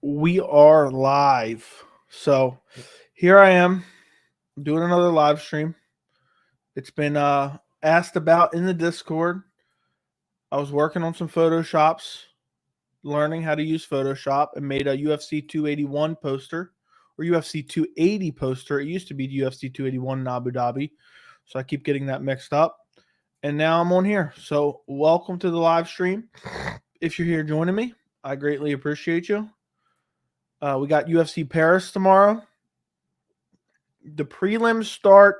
We are live. So here I am doing another live stream. It's been asked about in the Discord. I was working on some Photoshops, learning how to use Photoshop, and made a UFC 281 poster or UFC 280 poster. It used to be UFC 281 in Abu Dhabi. So I keep getting that mixed up. And now I'm on here. So welcome to the live stream. If you're here joining me, I greatly appreciate you. We got UFC Paris tomorrow. The prelims start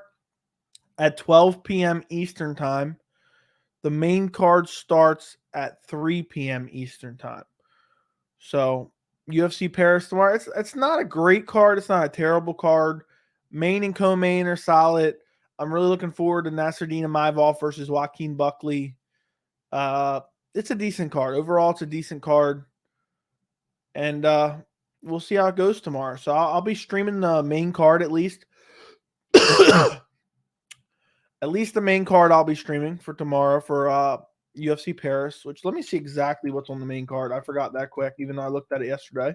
at 12 p.m. Eastern Time. The main card starts at 3 p.m. Eastern Time. So UFC Paris tomorrow. It's not a great card. It's not a terrible card. Main and co-main are solid. I'm really looking forward to Nasruddin Imavov versus Joaquin Buckley. It's a decent card. Overall, it's a decent card. And we'll see how it goes tomorrow. So I'll be streaming the main card at least. At least the main card I'll be streaming for tomorrow for UFC Paris, which let me see exactly what's on the main card. I forgot that quick, even though I looked at it yesterday.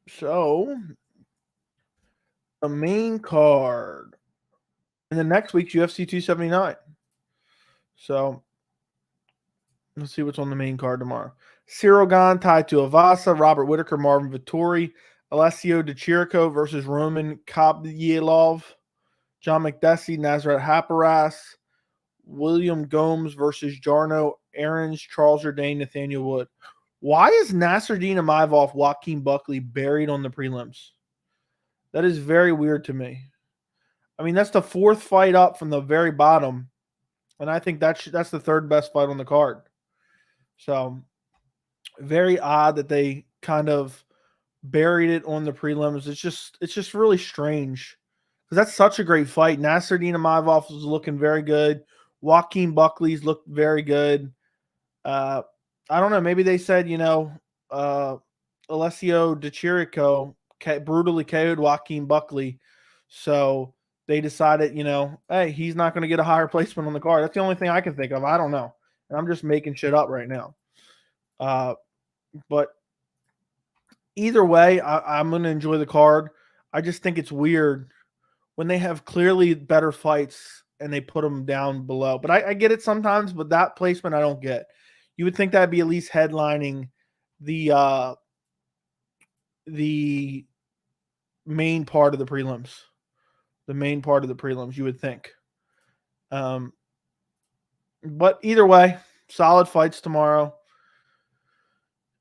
So the main card in the next week's UFC 279. So let's see what's on the main card tomorrow. Cyril Gane, Tai Tuivasa, Robert Whittaker, Marvin Vettori, Alessio Di Chirico versus Roman Kabyelov, John McDessie, Nazareth Haparas, William Gomes versus Jarno Aarons, Charles Jourdain, Nathaniel Wood. Why is Nasruddin Imavov, Joaquin Buckley buried on the prelims? That is very weird to me. I mean, that's the fourth fight up from the very bottom, and I think that's the third best fight on the card. So, very odd that they kind of buried it on the prelims. It's just really strange because that's such a great fight. Nasruddin Imavov was looking very good. Joaquin Buckley's looked very good. I don't know. Maybe they said, Alessio Di Chirico brutally KO'd Joaquin Buckley. So they decided, hey, he's not going to get a higher placement on the card. That's the only thing I can think of. I don't know. And I'm just making shit up right now. But either way, I'm going to enjoy the card. I just think it's weird when they have clearly better fights and they put them down below. But I get it sometimes, but that placement I don't get. You would think that'd be at least headlining the main part of the prelims. The main part of the prelims, you would think. But either way, solid fights tomorrow.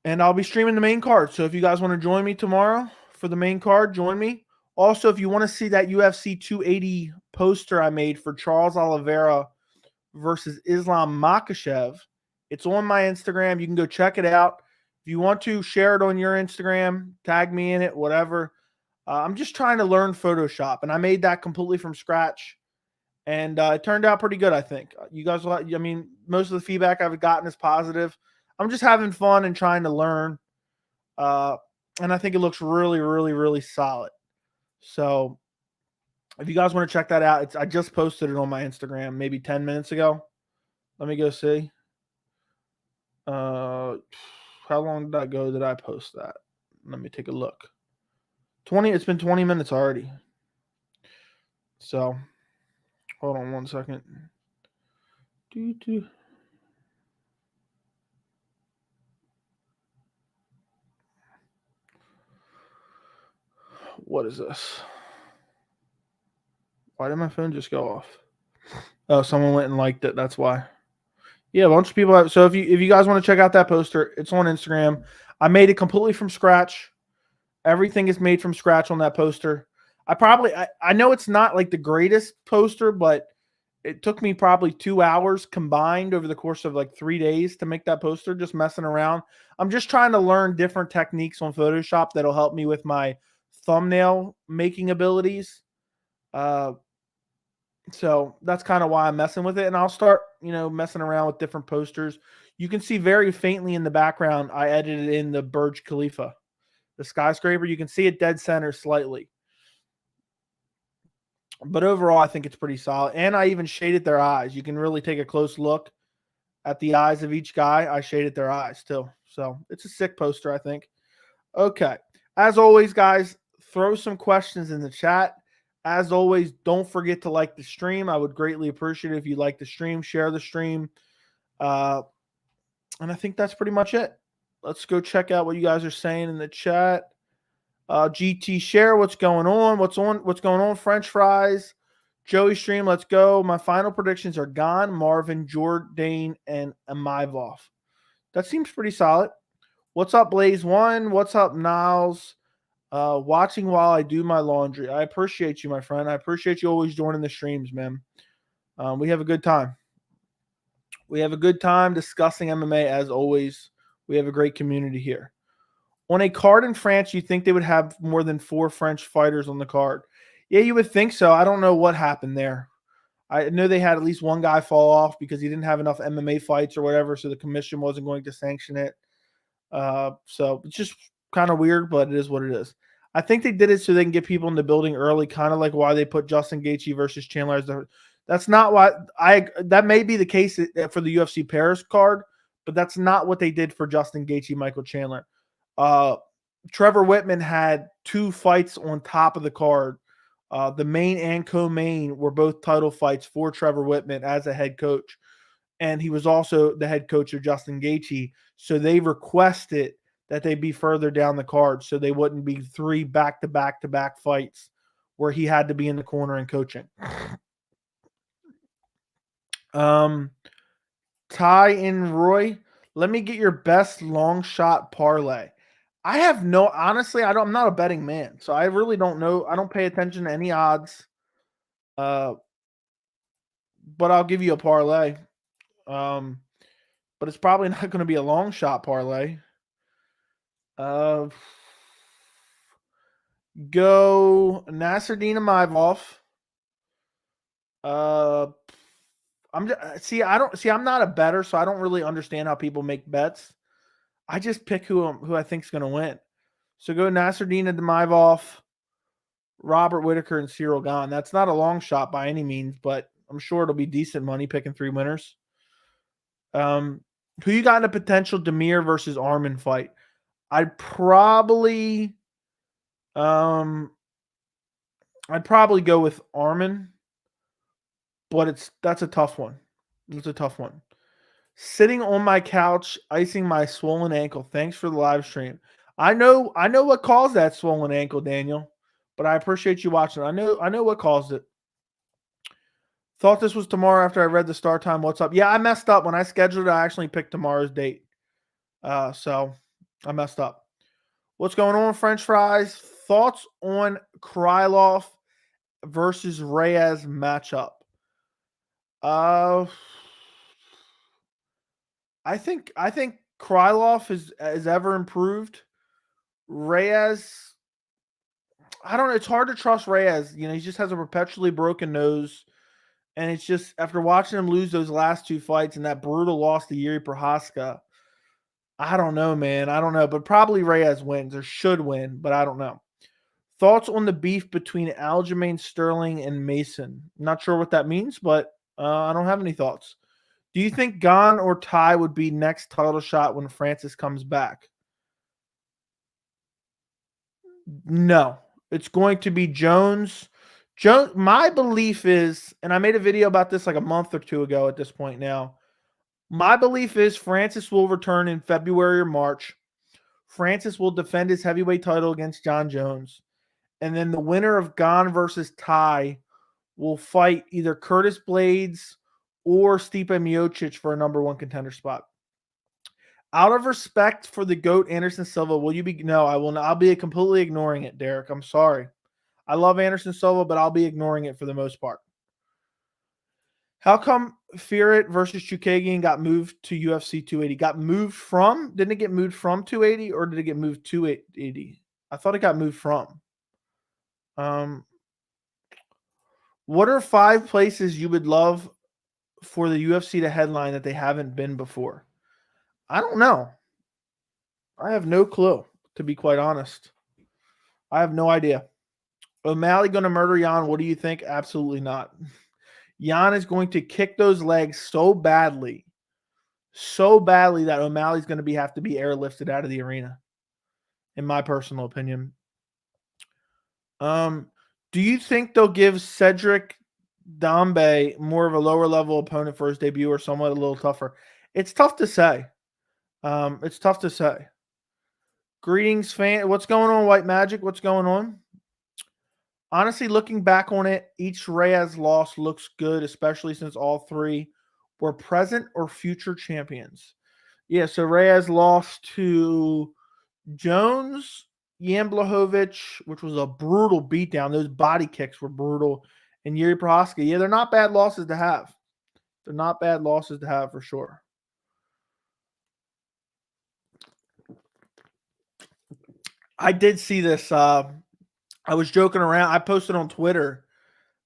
And I'll be streaming the main card. So if you guys want to join me tomorrow for the main card, join me. Also, if you want to see that UFC 280 poster I made for Charles Oliveira versus Islam Makhachev, it's on my Instagram. You can go check it out. If you want to, share it on your Instagram, tag me in it, whatever. I'm just trying to learn Photoshop, and I made that completely from scratch. And it turned out pretty good, I think. You guys, most of the feedback I've gotten is positive. I'm just having fun and trying to learn. And I think it looks really, really, really solid. So if you guys want to check that out, I just posted it on my Instagram maybe 10 minutes ago. Let me go see. How long did I post that? Let me take a look. It's been 20 minutes already. So hold on one second. What is this? Why did my phone just go off? Oh, someone went and liked it. That's why. Yeah, a bunch of people have. So if you guys want to check out that poster, it's on Instagram. I made it completely from scratch. Everything is made from scratch on that poster. I know it's not like the greatest poster, but it took me probably 2 hours combined over the course of like 3 days to make that poster, just messing around. I'm just trying to learn different techniques on Photoshop that'll help me with my thumbnail making abilities. So that's kind of why I'm messing with it. And I'll start, messing around with different posters. You can see very faintly in the background, I edited in the Burj Khalifa, the skyscraper. You can see it dead center slightly. But overall, I think it's pretty solid. And I even shaded their eyes. You can really take a close look at the eyes of each guy. I shaded their eyes too. So it's a sick poster, I think. Okay. As always, guys, throw some questions in the chat. As always, don't forget to like the stream. I would greatly appreciate it if you like the stream, share the stream. And I think that's pretty much it. Let's go check out what you guys are saying in the chat. GT share, what's going on? What's going on? French fries. Joey stream, let's go. My final predictions are Gane, Marvin, Jourdain, and Imavov. That seems pretty solid. What's up, Blaze One? What's up, Niles? Watching while I do my laundry. I appreciate you, my friend. I appreciate you always joining the streams, man. We have a good time. We have a good time discussing MMA as always. We have a great community here. On a card in France, you think they would have more than 4 French fighters on the card? Yeah, you would think so. I don't know what happened there. I know they had at least one guy fall off because he didn't have enough MMA fights or whatever, so the commission wasn't going to sanction it. So it's just kind of weird, but it is what it is. I think they did it so they can get people in the building early, kind of like why they put Justin Gaethje versus Chandler as the. That's not why that may be the case for the UFC Paris card, but that's not what they did for Justin Gaethje, Michael Chandler. Trevor Whitman had 2 fights on top of the card. The main and co-main were both title fights for Trevor Whitman as a head coach. And he was also the head coach of Justin Gaethje. So they requested that they be further down the card so they wouldn't be 3 back-to-back-to-back fights where he had to be in the corner and coaching. Ty and Roy, let me get your best long shot parlay. I have no, honestly, I'm not a betting man, so I really don't know. I don't pay attention to any odds. But I'll give you a parlay. But it's probably not going to be a long shot parlay. Go Nasruddin Imavov. I'm not a bettor, so I don't really understand how people make bets. I just pick who I think is going to win. So go Nasruddin Imavov, Robert Whittaker, and Cyril Gane. That's not a long shot by any means, but I'm sure it'll be decent money picking 3 winners. Who you got in a potential Demir versus Arman fight? I'd probably go with Arman, but that's a tough one. It's a tough one. Sitting on my couch, icing my swollen ankle. Thanks for the live stream. I know what caused that swollen ankle, Daniel, but I appreciate you watching. I know what caused it. Thought this was tomorrow after I read the start time. What's up? Yeah, I messed up. When I scheduled it, I actually picked tomorrow's date. So I messed up. What's going on, French fries? Thoughts on Krylov versus Reyes matchup? I think Krylov is ever improved. Reyes, I don't know. It's hard to trust Reyes. You know, he just has a perpetually broken nose. And it's just, after watching him lose those last 2 fights and that brutal loss to Yuri Prohaska, I don't know, man. I don't know. But probably Reyes wins or should win, but I don't know. Thoughts on the beef between Aljamain Sterling and Mason? Not sure what that means, but I don't have any thoughts. Do you think Gane or Ty would be next title shot when Francis comes back? No. It's going to be Jones. My belief is, and I made a video about this like a month or 2 ago at this point now. My belief is Francis will return in February or March. Francis will defend his heavyweight title against John Jones. And then the winner of Gane versus Ty will fight either Curtis Blades or Stipe Miocic for a number 1 contender spot. Out of respect for the GOAT, Anderson Silva, will you be? No, I will not. I'll be completely ignoring it, Derek. I'm sorry. I love Anderson Silva, but I'll be ignoring it for the most part. How come Fiorot versus Chukagian got moved to UFC 280? Didn't it get moved from 280 or did it get moved to 280? I thought it got moved from. What are 5 places you would love for the UFC to headline that they haven't been before? I don't know. I have no clue, to be quite honest. I have no idea. O'Malley going to murder Yan? What do you think? Absolutely not. Yan is going to kick those legs so badly so badly that O'Malley's going to have to be airlifted out of the arena, in my personal opinion. Do you think they'll give Cedric Dombe more of a lower level opponent for his debut, or somewhat a little tougher? It's tough to say. It's tough to say. Greetings, fan. What's going on, White Magic? What's going on? Honestly, looking back on it, each Reyes loss looks good, especially since all three were present or future champions. Yeah, so Reyes lost to Jones, Jan Blachowicz, which was a brutal beatdown. Those body kicks were brutal. And Yuri Prohaska. Yeah, they're not bad losses to have. They're not bad losses to have for sure. I did see this. I was joking around. I posted on Twitter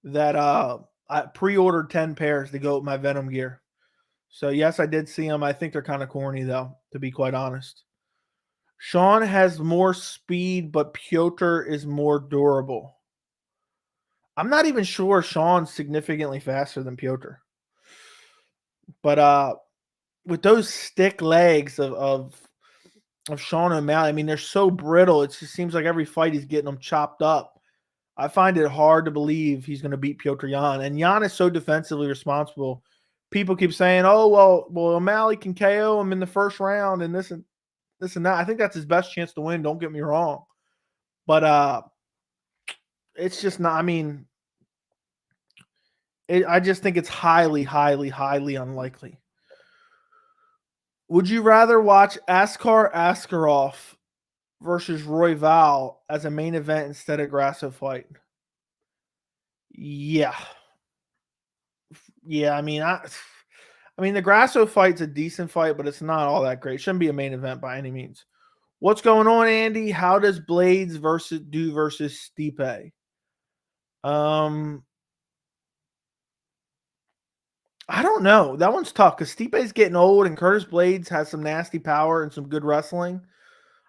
that I pre-ordered 10 pairs to go with my Venom gear. So, yes, I did see them. I think they're kind of corny, though, to be quite honest. Sean has more speed, but Petr is more durable. I'm not even sure Sean's significantly faster than Petr. But with those stick legs of Sean O'Malley, I mean, they're so brittle. It just seems like every fight he's getting them chopped up. I find it hard to believe he's going to beat Petr Yan. And Yan is so defensively responsible. People keep saying, "Oh, well, O'Malley can KO him in the first round and this and that." I think that's his best chance to win. Don't get me wrong, but it's just not. I mean, I just think it's highly, highly, highly unlikely. Would you rather watch Askar Askarov versus Royval as a main event instead of Grasso fight? Yeah. I mean, the Grasso fight's a decent fight, but it's not all that great. It shouldn't be a main event by any means. What's going on, Andy? How does Blades versus Stipe? I don't know. That one's tough because Stipe's getting old and Curtis Blades has some nasty power and some good wrestling.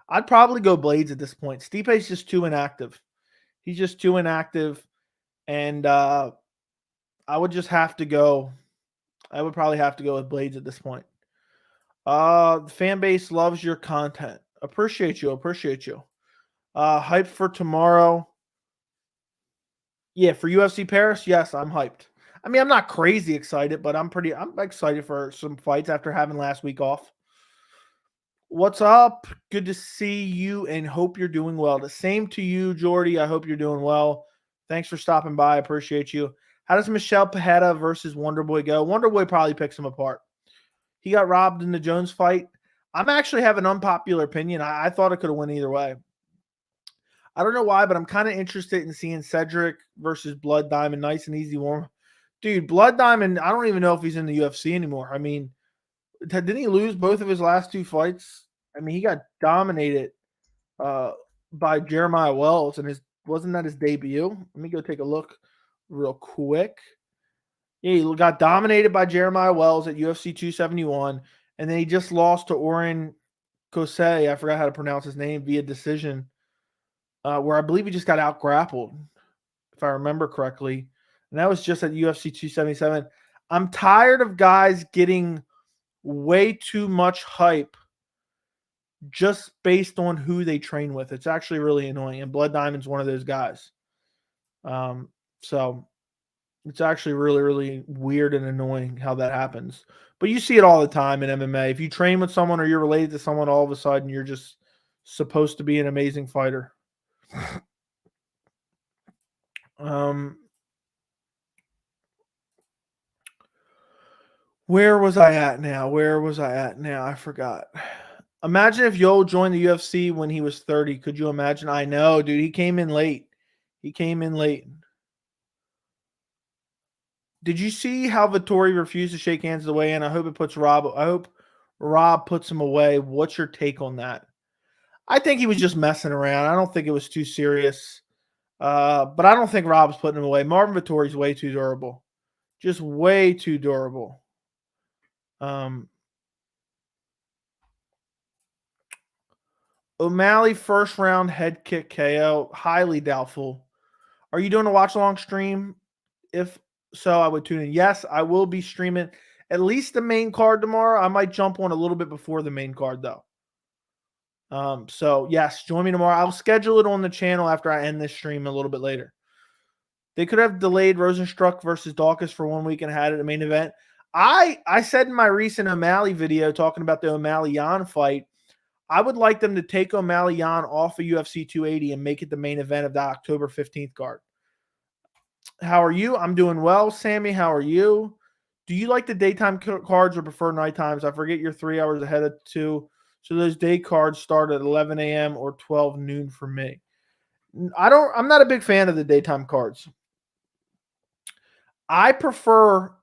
I'd probably go Blades at this point. Stipe's just too inactive. He's just too inactive, and I would just have to go. I would probably have to go with Blades at this point. The fan base loves your content. Appreciate you. Hyped for tomorrow. Yeah, for UFC Paris, yes, I'm hyped. I mean, I'm not crazy excited, but I'm excited for some fights after having last week off. What's up? Good to see you and hope you're doing well. The same to you, Jordy. I hope you're doing well. Thanks for stopping by. I appreciate you. How does Michelle Pajeda versus Wonderboy go? Wonderboy probably picks him apart. He got robbed in the Jones fight. I'm actually have an unpopular opinion. I thought it could have went either way. I don't know why, but I'm kind of interested in seeing Cedric versus Blood Diamond. Nice and easy warm. Dude, Blood Diamond, I don't even know if he's in the UFC anymore. I mean, didn't he lose both of his last two fights? I mean, he got dominated by Jeremiah Wells, and wasn't that his debut? Let me go take a look real quick. Yeah, he got dominated by Jeremiah Wells at UFC 271, and then he just lost to Oren Kosei. I forgot how to pronounce his name, via decision, where I believe he just got out-grappled, if I remember correctly. And that was just at UFC 277. I'm tired of guys getting way too much hype just based on who they train with. It's actually really annoying, and Blood Diamond's one of those guys. So it's actually really, really weird and annoying how that happens. But you see it all the time in MMA. If you train with someone or you're related to someone, all of a sudden you're just supposed to be an amazing fighter. Where was I at now? I forgot. Imagine if Yoel joined the UFC when he was 30. Could you imagine? I know, dude. He came in late. Did you see how Vettori refused to shake hands the way in? I hope Rob puts him away. What's your take on that? I think he was just messing around. I don't think it was too serious. But I don't think Rob's putting him away. Marvin Vettori's way too durable. Just way too durable. O'Malley first round head kick KO. Highly doubtful. Are you doing a watch along stream? If so, I would tune in. Yes, I will be streaming. at least the main card tomorrow. I might jump on a little bit before the main card, though. So, yes, join me tomorrow. I'll schedule it on the channel after I end this stream a little bit later. They could have delayed Rosenstruck versus Dawkins for 1 week and had it at the main event. I said in my recent O'Malley video talking about the O'Malley-Yan fight, I would like them to take O'Malley-Yan off of UFC 280 and make it the main event of the October 15th card. How are you? I'm doing well, Sammy. How are you? Do you like the daytime cards or prefer night times? I forget you're 3 hours ahead of 2. So those day cards start at 11 a.m. or 12 noon for me. I'm not a big fan of the daytime cards. I prefer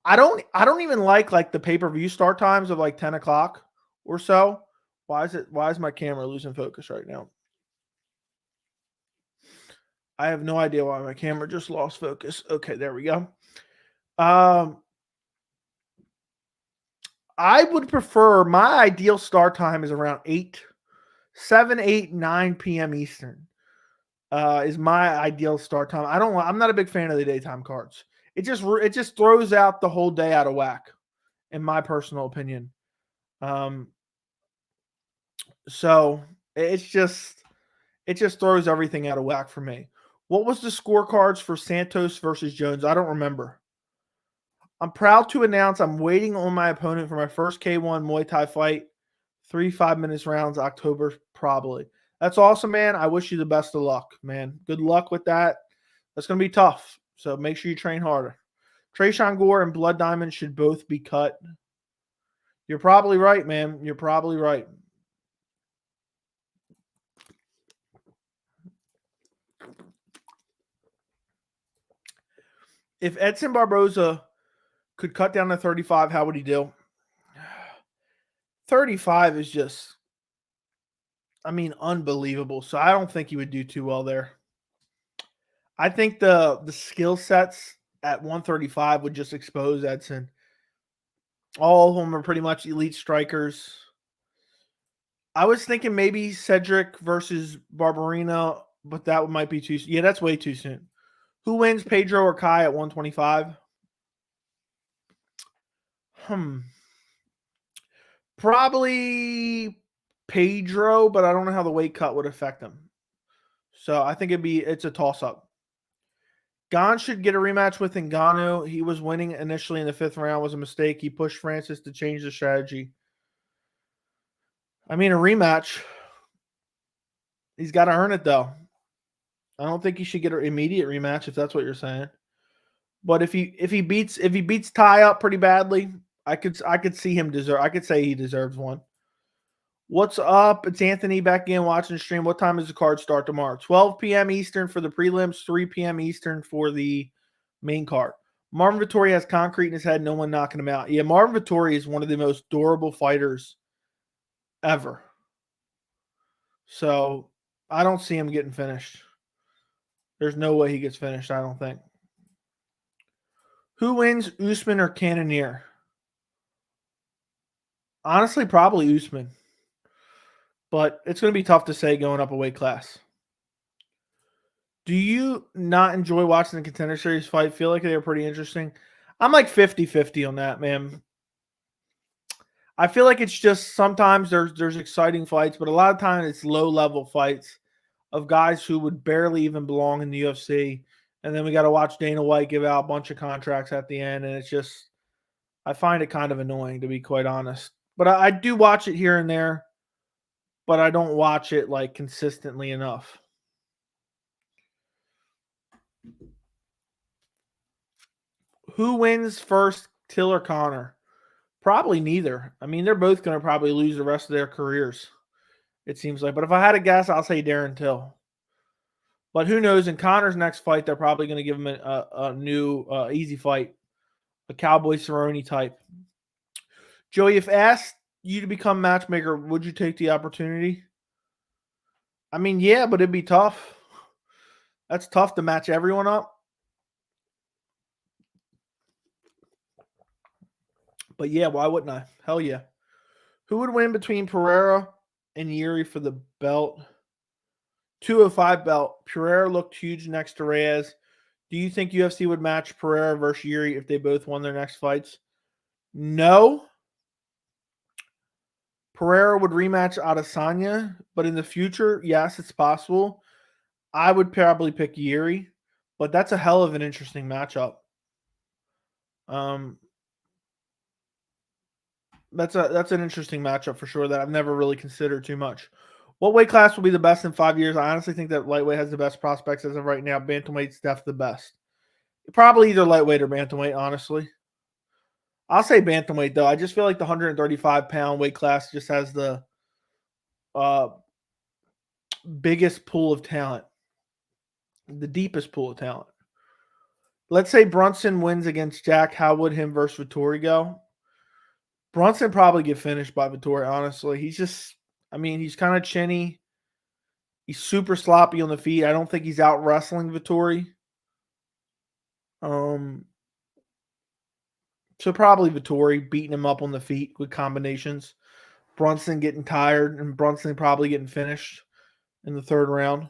I don't even like the pay-per-view start times of like 10 o'clock or so. Why is my camera losing focus right now? I have no idea why my camera just lost focus. Okay, there we go. I would prefer, my ideal start time is around 7, 8, 9 p.m. Eastern. Is my ideal start time. I'm not a big fan of the daytime cards. It just throws out the whole day out of whack, in my personal opinion. So it just throws everything out of whack for me. What was the scorecards for Santos versus Jones? I don't remember. I'm proud to announce I'm waiting on my opponent for my first K1 Muay Thai fight. 3 5-minute rounds, October, probably. That's awesome, man. I wish you the best of luck, man. Good luck with that. That's going to be tough, so make sure you train harder. Trayshawn Gore and Blood Diamond should both be cut. You're probably right, man. You're probably right. If Edson Barboza could cut down to 35, how would he do? 35 is just, unbelievable. So I don't think he would do too well there. I think the skill sets at 135 would just expose Edson. All of them are pretty much elite strikers. I was thinking maybe Cedric versus Barberena, but that might be too soon. Yeah, that's way too soon. Who wins, Pedro or Kai at 125? Probably Pedro, but I don't know how the weight cut would affect him. So I think it's a toss-up. Gon should get a rematch with Ngannou. He was winning initially in the 5th round. Was a mistake. He pushed Francis to change the strategy. A rematch. He's got to earn it, though. I don't think he should get an immediate rematch if that's what you're saying. But if he beats Ty up pretty badly, I could see him deserve. I could say he deserves one. What's up? It's Anthony back in watching the stream. What time does the card start tomorrow? 12 p.m. Eastern for the prelims, 3 p.m. Eastern for the main card. Marvin Vettori has concrete in his head, no one knocking him out. Yeah, Marvin Vettori is one of the most durable fighters ever. So I don't see him getting finished. There's no way he gets finished, I don't think. Who wins, Usman or Cannonier? Honestly, probably Usman. But it's going to be tough to say going up a weight class. Do you not enjoy watching the Contender Series fight? Feel like they were pretty interesting? I'm like 50-50 on that, man. I feel like it's just sometimes there's exciting fights, but a lot of times it's low-level fights of guys who would barely even belong in the UFC. And then we got to watch Dana White give out a bunch of contracts at the end. And it's just, I find it kind of annoying, to be quite honest. But I do watch it here and there, but I don't watch it like consistently enough. Who wins first, Till or Connor? Probably neither. They're both going to probably lose the rest of their careers, it seems like. But if I had to guess, I'll say Darren Till. But who knows? In Connor's next fight, they're probably going to give him a new easy fight, a Cowboy Cerrone type. Joey, if asked you to become matchmaker, would you take the opportunity? Yeah, but it'd be tough. That's tough to match everyone up. But yeah, why wouldn't I? Hell yeah. Who would win between Pereira and Yuri for the belt? 205 belt. Pereira looked huge next to Reyes. Do you think UFC would match Pereira versus Yuri if they both won their next fights? No. Pereira would rematch Adesanya, but in the future, yes, it's possible. I would probably pick Yuri, but that's a hell of an interesting matchup. That's an interesting matchup for sure that I've never really considered too much. What weight class will be the best in 5 years? I honestly think that lightweight has the best prospects as of right now. Bantamweight's definitely the best. Probably either lightweight or bantamweight, honestly. I'll say bantamweight, though. I just feel like the 135-pound weight class just has the biggest pool of talent, the deepest pool of talent. Let's say Brunson wins against Jack. How would him versus Vettori go? Brunson probably get finished by Vettori, honestly. He's kind of chinny. He's super sloppy on the feet. I don't think he's out wrestling Vettori. So probably Vettori beating him up on the feet with combinations. Brunson getting tired and Brunson probably getting finished in the third round.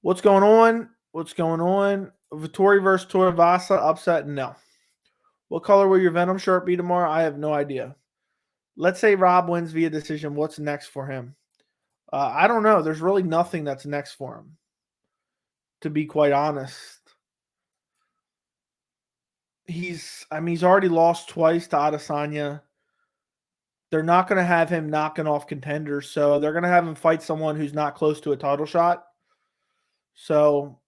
What's going on? Vettori versus Tuivasa upset? No. What color will your Venom shirt be tomorrow? I have no idea. Let's say Rob wins via decision. What's next for him? I don't know. There's really nothing that's next for him, to be quite honest. He's already lost twice to Adesanya. They're not going to have him knocking off contenders, so they're going to have him fight someone who's not close to a title shot. So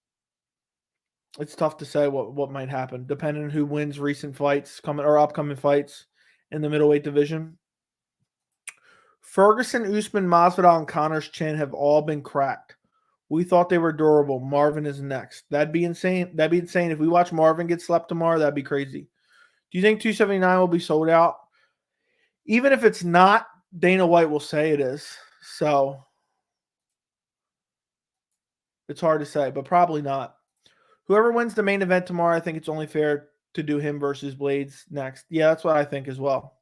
it's tough to say what might happen, depending on who wins recent fights upcoming fights in the middleweight division. Ferguson, Usman, Masvidal, and Connor's chin have all been cracked. We thought they were durable. Marvin is next. That'd be insane. If we watch Marvin get slept tomorrow, that'd be crazy. Do you think 279 will be sold out? Even if it's not, Dana White will say it is. So it's hard to say, but probably not. Whoever wins the main event tomorrow, I think it's only fair to do him versus Blades next. Yeah, that's what I think as well.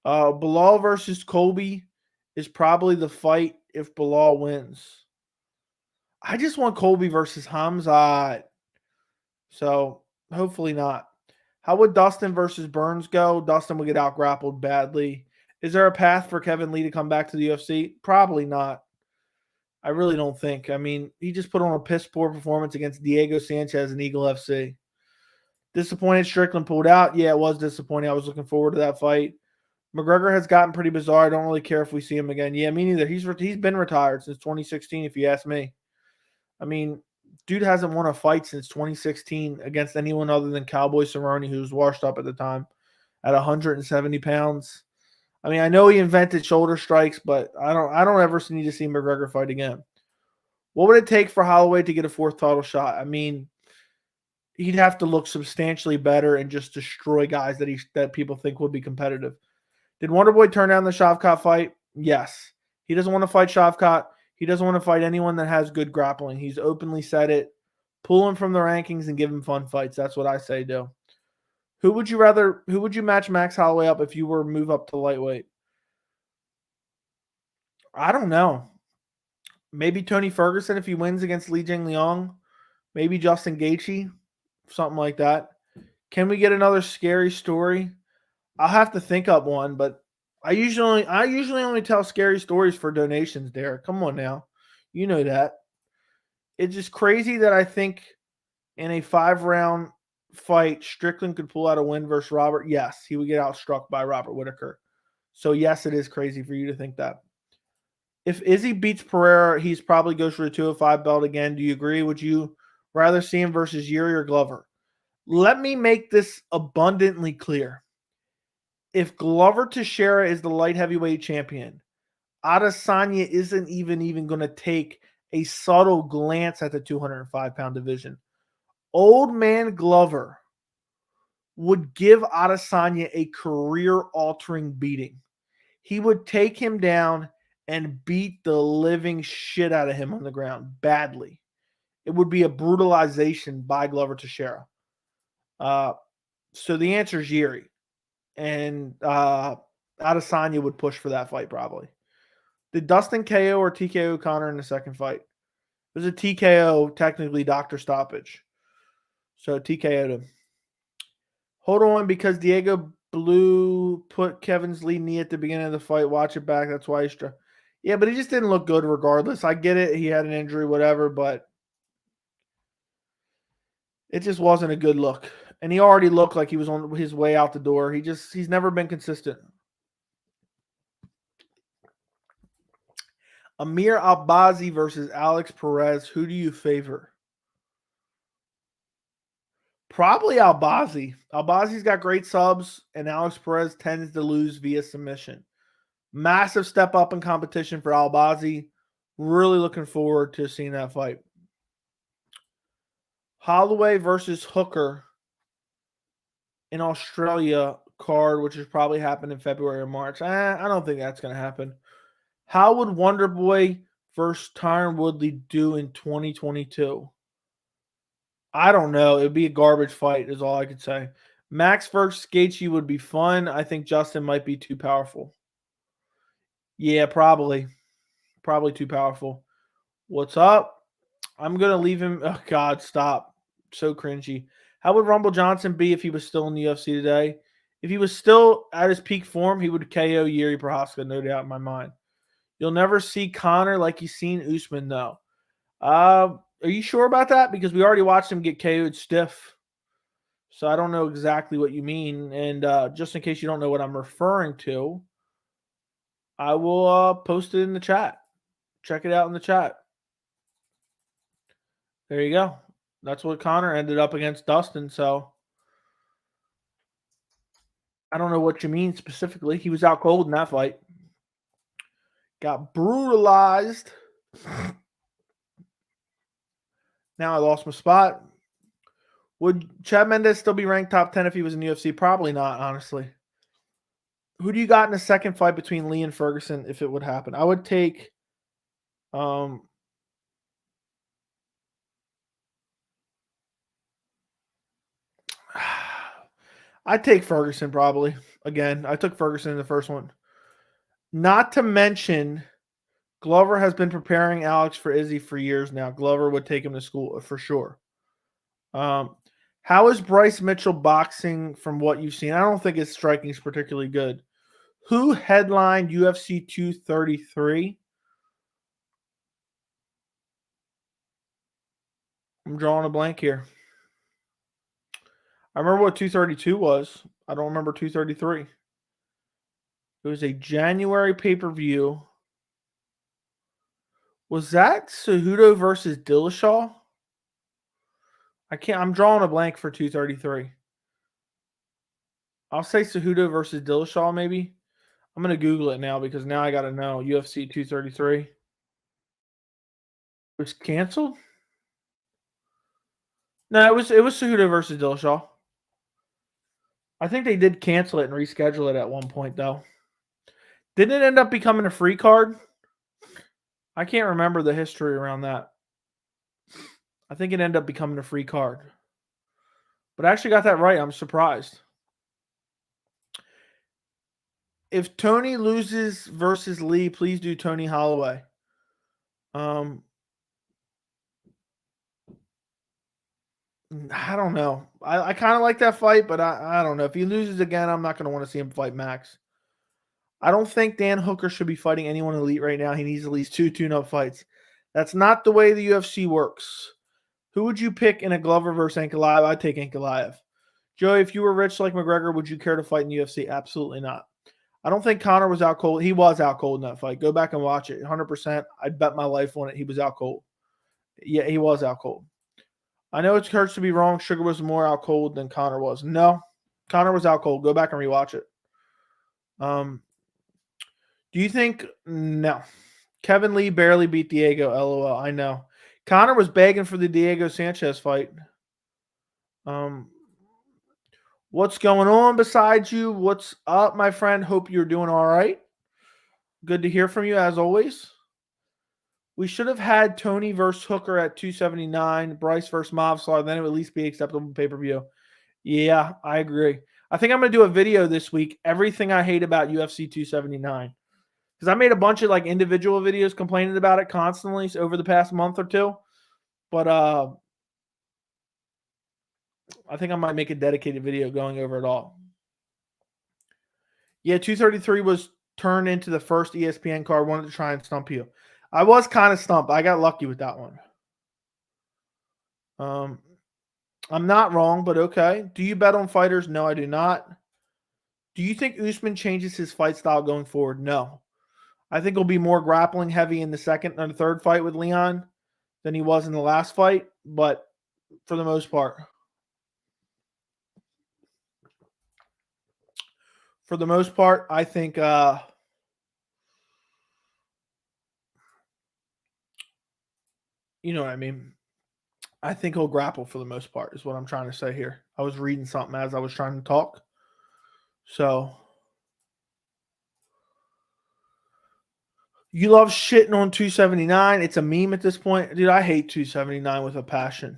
Bilal versus Colby is probably the fight if Bilal wins. I just want Colby versus Khamzat. So hopefully not. How would Dustin versus Burns go? Dustin would get out grappled badly. Is there a path for Kevin Lee to come back to the UFC? Probably not. I really don't think. He just put on a piss poor performance against Diego Sanchez and Eagle FC. Disappointed Strickland pulled out. Yeah, it was disappointing. I was looking forward to that fight. McGregor has gotten pretty bizarre. I don't really care if we see him again. Yeah, me neither. He's been retired since 2016, if you ask me. Dude hasn't won a fight since 2016 against anyone other than Cowboy Cerrone, who was washed up at the time at 170 pounds. I know he invented shoulder strikes, but I don't ever need to see McGregor fight again. What would it take for Holloway to get a fourth title shot? He'd have to look substantially better and just destroy guys that people think would be competitive. Did Wonderboy turn down the Shavkat fight? Yes. He doesn't want to fight Shavkat. He doesn't want to fight anyone that has good grappling. He's openly said it. Pull him from the rankings and give him fun fights. That's what I say, do. Who would you match Max Holloway up if you were to move up to lightweight? I don't know. Maybe Tony Ferguson if he wins against Li Jingliang. Maybe Justin Gaethje. Something like that. Can we get another scary story? I'll have to think up one, but I usually only tell scary stories for donations, Derek. Come on now. You know that. It's just crazy that I think in a 5-round fight, Strickland could pull out a win versus Robert. Yes, he would get outstruck by Robert Whittaker. So, yes, it is crazy for you to think that. If Izzy beats Pereira, he's probably goes for the 205 belt again. Do you agree? Would you rather see him versus Yuri or Glover? Let me make this abundantly clear. If Glover Teixeira is the light heavyweight champion, Adesanya isn't even going to take a subtle glance at the 205-pound division. Old man Glover would give Adesanya a career-altering beating. He would take him down and beat the living shit out of him on the ground badly. It would be a brutalization by Glover Teixeira. So the answer is Yuri. And Adesanya would push for that fight probably. Did Dustin KO or TKO Connor in the second fight? It was a TKO, technically doctor stoppage. So TKO'd him. Hold on, because Diego Blue put Kevin's lead knee at the beginning of the fight. Watch it back. That's why he's yeah, but he just didn't look good regardless. I get it. He had an injury, whatever, but it just wasn't a good look. And he already looked like he was on his way out the door. He's never been consistent. Amir Albazi versus Alex Perez. Who do you favor? Probably Albazi. Albazi's got great subs, and Alex Perez tends to lose via submission. Massive step up in competition for Albazi. Really looking forward to seeing that fight. Holloway versus Hooker in Australia card, which is probably happening in February or March. I don't think that's going to happen. How would Wonderboy versus Tyron Woodley do in 2022? I don't know. It would be a garbage fight is all I could say. Max versus Gaethje would be fun. I think Justin might be too powerful. Yeah, probably. Probably too powerful. What's up? I'm going to leave him. Oh, God, stop. So cringy. How would Rumble Johnson be if he was still in the UFC today? If he was still at his peak form, he would KO Yuri Prochazka, no doubt in my mind. You'll never see Conor like you've seen Usman, though. Are you sure about that? Because we already watched him get KO'd stiff. So I don't know exactly what you mean. And just in case you don't know what I'm referring to, I will post it in the chat. Check it out in the chat. There you go. That's what Conor ended up against Dustin. So I don't know what you mean specifically. He was out cold in that fight. Got brutalized. Now I lost my spot. Would Chad Mendes still be ranked top 10 if he was in the UFC? Probably not, honestly. Who do you got in the second fight between Lee and Ferguson if it would happen? I would take I'd take Ferguson probably. Again, I took Ferguson in the first one. Not to mention, Glover has been preparing Alex for Izzy for years now. Glover would take him to school for sure. How is Bryce Mitchell boxing from what you've seen? I don't think his striking is particularly good. Who headlined UFC 233? I'm drawing a blank here. I remember what 232 was. I don't remember 233. It was a January pay-per-view. Was that Cejudo versus Dillashaw? I'm drawing a blank for 233. I'll say Cejudo versus Dillashaw, maybe. I'm going to Google it now because now I got to know. UFC 233. It was canceled? No, it was Cejudo versus Dillashaw. I think they did cancel it and reschedule it at one point, though. Didn't it end up becoming a free card? I can't remember the history around that. I think it ended up becoming a free card. But I actually got that right. I'm surprised. If Tony loses versus Lee, please do Tony Holloway. I don't know. I kind of like that fight, but I don't know. If he loses again, I'm not going to want to see him fight Max. I don't think Dan Hooker should be fighting anyone elite right now. He needs at least 2 tune-up fights. That's not the way the UFC works. Who would you pick in a Glover versus Ankalaev? I'd take Ankalaev. Joey, if you were rich like McGregor, would you care to fight in the UFC? Absolutely not. I don't think Conor was out cold. He was out cold in that fight. Go back and watch it. 100%. I'd bet my life on it. He was out cold. Yeah, he was out cold. I know it hurts to be wrong. Sugar was more out cold than Conor was. No, Conor was out cold. Go back and rewatch it. Do you think – no. Kevin Lee barely beat Diego. LOL. I know. Conor was begging for the Diego Sanchez fight. What's going on besides you? What's up, my friend? Hope you're doing all right. Good to hear from you, as always. We should have had Tony versus Hooker at 279, Bryce versus Movslar. Then it would at least be acceptable pay-per-view. Yeah, I agree. I think I'm going to do a video this week, everything I hate about UFC 279. Because I made a bunch of like individual videos complaining about it constantly over the past month or two. But I think I might make a dedicated video going over it all. Yeah, 233 was turned into the first ESPN card. Wanted to try and stump you. I was kind of stumped. I got lucky with that one. I'm not wrong, but okay. Do you bet on fighters? No, I do not. Do you think Usman changes his fight style going forward? No. I think he'll be more grappling heavy in the second and third fight with Leon than he was in the last fight, but for the most part. For the most part, I think you know what I mean. I think he'll grapple for the most part, is what I'm trying to say here. I was reading something as I was trying to talk. So you love shitting on 279. It's a meme at this point. Dude, I hate 279 with a passion.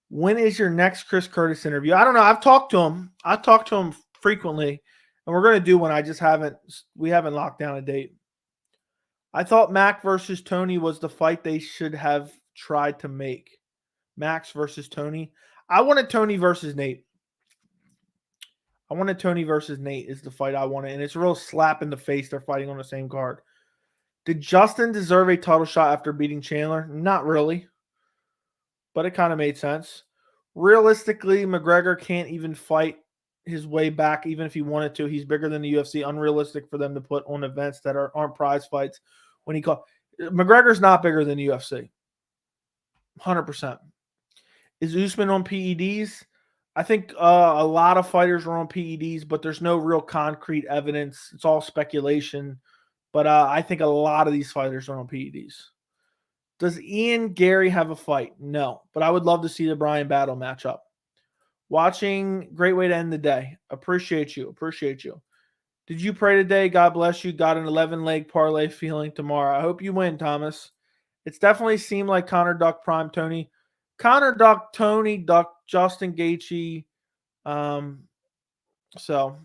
When is your next Chris Curtis interview? I don't know. I've talked to him. I talk to him frequently, and we're going to do one. We haven't locked down a date. I thought Mac versus Tony was the fight they should have tried to make. Max versus Tony. I wanted Tony versus Nate. Tony versus Nate is the fight I wanted, and it's a real slap in the face they're fighting on the same card. Did Justin deserve a title shot after beating Chandler? Not really, but it kind of made sense. Realistically, McGregor can't even fight his way back, even if he wanted to. He's bigger than the UFC. Unrealistic for them to put on events that aren't prize fights. McGregor's not bigger than the UFC. 100%. Is Usman on PEDs? I think a lot of fighters are on PEDs, but there's no real concrete evidence. It's all speculation. But I think a lot of these fighters are on PEDs. Does Ian Gary have a fight? No, but I would love to see the Brian Battle matchup. Watching, great way to end the day. Appreciate you. Did you pray today? God bless you. Got an 11-leg parlay feeling tomorrow. I hope you win, Thomas. It's definitely seemed like Connor Duck Prime Tony. Connor Duck, Tony Duck, Justin Gaethje. So,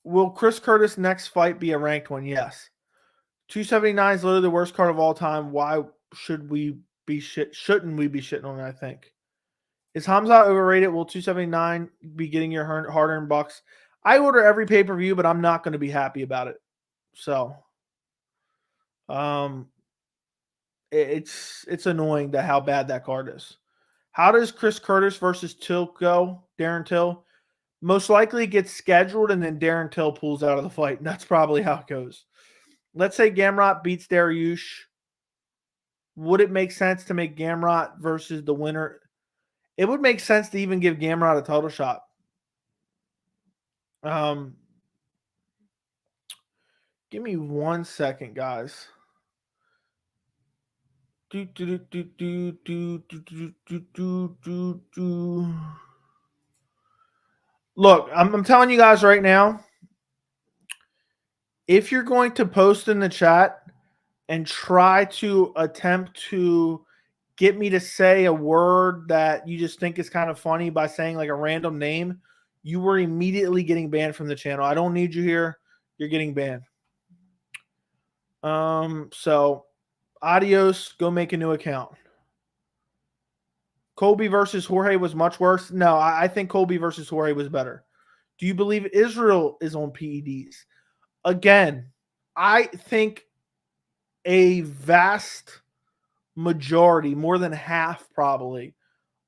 will Chris Curtis' next fight be a ranked one? Yes. 279 is literally the worst card of all time. Why shouldn't we be shitting on it, I think? Is Khamzat overrated? Will 279 be getting your hard-earned bucks? I order every pay-per-view, but I'm not going to be happy about it. So, it's annoying how bad that card is. How does Chris Curtis versus Till go? Darren Till? Most likely it gets scheduled and then Darren Till pulls out of the fight. And that's probably how it goes. Let's say Gamrot beats Dariush. Would it make sense to make Gamrot versus the winner? It would make sense to even give Gamrot a title shot. Give me 1 second, guys. Look, I'm telling you guys right now, if you're going to post in the chat and try to attempt to get me to say a word that you just think is kind of funny by saying like a random name, you were immediately getting banned from the channel. I don't need you here. You're getting banned. So adios. Go make a new account. Colby versus Jorge was much worse. No, I think Colby versus Jorge was better. Do you believe Israel is on PEDs? Again, I think a vast majority, more than half probably,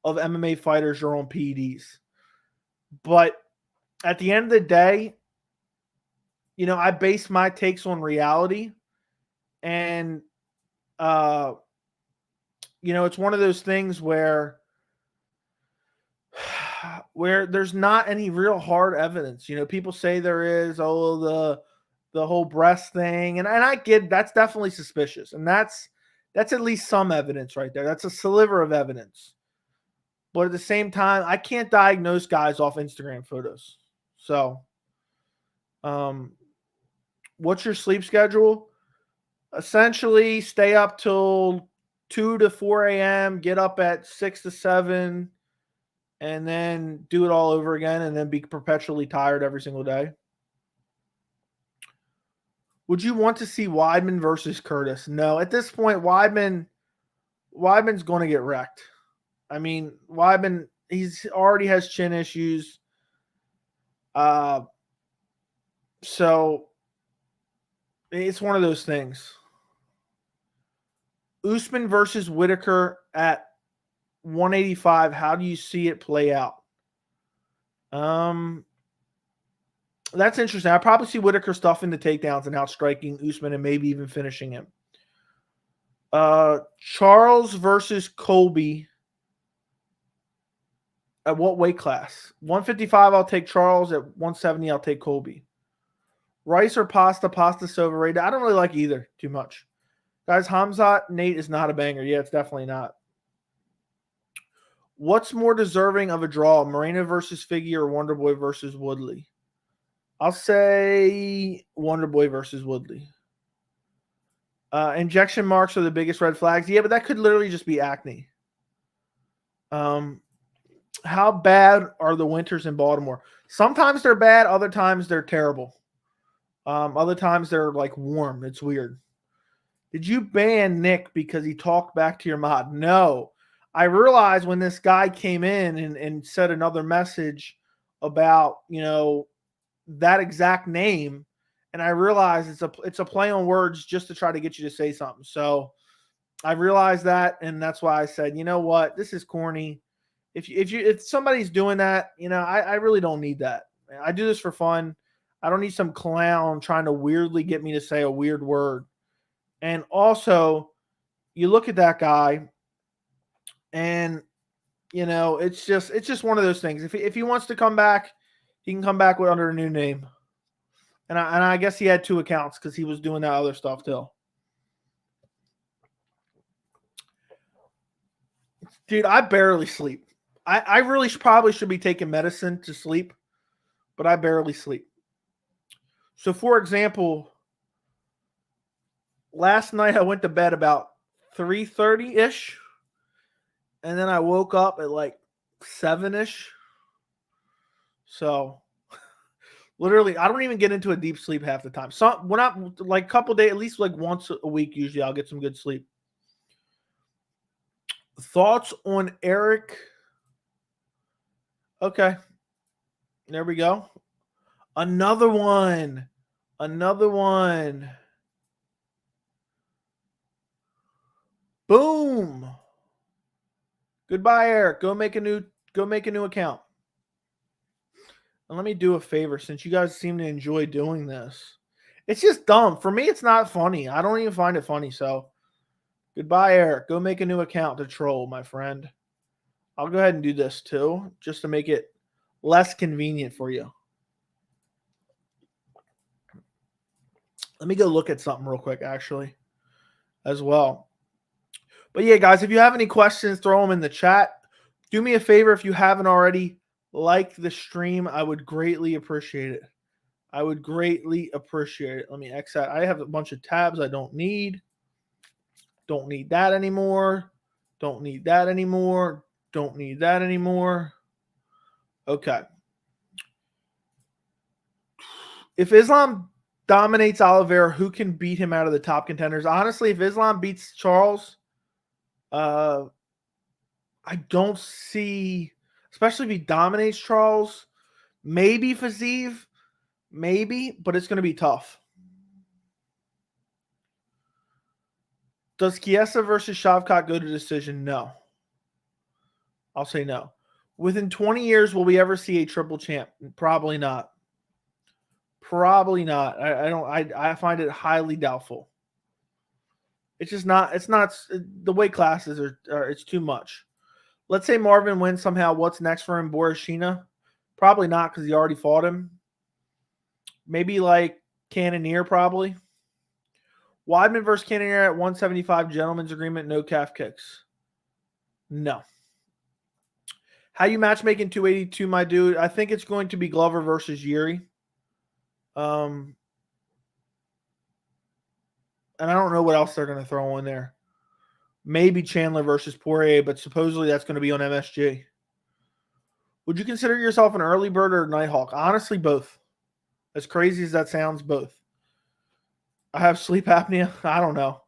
of MMA fighters are on PEDs. But at the end of the day, you know, I base my takes on reality. And, you know, it's one of those things where there's not any real hard evidence. You know, people say there is, the whole breast thing. And I get that's definitely suspicious. And that's at least some evidence right there. That's a sliver of evidence. But at the same time, I can't diagnose guys off Instagram photos. So, what's your sleep schedule? Essentially, stay up till 2 to 4 a.m., get up at 6 to 7, and then do it all over again, and then be perpetually tired every single day. Would you want to see Weidman versus Curtis? No. At this point, Weidman's going to get wrecked. I mean, Weidman He's already has chin issues. So it's one of those things. Usman versus Whitaker at 185. How do you see it play out? That's interesting. I probably see Whitaker stuffing the takedowns and outstriking Usman and maybe even finishing him. Charles versus Colby. At what weight class? 155, I'll take Charles. At 170, I'll take Colby. Rice or pasta? Pasta's so overrated. I don't really like either too much. Guys, Khamzat, Nate is not a banger. Yeah, it's definitely not. What's more deserving of a draw? Moreno versus Figgy or Wonderboy versus Woodley? I'll say Wonderboy versus Woodley. Injection marks are the biggest red flags. Yeah, but that could literally just be acne. How bad are the winters in Baltimore? Sometimes they're bad. Other times they're terrible. Other times they're like warm. It's weird. Did you ban Nick because he talked back to your mod? No. I realized when this guy came in and said another message about, that exact name, and I realized it's a play on words just to try to get you to say something. So I realized that, and that's why I said, you know what, this is corny. If somebody's doing that, I really don't need that. I do this for fun. I don't need some clown trying to weirdly get me to say a weird word. And also, you look at that guy, and it's just one of those things. If he wants to come back, he can come back under a new name. And I guess he had 2 accounts because he was doing that other stuff too. Dude, I barely sleep. I really probably should be taking medicine to sleep, but I barely sleep. So, for example, last night I went to bed about 3:30-ish, and then I woke up at like 7-ish. So, literally, I don't even get into a deep sleep half the time. So, when I'm like a couple days, at least like once a week, usually I'll get some good sleep. Thoughts on Eric? Okay. There we go. Another one. Boom. Goodbye, Eric. Go make a new account. And let me do a favor, since you guys seem to enjoy doing this. It's just dumb. For me, it's not funny. I don't even find it funny. So, goodbye, Eric. Go make a new account to troll, my friend. I'll go ahead and do this too, just to make it less convenient for you. Let me go look at something real quick, actually, as well. But yeah, guys, if you have any questions, throw them in the chat. Do me a favor, if you haven't already, like the stream. I would greatly appreciate it. Let me X out. I have a bunch of tabs I don't need. Don't need that anymore. Don't need that anymore. Don't need that anymore. Okay. If Islam dominates Oliveira, who can beat him out of the top contenders? Honestly, if Islam beats Charles, I don't see, especially if he dominates Charles, maybe Fiziev, maybe, but it's going to be tough. Does Chiesa versus Shavkat go to decision? No. I'll say no. Within 20 years, will we ever see a triple champ? Probably not. I find it highly doubtful. It's just not. It's not. The weight classes are. It's too much. Let's say Marvin wins somehow. What's next for him? Borishina? Probably not, because he already fought him. Maybe like Cannonier, probably. Weidman versus Cannonier at 175, gentleman's agreement, no calf kicks. No. How you matchmaking 282, my dude? I think it's going to be Glover versus Yuri. And I don't know what else they're going to throw in there. Maybe Chandler versus Poirier, but supposedly that's going to be on MSG. Would you consider yourself an early bird or a Nighthawk? Honestly, both. As crazy as that sounds, both. I have sleep apnea. I don't know.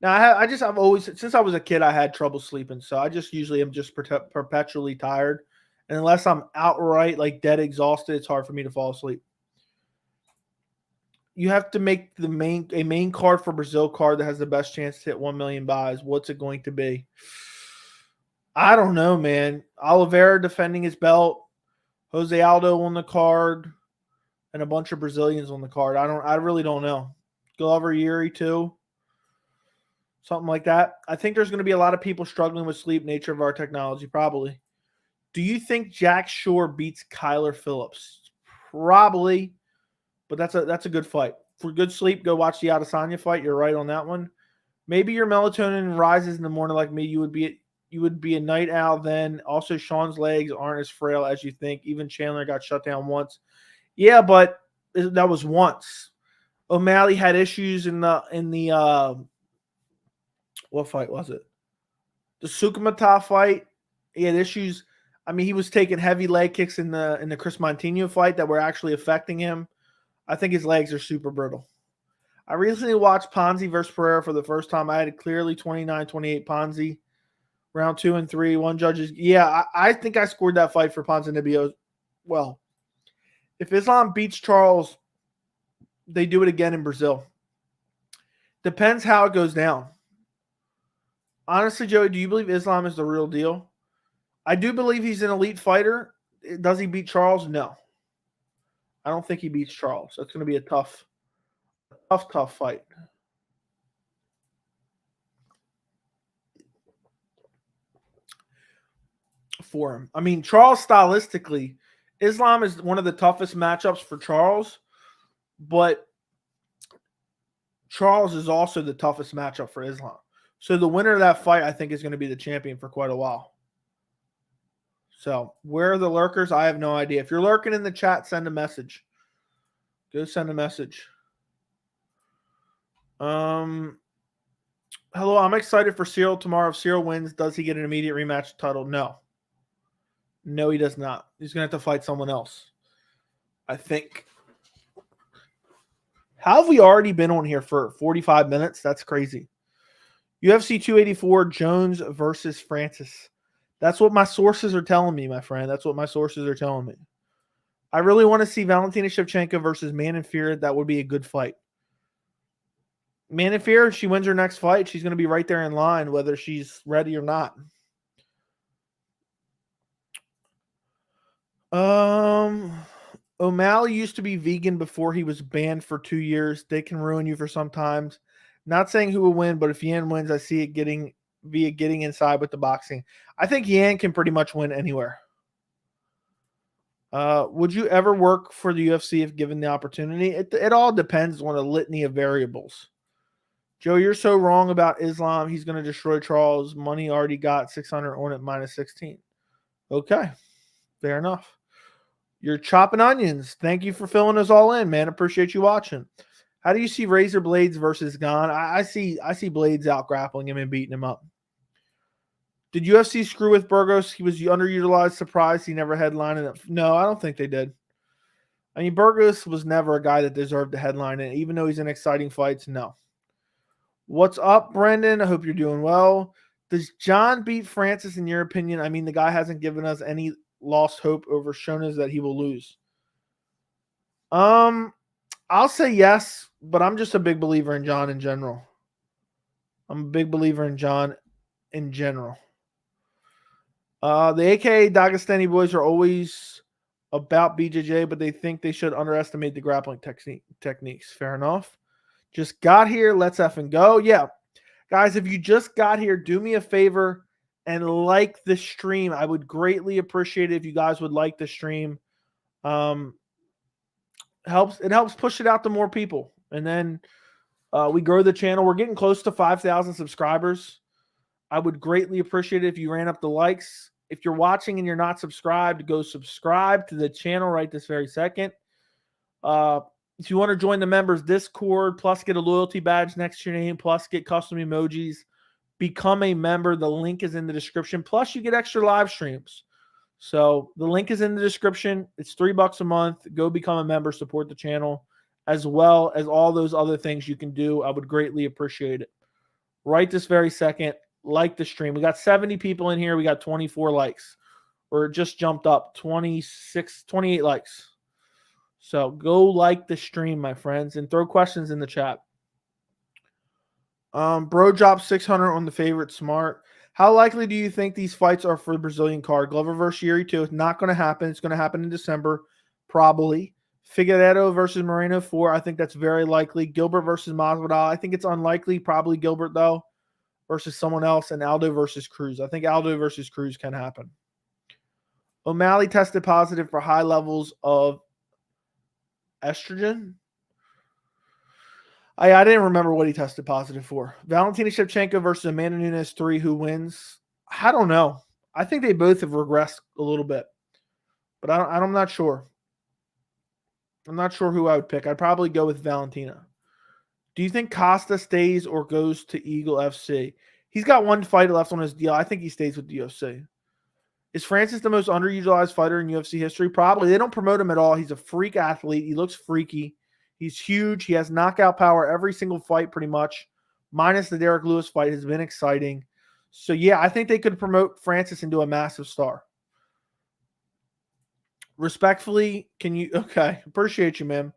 Now, I've always, since I was a kid, I had trouble sleeping. So I just usually am just perpetually tired. And unless I'm outright like dead exhausted, it's hard for me to fall asleep. You have to make a main card for Brazil card that has the best chance to hit 1 million buys. What's it going to be? I don't know, man. Oliveira defending his belt, Jose Aldo on the card, and a bunch of Brazilians on the card. I really don't know. Glover Yuri too. Something like that. I think there's going to be a lot of people struggling with sleep, nature of our technology, probably. Do you think Jack Shore beats Kyler Phillips? Probably, but that's a good fight. For good sleep, go watch the Adesanya fight. You're right on that one. Maybe your melatonin rises in the morning like me. You would be a night owl then. Also, Sean's legs aren't as frail as you think. Even Chandler got shut down once. Yeah, but that was once. O'Malley had issues in the what fight was it? The Sukumata fight. He had issues. I mean, he was taking heavy leg kicks in the Chris Montino fight that were actually affecting him. I think his legs are super brittle. I recently watched Ponzi versus Pereira for the first time. I had clearly 29-28 Ponzi. Round 2 and 3. One judge's. Yeah, I think I scored that fight for Ponzinibbio. Well, if Islam beats Charles, they do it again in Brazil. Depends how it goes down. Honestly, Joey, do you believe Islam is the real deal? I do believe he's an elite fighter. Does he beat Charles? No. I don't think he beats Charles. That's going to be a tough fight. For him. I mean, Charles stylistically, Islam is one of the toughest matchups for Charles, but Charles is also the toughest matchup for Islam. So the winner of that fight, I think, is going to be the champion for quite a while. So where are the lurkers? I have no idea. If you're lurking in the chat, send a message. Go send a message. Hello, I'm excited for Cyril tomorrow. If Cyril wins, does he get an immediate rematch title? No. No, he does not. He's going to have to fight someone else, I think. How have we already been on here for 45 minutes? That's crazy. UFC 284, Jones versus Francis. That's what my sources are telling me, my friend. That's what my sources are telling me. I really want to see Valentina Shevchenko versus Manafir. That would be a good fight. Manafir, if she wins her next fight, she's going to be right there in line, whether she's ready or not. O'Malley used to be vegan before he was banned for 2 years. They can ruin you for sometimes. Not saying who will win, but if Yan wins, I see it getting inside with the boxing. I think Yan can pretty much win anywhere. Would you ever work for the UFC if given the opportunity? It all depends on a litany of variables. Joe, you're so wrong about Islam. He's going to destroy Charles. Money already got 600 on it minus 16. Okay, fair enough. You're chopping onions. Thank you for filling us all in, man. Appreciate you watching. How do you see Razor Blades versus Gane? I see Blades out grappling him and beating him up. Did UFC screw with Burgos? He was underutilized. Surprised he never headlined it. No, I don't think they did. I mean, Burgos was never a guy that deserved to headline it, even though he's in exciting fights. No. What's up, Brendan? I hope you're doing well. Does John beat Francis in your opinion? I mean, the guy hasn't given us any lost hope over shown us that he will lose. I'll say yes, but I'm just a big believer in John in general. I'm a big believer in John in general. The AKA Dagestani boys are always about BJJ, but they think they should underestimate the grappling techniques. Fair enough. Just got here. Let's effing go. Yeah. Guys, if you just got here, do me a favor and like the stream. I would greatly appreciate it if you guys would like the stream. It helps push it out to more people. And then we grow the channel. We're getting close to 5,000 subscribers. I would greatly appreciate it if you ran up the likes. If you're watching and you're not subscribed, go subscribe to the channel right this very second. If you want to join the members Discord, plus get a loyalty badge next to your name, plus get custom emojis, become a member. The link is in the description. Plus you get extra live streams. So the link is in the description. It's $3 a month. Go become a member, support the channel, as well as all those other things you can do. I would greatly appreciate it. Right this very second, like the stream. We got 70 people in here. We got 24 likes. or it just jumped up 28 likes. So go like the stream, my friends, and throw questions in the chat. Bro dropped 600 on the favorite Smart. How likely do you think these fights are for the Brazilian card? Glover versus Yuri 2. It's not going to happen. It's going to happen in December, probably. Figueiredo versus Moreno 4. I think that's very likely. Gilbert versus Masvidal. I think it's unlikely. Probably Gilbert, though, versus someone else. And Aldo versus Cruz. I think Aldo versus Cruz can happen. O'Malley tested positive for high levels of estrogen. I didn't remember what he tested positive for. Valentina Shevchenko versus Amanda Nunes 3. Who wins? I don't know. I think they both have regressed a little bit. But I'm not sure. I'm not sure who I would pick. I'd probably go with Valentina. Do you think Costa stays or goes to Eagle FC? He's got one fight left on his deal. I think he stays with the UFC. Is Francis the most underutilized fighter in UFC history? Probably. They don't promote him at all. He's a freak athlete. He looks freaky. He's huge. He has knockout power every single fight pretty much, minus the Derek Lewis fight has been exciting. So, yeah, I think they could promote Francis into a massive star. Respectfully, can you – okay, appreciate you, man.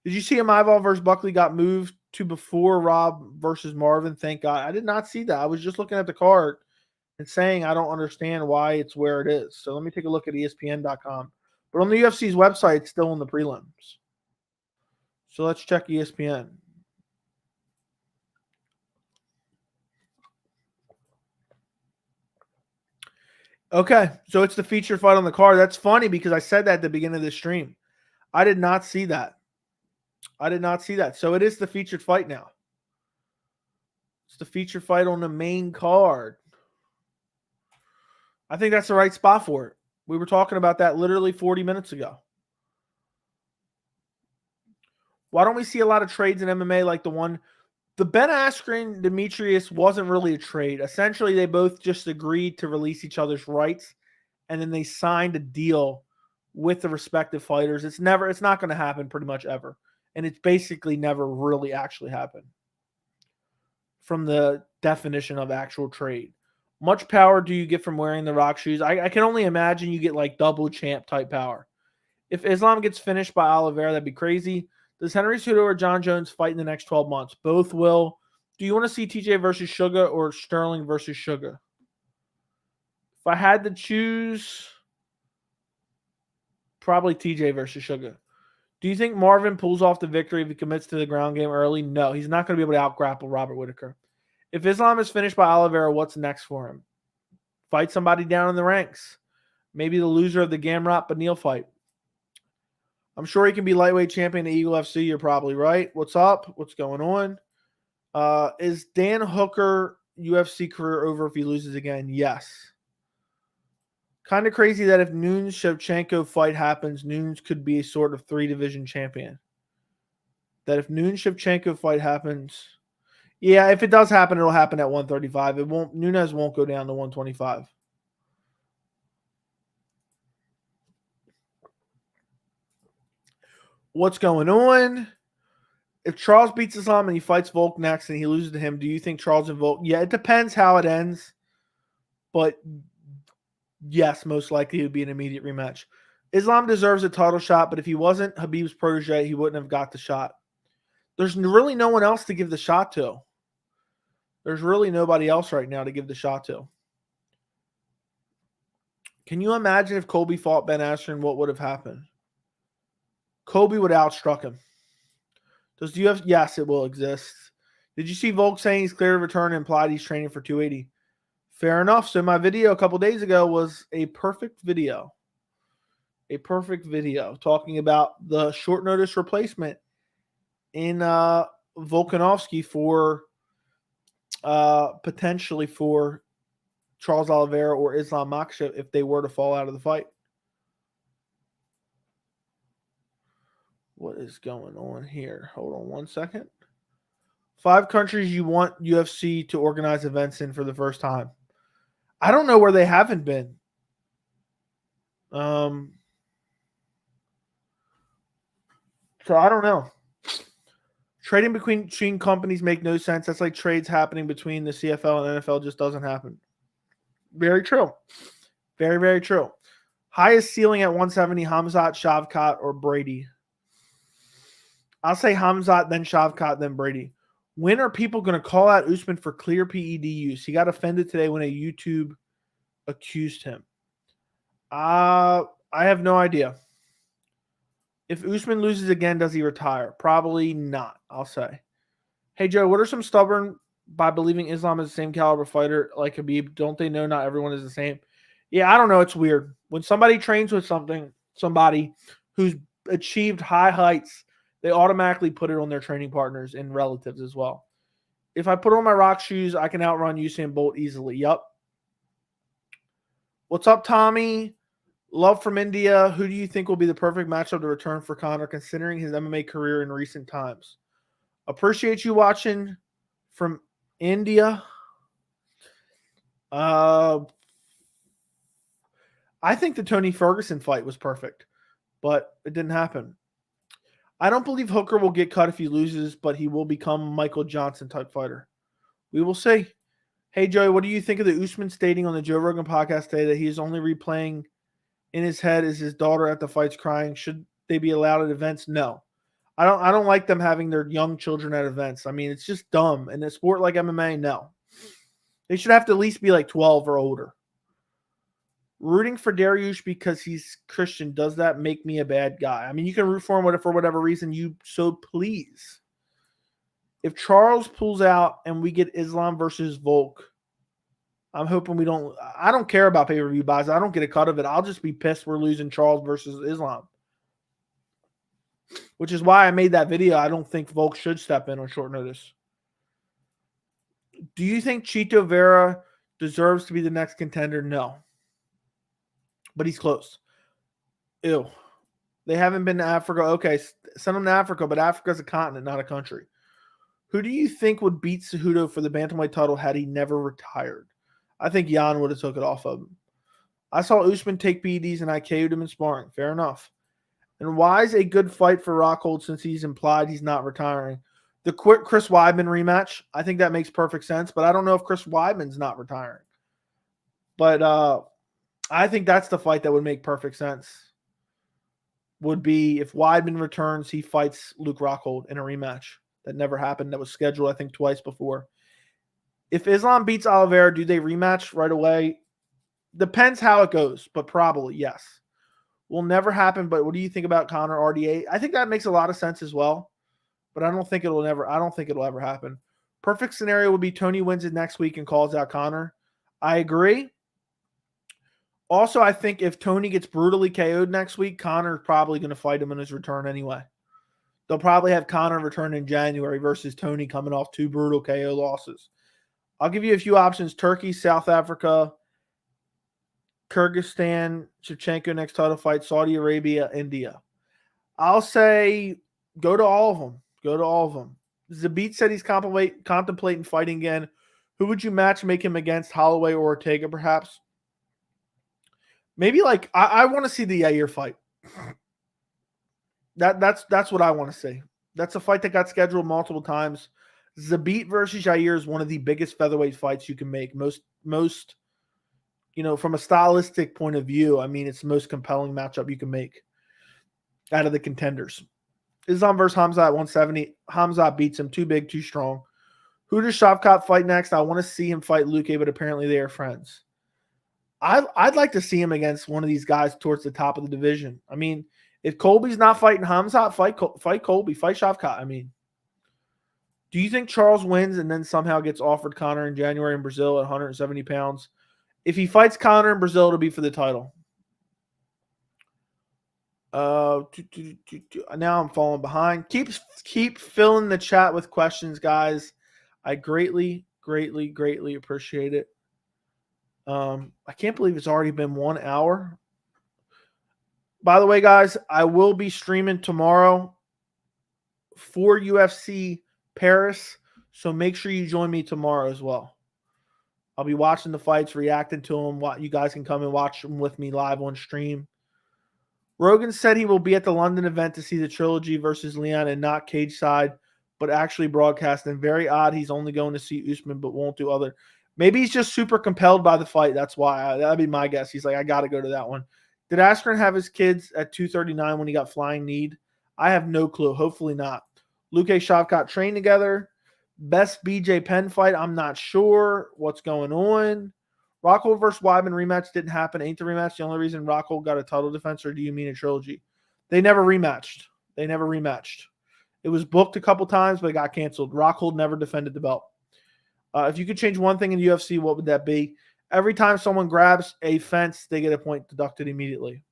Did you see Imaival versus Buckley got moved to before Rob versus Marvin? Thank God. I did not see that. I was just looking at the card and saying I don't understand why it's where it is. So let me take a look at ESPN.com. But on the UFC's website, it's still in the prelims. So let's check ESPN. Okay, so it's the featured fight on the card. That's funny because I said that at the beginning of the stream. I did not see that. So it is the featured fight now. It's the featured fight on the main card. I think that's the right spot for it. We were talking about that literally 40 minutes ago. Why don't we see a lot of trades in MMA like the one? The Ben Askren Demetrius wasn't really a trade. Essentially, they both just agreed to release each other's rights, and then they signed a deal with the respective fighters. It's not going to happen pretty much ever. And it's basically never really actually happened from the definition of actual trade. Much power do you get from wearing the Rock shoes? I can only imagine you get like double champ type power. If Islam gets finished by Oliveira, that'd be crazy. Does Henry Cejudo or John Jones fight in the next 12 months? Both will. Do you want to see TJ versus Sugar or Sterling versus Sugar? If I had to choose, probably TJ versus Sugar. Do you think Marvin pulls off the victory if he commits to the ground game early? No, he's not going to be able to out-grapple Robert Whittaker. If Islam is finished by Oliveira, what's next for him? Fight somebody down in the ranks. Maybe the loser of the Gamrot Beneil fight. I'm sure he can be lightweight champion at Eagle FC. You're probably right. What's up? What's going on? Is Dan Hooker UFC career over if he loses again? Yes. Kind of crazy that if Nunes Shevchenko fight happens, Nunes could be a sort of 3-division champion. That if Nunes Shevchenko fight happens, yeah, if it does happen, it'll happen at 135. Nunes won't go down to 125. What's going on? If Charles beats Islam and he fights Volk next and he loses to him, do you think Charles and Volk? Yeah, it depends how it ends. But yes, most likely it would be an immediate rematch. Islam deserves a title shot, but if he wasn't Habib's protege, he wouldn't have got the shot. There's really no one else to give the shot to. There's really nobody else right now to give the shot to. Can you imagine if Colby fought Ben Askren, what would have happened? Colby would have outstruck him. Does the UFC? Yes, it will exist. Did you see Volk saying he's clear to return and implied he's training for 280? Fair enough. So my video a couple days ago was a perfect video. A perfect video talking about the short notice replacement in Volkanovski for potentially for Charles Oliveira or Islam Makhachev if they were to fall out of the fight. What is going on here? Hold on one second. 5 countries you want UFC to organize events in for the first time. I don't know where they haven't been. So I don't know. Trading between companies make no sense. That's like trades happening between the CFL and NFL just doesn't happen. Very true. Very, very true. Highest ceiling at 170, Khamzat, Shavkat, or Brady? I'll say Khamzat, then Shavkat, then Brady. When are people going to call out Usman for clear PED use? He got offended today when a YouTube accused him. I have no idea. If Usman loses again, does he retire? Probably not, I'll say. Hey, Joe, what are some stubborn by believing Islam is the same caliber fighter like Khabib? Don't they know not everyone is the same? Yeah, I don't know. It's weird. When somebody trains with somebody who's achieved high heights, they automatically put it on their training partners and relatives as well. If I put on my rock shoes, I can outrun Usain Bolt easily. Yup. What's up, Tommy? Love from India. Who do you think will be the perfect matchup to return for Conor, considering his MMA career in recent times? Appreciate you watching from India. I think the Tony Ferguson fight was perfect, but it didn't happen. I don't believe Hooker will get cut if he loses, but he will become a Michael Johnson type fighter. We will see. Hey, Joey, what do you think of the Usman stating on the Joe Rogan podcast today that he is only replaying in his head is his daughter at the fights crying? Should they be allowed at events? No. I don't like them having their young children at events. I mean, it's just dumb. In a sport like MMA, no. They should have to at least be like 12 or older. Rooting for Dariush because he's Christian, does that make me a bad guy? I mean, you can root for him for whatever reason you so please. If Charles pulls out and we get Islam versus Volk, I'm hoping we don't. I don't care about pay-per-view buys. I don't get a cut of it. I'll just be pissed we're losing Charles versus Islam. Which is why I made that video. I don't think Volk should step in on short notice. Do you think Chito Vera deserves to be the next contender? No. But he's close. Ew. They haven't been to Africa. Okay, send them to Africa, but Africa's a continent, not a country. Who do you think would beat Cejudo for the bantamweight title had he never retired? I think Yan would have took it off of him. I saw Usman take PEDs and I KO'd him in sparring. Fair enough. And why is a good fight for Rockhold since he's implied he's not retiring? The quick Chris Weidman rematch, I think that makes perfect sense, but I don't know if Chris Weidman's not retiring. But I think that's the fight that would make perfect sense. Would be if Weidman returns, he fights Luke Rockhold in a rematch. That never happened. That was scheduled, I think, twice before. If Islam beats Oliveira, do they rematch right away? Depends how it goes, but probably, yes. Will never happen, but what do you think about Conor RDA? I think that makes a lot of sense as well, but I don't think it'll ever happen. Perfect scenario would be Tony wins it next week and calls out Conor. I agree. Also, I think if Tony gets brutally KO'd next week, Conor's probably going to fight him in his return anyway. They'll probably have Conor return in January versus Tony coming off 2 brutal KO losses. I'll give you a few options. Turkey, South Africa, Kyrgyzstan, Shevchenko next title fight, Saudi Arabia, India. I'll say go to all of them. Go to all of them. Zabit said he's contemplating fighting again. Who would you make him against, Holloway or Ortega perhaps? Maybe like I want to see the Yair fight. That's what I want to see. That's a fight that got scheduled multiple times. Zabit versus Yair is one of the biggest featherweight fights you can make. Most from a stylistic point of view, I mean, it's the most compelling matchup you can make out of the contenders. Islam versus Khamzat at 170. Khamzat beats him. Too big, too strong. Who does Shavkat fight next? I want to see him fight Luque, but apparently they are friends. I'd like to see him against one of these guys towards the top of the division. I mean, if Colby's not fighting Khamzat, fight Colby, fight Shavkat. I mean, do you think Charles wins and then somehow gets offered Conor in January in Brazil at 170 pounds? If he fights Conor in Brazil, it'll be for the title. Now I'm falling behind. Keep filling the chat with questions, guys. I greatly, greatly, greatly appreciate it. I can't believe it's already been 1 hour. By the way, guys, I will be streaming tomorrow for UFC Paris, so make sure you join me tomorrow as well. I'll be watching the fights, reacting to them. You guys can come and watch them with me live on stream. Rogan said he will be at the London event to see the trilogy versus Leon and not cage side, but actually broadcasting. Very odd. He's only going to see Usman, but won't do other. Maybe he's just super compelled by the fight. That's why. That'd be my guess. He's like, I got to go to that one. Did Askren have his kids at 239 when he got flying kneed? I have no clue. Hopefully not. Luke Shavkat trained together. Best BJ Penn fight, I'm not sure what's going on. Rockhold versus Weidman rematch didn't happen. Ain't the rematch the only reason Rockhold got a title defense, or do you mean a trilogy? They never rematched. It was booked a couple times, but it got canceled. Rockhold never defended the belt. If you could change one thing in the UFC, what would that be? Every time someone grabs a fence, they get a point deducted immediately.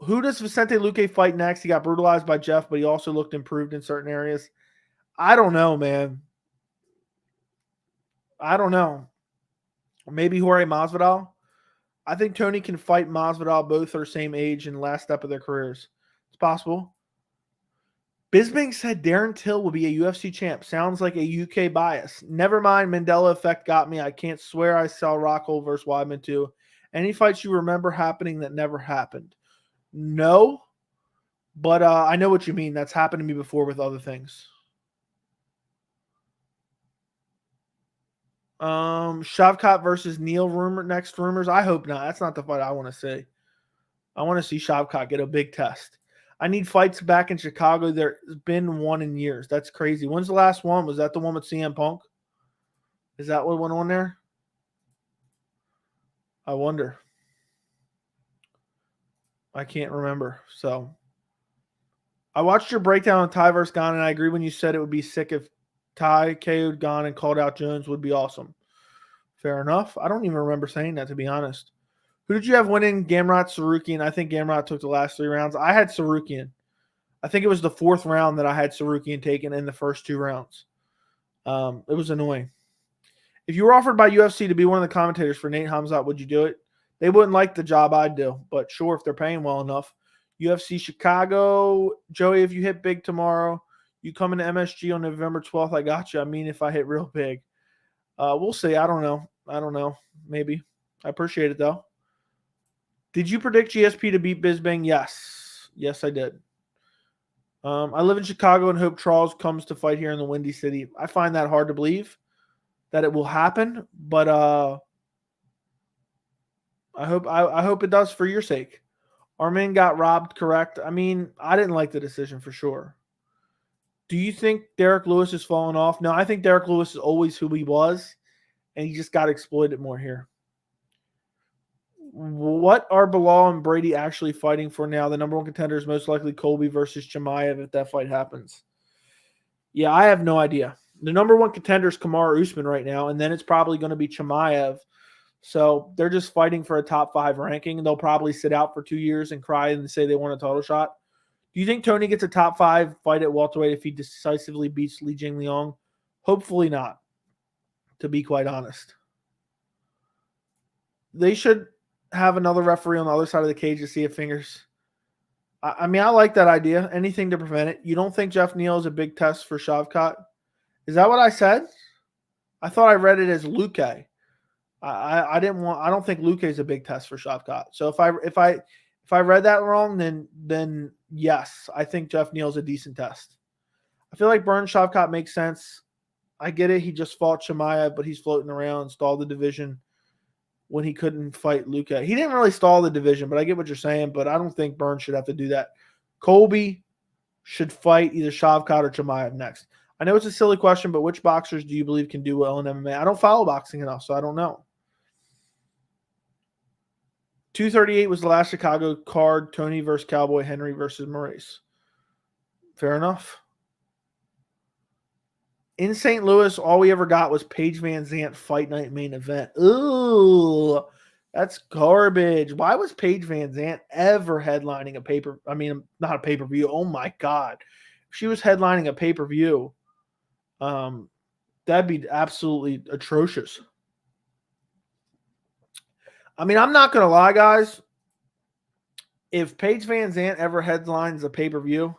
Who does Vicente Luque fight next? He got brutalized by Jeff, but he also looked improved in certain areas. I don't know, man. I don't know. Maybe Jorge Masvidal. I think Tony can fight Masvidal. Both are same age and last step of their careers. It's possible. Bisping said Darren Till will be a UFC champ. Sounds like a UK bias. Never mind, Mandela effect got me. I can't swear I saw Rockhold versus Weidman too. Any fights you remember happening that never happened? No, but I know what you mean. That's happened to me before with other things. Shavkat versus Neil rumors. I hope not. That's not the fight I want to see. I want to see Shavkat get a big test. I need fights back in Chicago. There's been one in years. That's crazy. When's the last one? Was that the one with CM Punk? Is that what went on there? I wonder. I can't remember. So I watched your breakdown on Ty versus Gon, and I agree when you said it would be sick if Ty KO'd Gon and called out Jones. Would be awesome. Fair enough. I don't even remember saying that, to be honest. Who did you have winning? Gamrot, Sarukian. I think Gamrot took the last 3 rounds. I had Sarukian. I think it was the 4th round that I had Sarukian taken in the first 2 rounds. It was annoying. If you were offered by UFC to be one of the commentators for Nate Khamzat, would you do it? They wouldn't like the job I'd do, but sure, if they're paying well enough. UFC Chicago. Joey, if you hit big tomorrow, you come into MSG on November 12th, I got you. I mean, if I hit real big. We'll see. I don't know. Maybe. I appreciate it, though. Did you predict GSP to beat Bisping? Yes. Yes, I did. I live in Chicago and hope Charles comes to fight here in the Windy City. I find that hard to believe that it will happen, but I hope it does for your sake. Armin got robbed, correct? I mean, I didn't like the decision for sure. Do you think Derek Lewis has fallen off? No, I think Derek Lewis is always who he was, and he just got exploited more here. What are Bilal and Brady actually fighting for now? The number 1 contender is most likely Colby versus Chimaev if that fight happens. Yeah, I have no idea. The number 1 contender is Kamaru Usman right now, and then it's probably going to be Chimaev. So they're just fighting for a top 5 ranking, and they'll probably sit out for 2 years and cry and say they want a title shot. Do you think Tony gets a top 5 fight at welterweight if he decisively beats Li Jingliang? Hopefully not, to be quite honest. They should have another referee on the other side of the cage to see if fingers. I mean, I like that idea. Anything to prevent it. You don't think Jeff Neal is a big test for Shavkat? Is that what I said? I thought I read it as Luque. I don't think Luque is a big test for Shavkat. So if I read that wrong, then yes, I think Jeff Neal's a decent test. I feel like Burns Shavkat makes sense. I get it. He just fought Chimaev, but he's floating around, stalled the division when he couldn't fight Luque. He didn't really stall the division, but I get what you're saying, but I don't think Burns should have to do that. Colby should fight either Shavkat or Chimaev next. I know it's a silly question, but which boxers do you believe can do well in MMA? I don't follow boxing enough, so I don't know. 238 was the last Chicago card. Tony versus Cowboy, Henry versus Maurice. Fair enough. In St. Louis, all we ever got was Paige Van Zandt Fight Night main event. Ooh, that's garbage. Why was Paige Van Zandt ever headlining a paper? I mean, not a pay-per-view. Oh my God. If she was headlining a pay-per-view, that'd be absolutely atrocious. I mean, I'm not going to lie, guys. If Paige Van Zandt ever headlines a pay-per-view,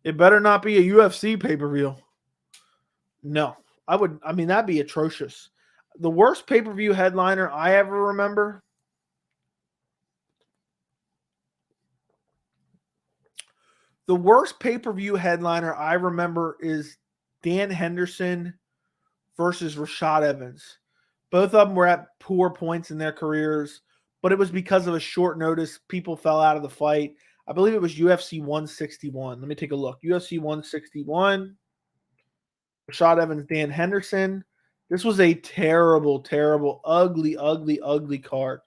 it better not be a UFC pay-per-view. No, I mean, that'd be atrocious. The worst pay-per-view headliner I ever remember. The worst pay-per-view headliner I remember is Dan Henderson versus Rashad Evans. Both of them were at poor points in their careers. but it was because of a short notice. People fell out of the fight. I believe it was UFC 161. Let me take a look. UFC 161. Rashad Evans, Dan Henderson. This was a terrible, terrible, ugly, ugly, ugly card.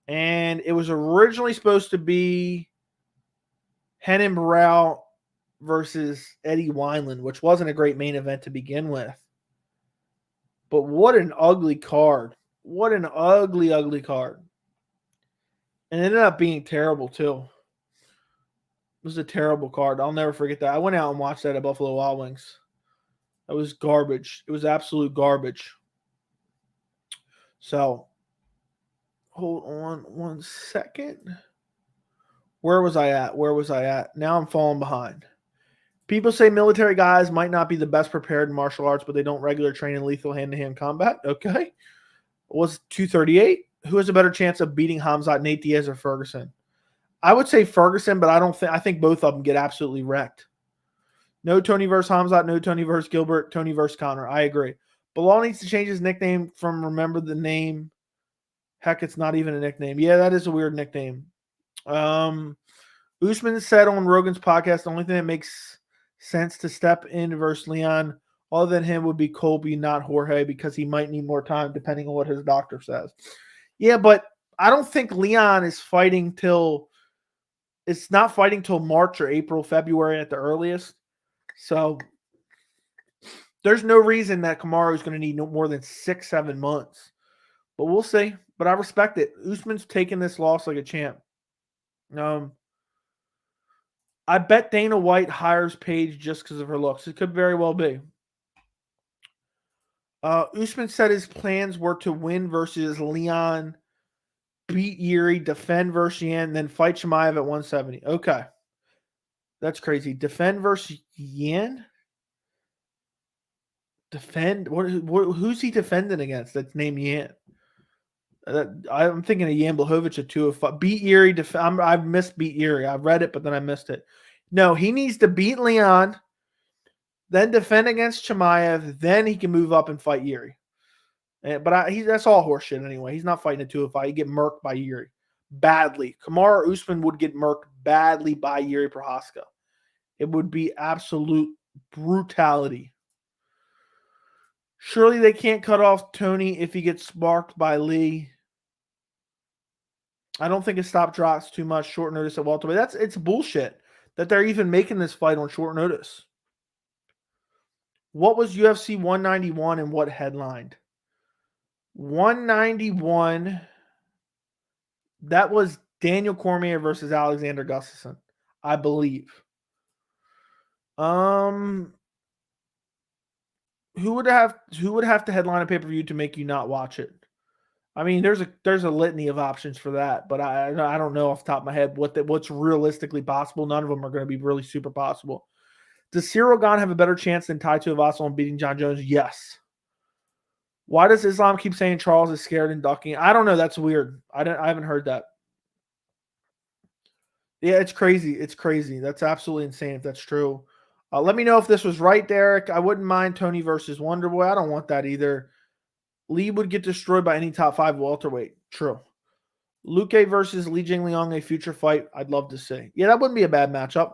And it was originally supposed to be Renan Barão versus Eddie Wineland, which wasn't a great main event to begin with. But what an ugly card. What an ugly, ugly card. And it ended up being terrible, too. It was a terrible card. I'll never forget that. I went out and watched that at Buffalo Wild Wings. That was garbage. It was absolute garbage. So, hold on one second. Where was I at? Now I'm falling behind. People say military guys might not be the best prepared in martial arts, but they don't regular train in lethal hand-to-hand combat. Okay. Was 238? Who has a better chance of beating Khamzat, Nate Diaz, or Ferguson? I would say Ferguson, but I think both of them get absolutely wrecked. No Tony versus Khamzat, no Tony versus Gilbert, Tony versus Conor. I agree. Bilal needs to change his nickname from Remember the Name. Heck, it's not even a nickname. Yeah, that is a weird nickname. Usman said on Rogan's podcast, the only thing that makes sense to step in versus Leon other than him would be Colby, not Jorge, because he might need more time depending on what his doctor says. Yeah, but I don't think Leon is fighting till – it's not fighting till March or April, February at the earliest. So there's no reason that Kamaru is going to need no more than 6-7 months. But we'll see. But I respect it. Usman's taking this loss like a champ. I bet Dana White hires Paige just because of her looks. It could very well be. Usman said his plans were to win versus Leon, beat Yuri, defend versus Yan, then fight Chimaev at 170. Okay. That's crazy. Defend versus Yan? Defend? Who's he defending against that's named Yan? I'm thinking of Yan Blachowicz at 205. Beat Yuri. I've missed beat Yuri. I read it, but then I missed it. No, he needs to beat Leon, then defend against Chimaev, then he can move up and fight Yuri. But that's all horseshit anyway. He's not fighting at 205. He'd get murked by Yuri. Badly. Kamaru Usman would get murked badly by Yuri Prochazka. It would be absolute brutality. Surely they can't cut off Tony if he gets sparked by Lee. I don't think it stop drops too much short notice at welterweight. It's bullshit that they're even making this fight on short notice. What was UFC 191 and what headlined? 191, that was Daniel Cormier versus Alexander Gustafsson, I believe. Who would have to headline a pay-per-view to make you not watch it? I mean, there's a litany of options for that, but I don't know off the top of my head what's realistically possible. None of them are going to be really super possible. Does Ciryl Gane have a better chance than Tai Tuivasa on beating John Jones? Yes. Why does Islam keep saying Charles is scared and ducking? I don't know. That's weird. I haven't heard that. Yeah, it's crazy. It's crazy. That's absolutely insane if that's true. Let me know if this was right, Derek. I wouldn't mind Tony versus Wonderboy. I don't want that either. Lee would get destroyed by any top 5 welterweight. True. Luque versus Li Jingliang, a future fight I'd love to see. Yeah, that wouldn't be a bad matchup.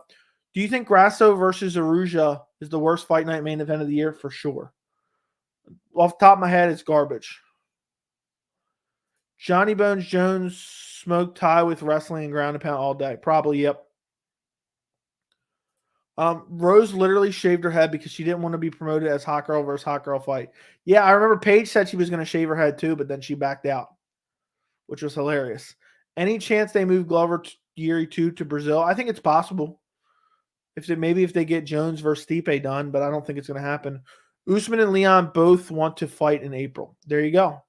Do you think Grasso versus Araujo is the worst fight night main event of the year? For sure. Off the top of my head, it's garbage. Johnny Bones Jones smoked tie with wrestling and ground and pound all day. Probably, yep. Rose literally shaved her head because she didn't want to be promoted as hot girl versus hot girl fight. Yeah, I remember Paige said she was going to shave her head too, but then she backed out, which was hilarious. Any chance they move Glover Yuri 2 to Brazil? I think it's possible. If they get Jones versus Stipe done, but I don't think it's going to happen. Usman and Leon both want to fight in April. There you go.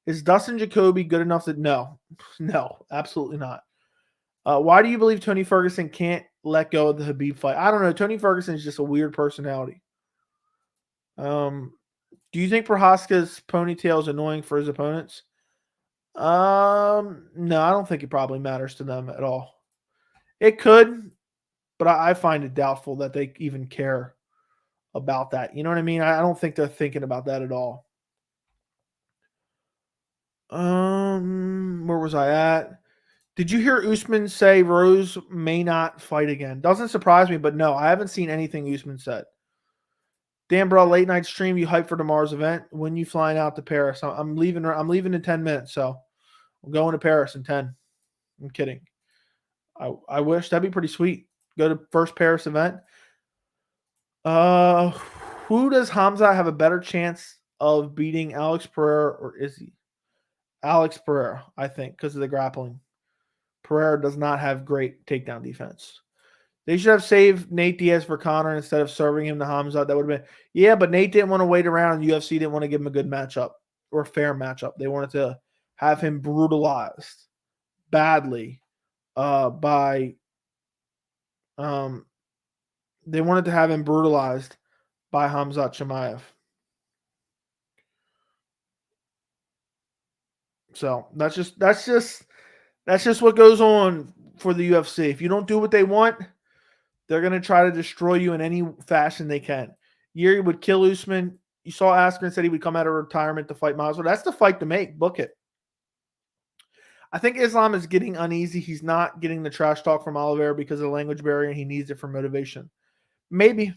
Is Dustin Jacoby good enough to... No, absolutely not. Why do you believe Tony Ferguson can't let go of the Khabib fight? I don't know. Tony Ferguson is just a weird personality. Do you think Prochazka's ponytail is annoying for his opponents? No, I don't think it probably matters to them at all. It could, but I find it doubtful that they even care about that. You know what I mean? I don't think they're thinking about that at all. Where was I at? Did you hear Usman say Rose may not fight again? Doesn't surprise me, but no, I haven't seen anything Usman said. Dan bro, late night stream. You hyped for tomorrow's event? When you flying out to Paris? I'm leaving. I'm leaving in 10 minutes, so I'm going to Paris in 10. I'm kidding. I wish that'd be pretty sweet. Go to first Paris event. Who does Khamzat have a better chance of beating, Alex Pereira or Izzy? Alex Pereira, I think, because of the grappling. Pereira does not have great takedown defense. They should have saved Nate Diaz for Conor instead of serving him to Khamzat. That would have been, yeah, but Nate didn't want to wait around. And UFC didn't want to give him a good matchup or a fair matchup. They wanted to have him brutalized badly by they wanted to have him brutalized by Khamzat Chimaev. So that's just what goes on for the UFC. If you don't do what they want, they're going to try to destroy you in any fashion they can. Yuri would kill Usman. You saw Askren said he would come out of retirement to fight Masvidal. That's the fight to make. Book it. I think Islam is getting uneasy. He's not getting the trash talk from Oliveira because of the language barrier, and he needs it for motivation. Maybe.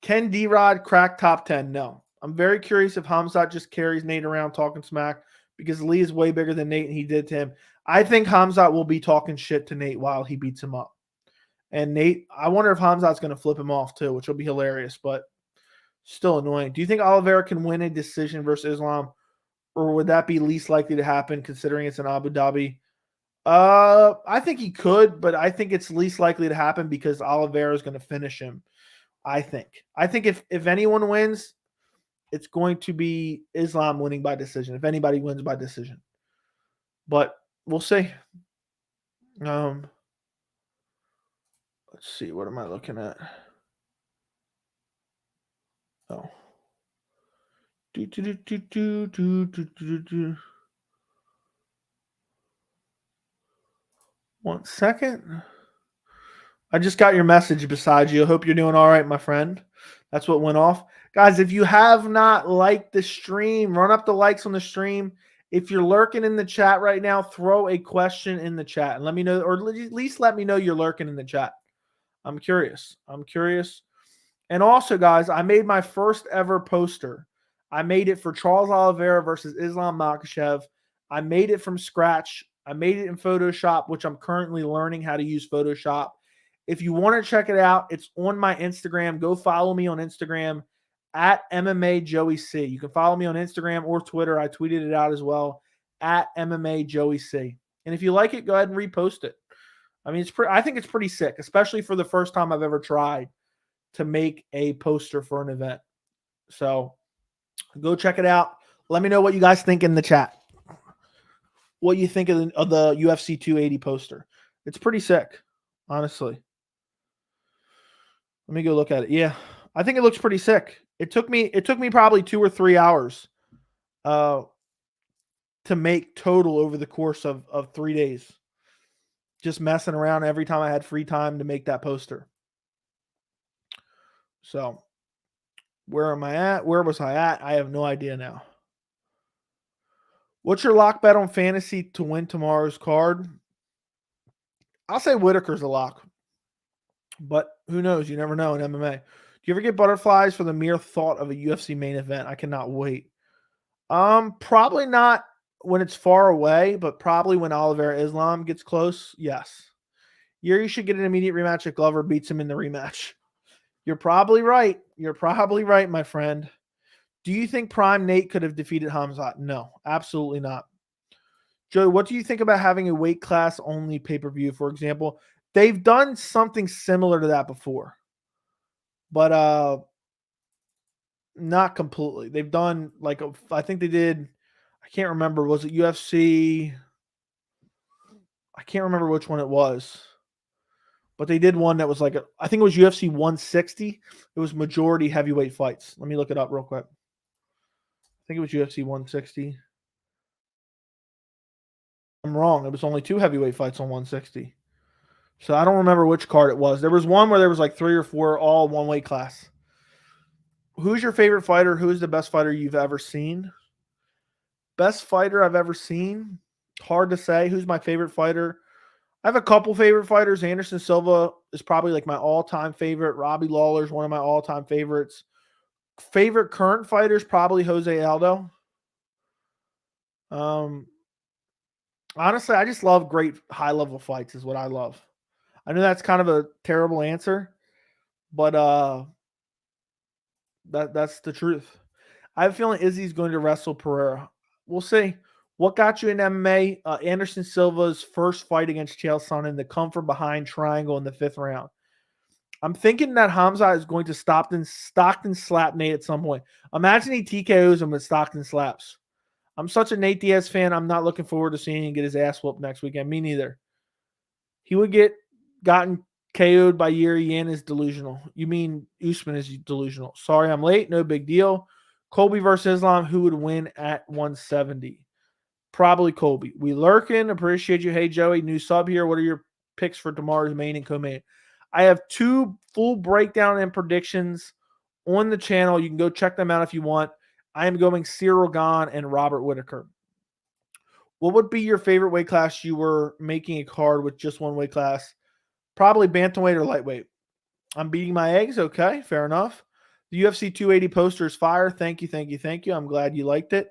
Can D-Rod crack top 10? No. I'm very curious if Khamzat just carries Nate around talking smack because Lee is way bigger than Nate and he did to him. I think Khamzat will be talking shit to Nate while he beats him up. And Nate, I wonder if Khamzat's going to flip him off too, which will be hilarious, but still annoying. Do you think Oliveira can win a decision versus Islam, or would that be least likely to happen considering it's in Abu Dhabi? I think he could, but I think it's least likely to happen because Oliveira is going to finish him. I think if anyone wins, it's going to be Islam winning by decision. If anybody wins by decision, but we'll see. Let's see. What am I looking at? Oh. 1 second. I just got your message beside you. I hope you're doing all right, my friend. That's what went off. Guys, if you have not liked the stream, run up the likes on the stream. If you're lurking in the chat right now, throw a question in the chat and let me know, or at least let me know you're lurking in the chat. I'm curious. And also, guys, I made my first ever poster. I made it for Charles Oliveira versus Islam Makhachev. I made it from scratch. I made it in Photoshop, which I'm currently learning how to use Photoshop. If you want to check it out, it's on my Instagram. Go follow me on Instagram at MMA Joey C. You can follow me on Instagram or Twitter. I tweeted it out as well at MMA Joey C. And if you like it, go ahead and repost it. I mean, I think it's pretty sick, especially for the first time I've ever tried to make a poster for an event. So go check it out. Let me know what you guys think in the chat. What you think of the UFC 280 poster. It's pretty sick, honestly. Let me go look at it. Yeah, I think it looks pretty sick. It took me probably 2 or 3 hours to make total over the course of 3 days. Just messing around every time I had free time to make that poster. So, where am I at? Where was I at? I have no idea now. What's your lock bet on fantasy to win tomorrow's card? I'll say Whitaker's a lock. But who knows? You never know in MMA. Do you ever get butterflies for the mere thought of a UFC main event? I cannot wait. Probably not when it's far away, but probably when Oliveira Islam gets close. Yes. Yuri should get an immediate rematch if Glover beats him in the rematch. You're probably right. You're probably right, my friend. Do you think Prime Nate could have defeated Khamzat? No, absolutely not. Joey, what do you think about having a weight class only pay-per-view, for example? They've done something similar to that before, but not completely. They've done I think they did, I can't remember, was it UFC? I can't remember which one it was, but they did one that was I think it was UFC 160. It was majority heavyweight fights. Let me look it up real quick. I think it was UFC 160. I'm wrong. It was only 2 heavyweight fights on 160. So I don't remember which card it was. There was one where there was 3 or 4 all one weight class. Who's your favorite fighter? Who is the best fighter you've ever seen? Best fighter I've ever seen. Hard to say. Who's my favorite fighter? I have a couple favorite fighters. Anderson Silva is probably like my all-time favorite. Robbie Lawler is one of my all-time favorites. Favorite current fighters, probably Jose Aldo. Honestly, I just love great high-level fights is what I love. I know that's kind of a terrible answer, but that's the truth. I have a feeling Izzy's going to wrestle Pereira. We'll see. What got you in MMA? Anderson Silva's first fight against Chael Sonnen, the come from behind triangle in the 5th round. I'm thinking that Khamzat is going to Stockton slap Nate at some point. Imagine he TKOs him with Stockton slaps. I'm such a Nate Diaz fan. I'm not looking forward to seeing him get his ass whooped next weekend. Me neither. He would get gotten KO'd by Yuri. Yan is delusional. You mean Usman is delusional. Sorry I'm late. No big deal. Colby versus Islam. Who would win at 170? Probably Colby. We lurking. Appreciate you. Hey, Joey. New sub here. What are your picks for tomorrow's main and co-main? I have 2 full breakdown and predictions on the channel. You can go check them out if you want. I am going Cyril Gahn and Robert Whittaker. What would be your favorite weight class you were making a card with just one weight class? Probably bantamweight or lightweight. I'm beating my eggs. Okay, fair enough. The UFC 280 poster is fire. Thank you, thank you, thank you. I'm glad you liked it.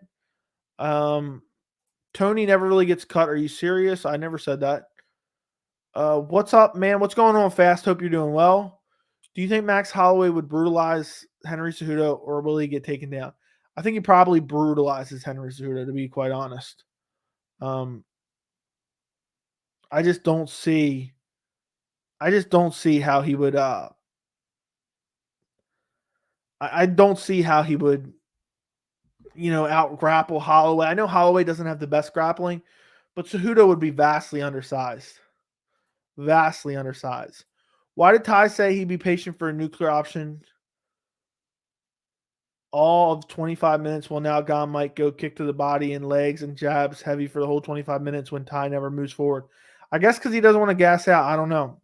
Tony never really gets cut. Are you serious? I never said that. What's up, man? What's going on, Fast? Hope you're doing well. Do you think Max Holloway would brutalize Henry Cejudo, or will he get taken down? I think he probably brutalizes Henry Cejudo, to be quite honest. I just don't see how he would I don't see how he would, out grapple Holloway. I know Holloway doesn't have the best grappling, but Cejudo would be vastly undersized. Vastly undersized. Why did Ty say he'd be patient for a nuclear option all of 25 minutes? Well, now Gahn might go kick to the body and legs and jabs heavy for the whole 25 minutes when Ty never moves forward. I guess because he doesn't want to gas out. I don't know.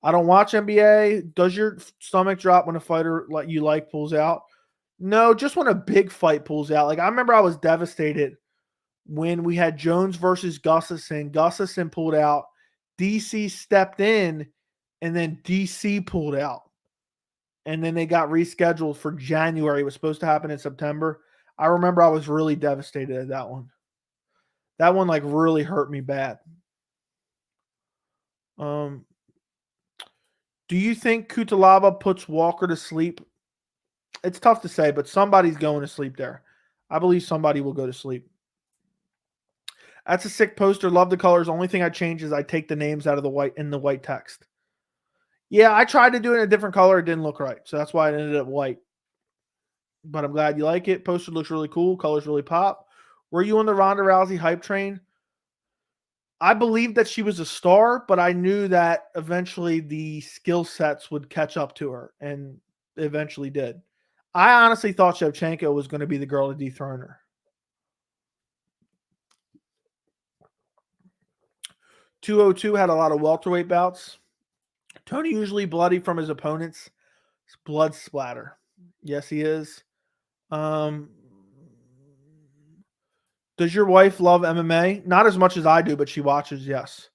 I don't watch NBA. Does your stomach drop when a fighter like you like pulls out? No, just when a big fight pulls out. Like I remember I was devastated when we had Jones versus Gustafsson. Gustafsson pulled out. DC stepped in, and then DC pulled out. And then they got rescheduled for January. It was supposed to happen in September. I remember I was really devastated at that one. That one like really hurt me bad. Do you think Kutalaba puts Walker to sleep? It's tough to say, but somebody's going to sleep there. I believe somebody will go to sleep. That's a sick poster. Love the colors. Only thing I change is I take the names out of the white in the white text. Yeah, I tried to do it in a different color. It didn't look right. So that's why it ended up white. But I'm glad you like it. Poster looks really cool. Colors really pop. Were you on the Ronda Rousey hype train? I believed that she was a star, but I knew that eventually the skill sets would catch up to her, and eventually did. I honestly thought Shevchenko was going to be the girl to dethrone her. 202 had a lot of welterweight bouts. Tony usually bloody from his opponents. It's blood splatter. Yes, he is. Does your wife love MMA? Not as much as I do, but she watches, yes.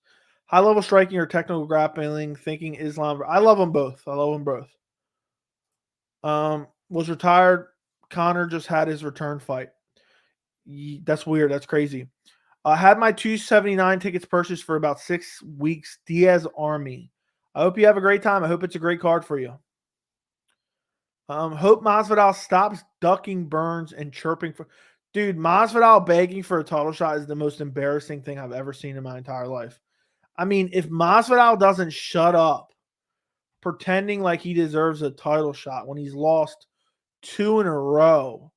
High-level striking or technical grappling, thinking Islam. I love them both. Was retired. Connor just had his return fight. That's weird. That's crazy. I had my 279 tickets purchased for about 6 weeks. Diaz Army. I hope you have a great time. I hope it's a great card for you. Hope Masvidal stops ducking Burns and chirping for. Dude, Masvidal begging for a title shot is the most embarrassing thing I've ever seen in my entire life. I mean, if Masvidal doesn't shut up, pretending like he deserves a title shot when he's lost 2 in a row,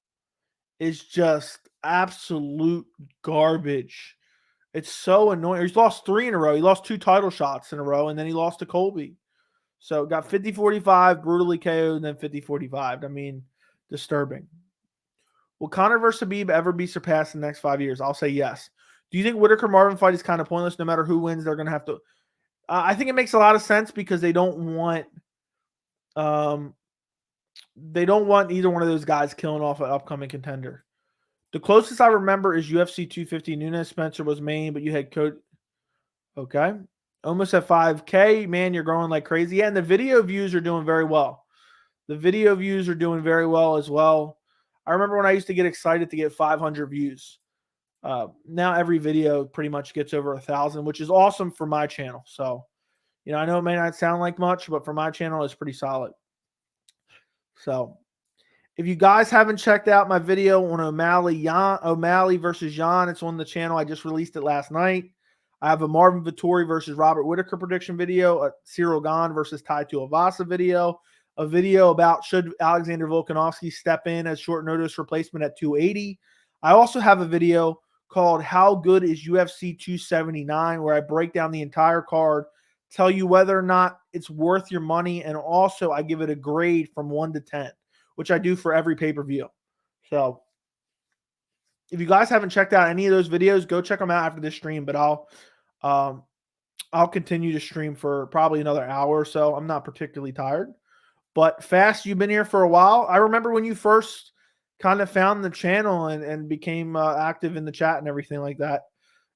is just absolute garbage. It's so annoying. He's lost 3 in a row. He lost 2 title shots in a row, and then he lost to Colby. So got 50-45, brutally KO'd, and then 50-45. I mean, disturbing. Will Conor versus Khabib ever be surpassed in the next 5 years? I'll say yes. Do you think Whittaker-Marvin fight is kind of pointless? No matter who wins, they're going to have to. I think it makes a lot of sense because they don't want either one of those guys killing off an upcoming contender. The closest I remember is UFC 250. Nunes Spencer was main, but you had code. Okay. Almost at 5K. Man, you're growing like crazy. Yeah, and the video views are doing very well. The video views are doing very well as well. I remember when I used to get excited to get 500 views. Now every video pretty much gets over 1,000, which is awesome for my channel. So, I know it may not sound like much, but for my channel, it's pretty solid. So, if you guys haven't checked out my video on O'Malley versus Yan, it's on the channel. I just released it last night. I have a Marvin Vettori versus Robert Whittaker prediction video, a Cyril Gane versus Tai Tuivasa video, a video about should Alexander Volkanovski step in as short notice replacement at 280. I also have a video called How Good is UFC 279, where I break down the entire card, tell you whether or not it's worth your money, and also I give it a grade from 1 to 10. Which I do for every pay-per-view. So if you guys haven't checked out any of those videos, go check them out after this stream. But I'll continue to stream for probably another hour or so. I'm not particularly tired. But Fast, you've been here for a while. I remember when you first kind of found the channel and became active in the chat and everything like that.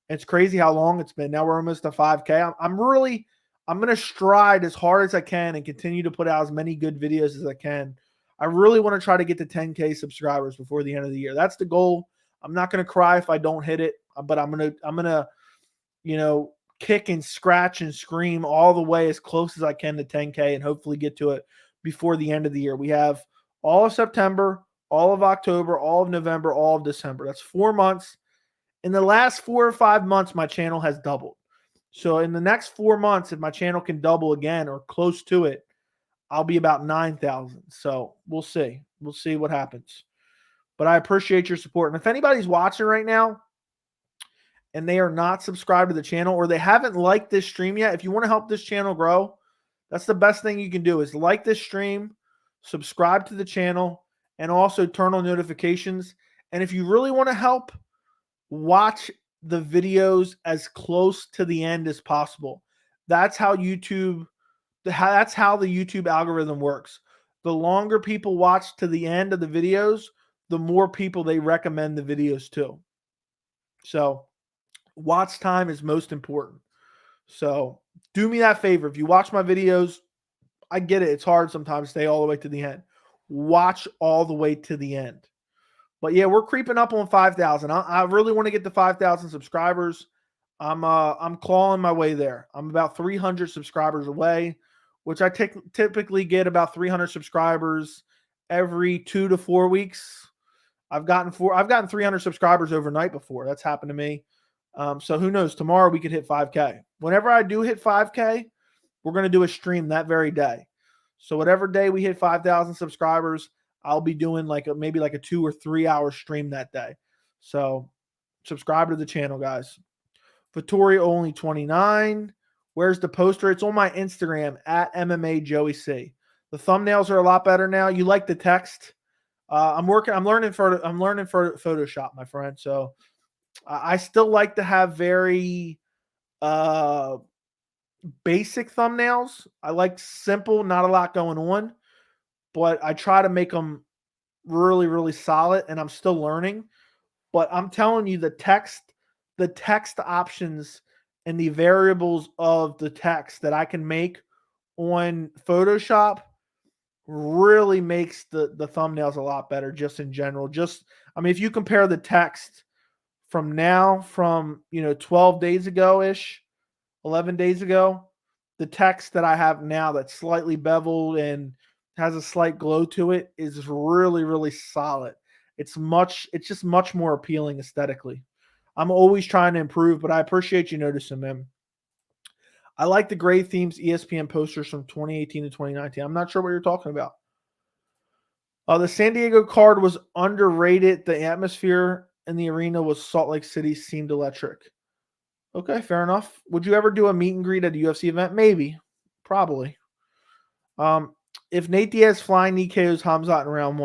It's crazy how long it's been. Now we're almost to 5K. I'm going to stride as hard as I can and continue to put out as many good videos as I can. I really want to try to get to 10K subscribers before the end of the year. That's the goal. I'm not going to cry if I don't hit it, but I'm going to, kick and scratch and scream all the way as close as I can to 10K and hopefully get to it before the end of the year. We have all of September, all of October, all of November, all of December. That's 4 months. In the last 4 or 5 months, my channel has doubled. So in the next 4 months, if my channel can double again or close to it, I'll be about 9,000. So we'll see. We'll see what happens. But I appreciate your support. And if anybody's watching right now and they are not subscribed to the channel or they haven't liked this stream yet, if you want to help this channel grow, that's the best thing you can do is like this stream, subscribe to the channel, and also turn on notifications. And if you really want to help, watch the videos as close to the end as possible. That's how the YouTube algorithm works. The longer people watch to the end of the videos, the more people they recommend the videos to. So watch time is most important. So do me that favor. If you watch my videos, I get it. It's hard sometimes to stay all the way to the end. Watch all the way to the end. But yeah, we're creeping up on 5,000. I really want to get to 5,000 subscribers. I'm clawing my way there. I'm about 300 subscribers away, which I typically get about 300 subscribers every 2 to 4 weeks. I've gotten 300 subscribers overnight before. That's happened to me. So who knows? Tomorrow we could hit 5K. Whenever I do hit 5K, we're going to do a stream that very day. So whatever day we hit 5,000 subscribers, I'll be doing maybe a 2 or 3 hour stream that day. So subscribe to the channel, guys. Vettori only 29. Where's the poster? It's on my Instagram at MMA Joey C. The thumbnails are a lot better now. You like the text? I'm learning Photoshop, my friend. So I still like to have very basic thumbnails. I like simple, not a lot going on, but I try to make them really, really solid, and I'm still learning. But I'm telling you, the text options and the variables of the text that I can make on Photoshop really makes the thumbnails a lot better just in general. If you compare the text from 12 days ago-ish, 11 days ago, the text that I have now that's slightly beveled and has a slight glow to it is really, really solid. It's just much more appealing aesthetically. I'm always trying to improve, but I appreciate you noticing, man. I like the gray themes ESPN posters from 2018 to 2019. I'm not sure what you're talking about. The San Diego card was underrated. The atmosphere in the arena was Salt Lake City seemed electric. Okay, fair enough. Would you ever do a meet and greet at a UFC event? Maybe. Probably. If Nate Diaz flying knee KOs Khamzat in round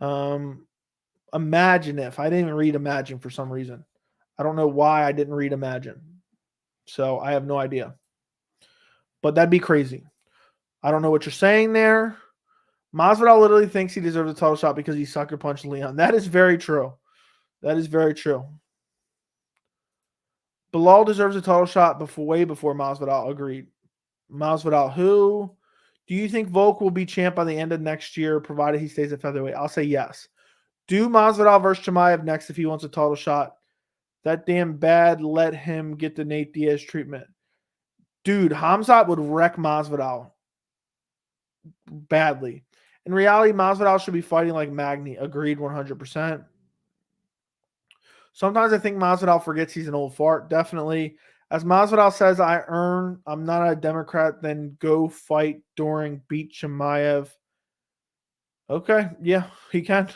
1. Imagine if. I didn't even read Imagine for some reason. I don't know why I didn't read Imagine. So I have no idea. But that'd be crazy. I don't know what you're saying there. Masvidal literally thinks he deserves a title shot because he sucker punched Leon. That is very true. That is very true. Bilal deserves a title shot way before Masvidal. Agreed. Masvidal, who? Do you think Volk will be champ by the end of next year, provided he stays at featherweight? I'll say yes. Do Masvidal versus Chimaev next if he wants a title shot. That damn bad let him get the Nate Diaz treatment. Dude, Khamzat would wreck Masvidal badly. In reality, Masvidal should be fighting like Magny. Agreed 100%. Sometimes I think Masvidal forgets he's an old fart. Definitely. As Masvidal says, I'm not a Democrat, then go fight during beat Chimaev. Okay, yeah, he can.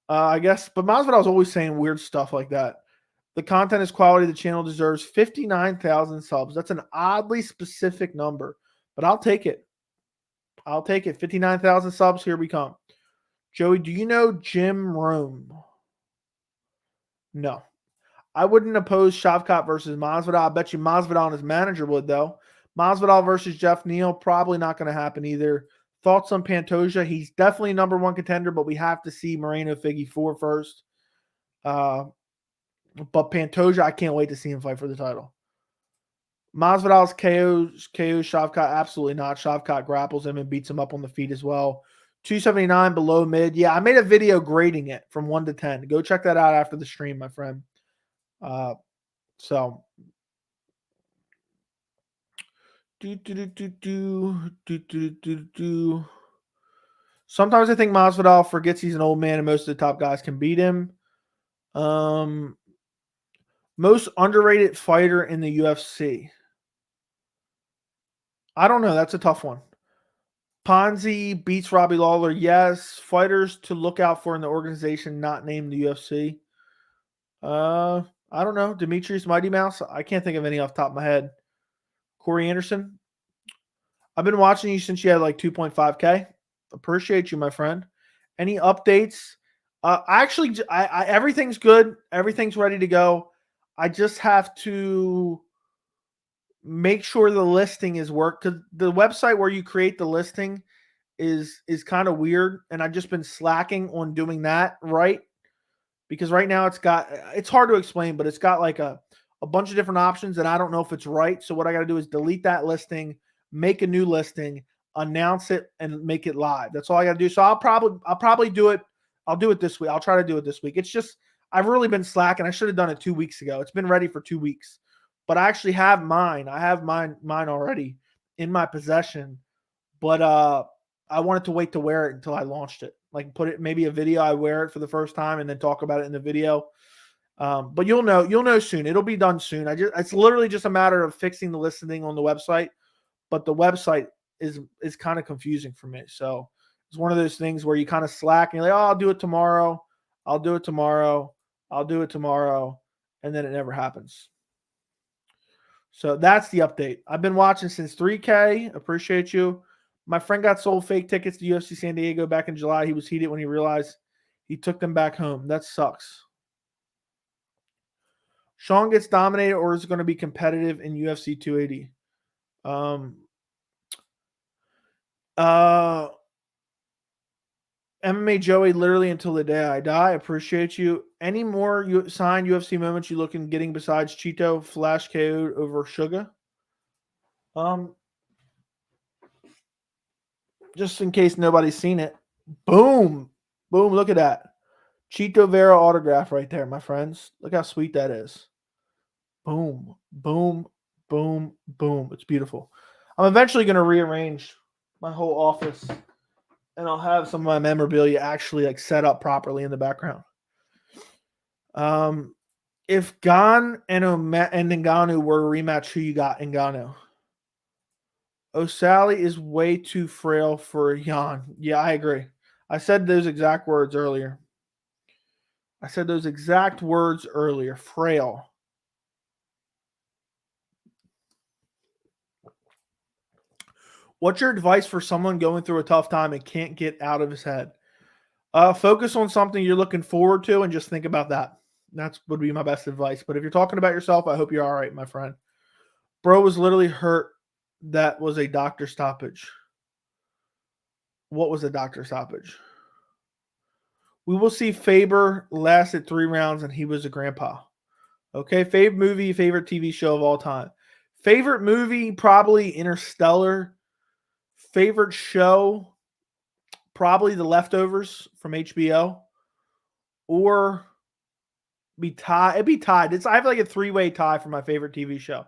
I guess. But Masvidal's always saying weird stuff like that. The content is quality. The channel deserves 59,000 subs. That's an oddly specific number, but I'll take it. I'll take it. 59,000 subs. Here we come. Joey, do you know Jim Rome? No. I wouldn't oppose Shavkat versus Masvidal. I bet you Masvidal and his manager would, though. Masvidal versus Jeff Neal, probably not going to happen either. Thoughts on Pantoja? He's definitely number one contender, but we have to see Moreno Figgy 4 first. But Pantoja, I can't wait to see him fight for the title. Masvidal's KO Shavkat, absolutely not. Shavkat grapples him and beats him up on the feet as well. 279 below mid. Yeah, I made a video grading it from 1 to 10. Go check that out after the stream, my friend. Sometimes I think Masvidal forgets he's an old man and most of the top guys can beat him. Most underrated fighter in the UFC. I don't know. That's a tough one. Ponzi beats Robbie Lawler. Yes. Fighters to look out for in the organization not named the UFC. I don't know. Demetrius Mighty Mouse. I can't think of any off the top of my head. Corey Anderson. I've been watching you since you had like 2.5K. Appreciate you, my friend. Any updates? Everything's good. Everything's ready to go. I just have to make sure the listing is worked because the website where you create the listing is kind of weird, and I've just been slacking on doing that right. Because right now it's hard to explain, but it's got like a bunch of different options, and I don't know if it's right. So what I got to do is delete that listing, make a new listing, announce it, and make it live. That's all I got to do. So I'll probably do it. I'll do it this week. I'll try to do it this week. It's just I've really been slacking. I should have done it 2 weeks ago. It's been ready for 2 weeks, but I actually have mine. I have mine already in my possession, but I wanted to wait to wear it until I launched it. Like put it maybe a video. I wear it for the first time and then talk about it in the video. But you'll know soon. It'll be done soon. It's literally just a matter of fixing the listing on the website. But the website is kind of confusing for me. So it's one of those things where you kind of slack and you're like, oh, I'll do it tomorrow. I'll do it tomorrow. I'll do it tomorrow. And then it never happens. So that's the update. I've been watching since 3K. Appreciate you. My friend got sold fake tickets to UFC San Diego back in July. He was heated when he realized he took them back home. That sucks. Sean gets dominated or is it going to be competitive in UFC 280? MMA Joey, literally until the day I die. Appreciate you. Any more signed UFC moments you looking getting besides Cheeto flash KO'd over Sugar? Just in case nobody's seen it. Boom. Boom. Look at that. Chito Vera autograph right there, my friends. Look how sweet that is. Boom. Boom. Boom. Boom. It's beautiful. I'm eventually going to rearrange my whole office, and I'll have some of my memorabilia actually like set up properly in the background. If Gan and Ngannou were a rematch, who you got, Ngannou? O'Sally is way too frail for Yan. Yeah, I agree. I said those exact words earlier. Frail. What's your advice for someone going through a tough time and can't get out of his head? Focus on something you're looking forward to and just think about that. That would be my best advice. But if you're talking about yourself, I hope you're all right, my friend. Bro was literally hurt. That was a doctor stoppage. What was the doctor stoppage? We will see Faber lasted 3 rounds and he was a grandpa. Okay, favorite movie, favorite TV show of all time. Favorite movie, probably Interstellar. Favorite show, probably The Leftovers from HBO. Or be tied. It'd be tied. I have like a 3-way tie for my favorite TV show.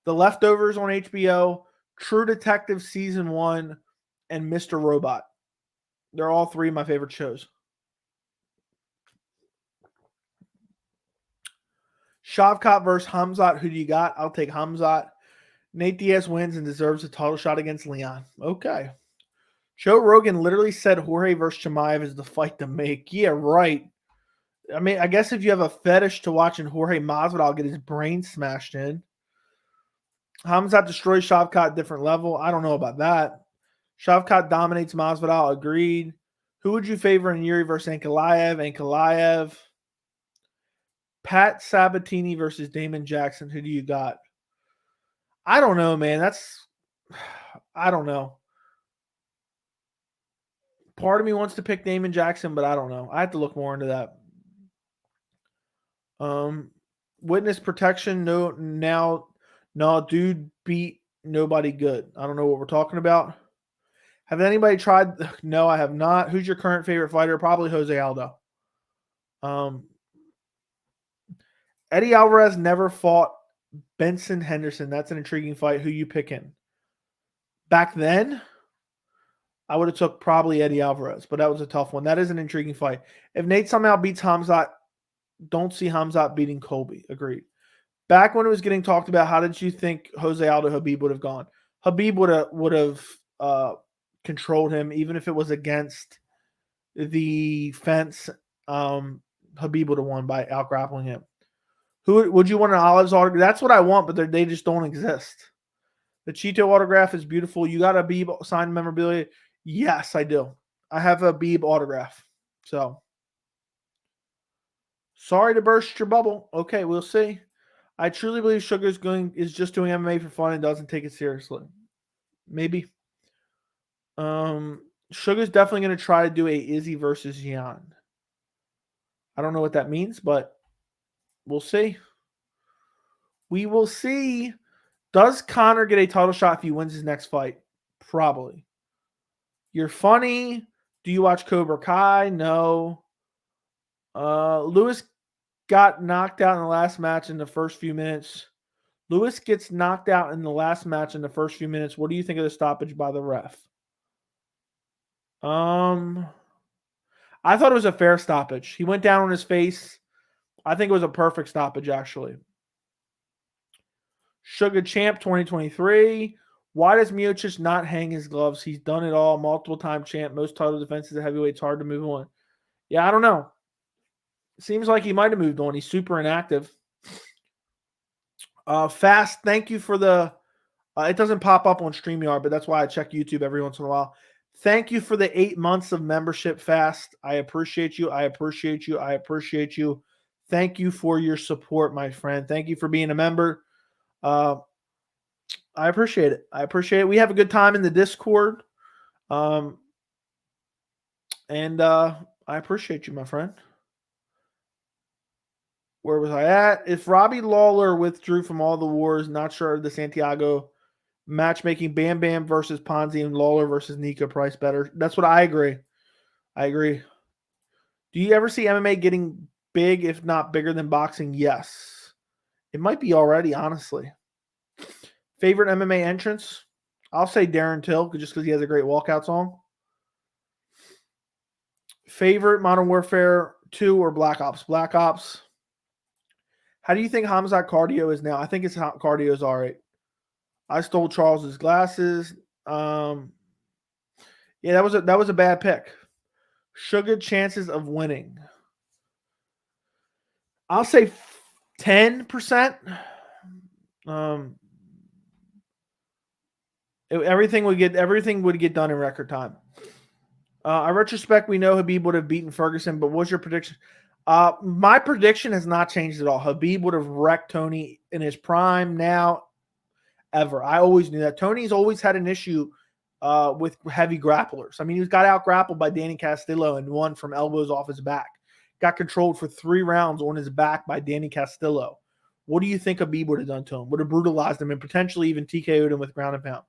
The Leftovers on HBO, True Detective Season 1, and Mr. Robot. They're all 3 of my favorite shows. Shavkat versus Khamzat. Who do you got? I'll take Khamzat. Nate Diaz wins and deserves a title shot against Leon. Okay. Joe Rogan literally said Jorge versus Chimaev is the fight to make. Yeah, right. I mean, I guess if you have a fetish to watching Jorge Masvidal get his brain smashed in. Khamzat destroys Shavkat different level. I don't know about that. Shavkat dominates Masvidal. Agreed. Who would you favor in Yuri versus Ankalaev? Ankalaev. Pat Sabatini versus Damon Jackson. Who do you got? I don't know, man. I don't know. Part of me wants to pick Damon Jackson, but I don't know. I have to look more into that. Witness protection. No, dude beat nobody good. I don't know what we're talking about. Have anybody tried? No, I have not. Who's your current favorite fighter? Probably Jose Aldo. Eddie Alvarez never fought Benson Henderson. That's an intriguing fight. Who you picking? Back then, I would have took probably Eddie Alvarez, but that was a tough one. That is an intriguing fight. If Nate somehow beats Khamzat, don't see Khamzat beating Colby. Agreed. Back when it was getting talked about, how did you think Jose Aldo Habib would have gone? Habib would have controlled him, even if it was against the fence. Habib would have won by out grappling him. Who would you want an Olives autograph? That's what I want, but they just don't exist. The Cheeto autograph is beautiful. You got a Habib signed memorabilia? Yes, I do. I have a Habib autograph. So, sorry to burst your bubble. Okay, we'll see. I truly believe Sugar is just doing MMA for fun and doesn't take it seriously. Maybe. Sugar's definitely going to try to do a Izzy versus Yan. I don't know what that means, but we'll see. We will see. Does Conor get a title shot if he wins his next fight? Probably. You're funny. Do you watch Cobra Kai? No. Lewis got knocked out in the last match in the first few minutes. Lewis gets knocked out in the last match in the first few minutes. What do you think of the stoppage by the ref? I thought it was a fair stoppage. He went down on his face. I think it was a perfect stoppage, actually. Sugar Champ 2023. Why does Miocic not hang his gloves? He's done it all. Multiple-time champ. Most title defenses at heavyweight. It's hard to move on. Yeah, I don't know. Seems like he might have moved on. He's super inactive. Fast, thank you for the... it doesn't pop up on StreamYard, but that's why I check YouTube every once in a while. Thank you for the 8 months of membership, Fast. I appreciate you. I appreciate you. I appreciate you. Thank you for your support, my friend. Thank you for being a member. I appreciate it. I appreciate it. We have a good time in the Discord. And I appreciate you, my friend. Where was I at? If Robbie Lawler withdrew from all the wars, not sure of the Santiago matchmaking, Bam Bam versus Ponzi and Lawler versus Nico Price better. That's what I agree. I agree. Do you ever see MMA getting big, if not bigger than boxing? Yes. It might be already, honestly. Favorite MMA entrance? I'll say Darren Till, just because he has a great walkout song. Favorite Modern Warfare 2 or Black Ops? Black Ops. How do you think Khamzat cardio is now? I think his cardio is all right. I stole Charles's glasses. Yeah, that was a bad pick. Sugar chances of winning. I'll say 10%. Everything would get done in record time. In retrospect, we know Habib would have beaten Ferguson, but what's your prediction? My prediction has not changed at all. Habib would have wrecked Tony in his prime, now, ever. I always knew that. Tony's always had an issue with heavy grapplers. I mean, he got out grappled by Danny Castillo and won from elbows off his back. Got controlled for 3 rounds on his back by Danny Castillo. What do you think Khabib would have done to him? Would have brutalized him and potentially even TKO'd him with ground and pound.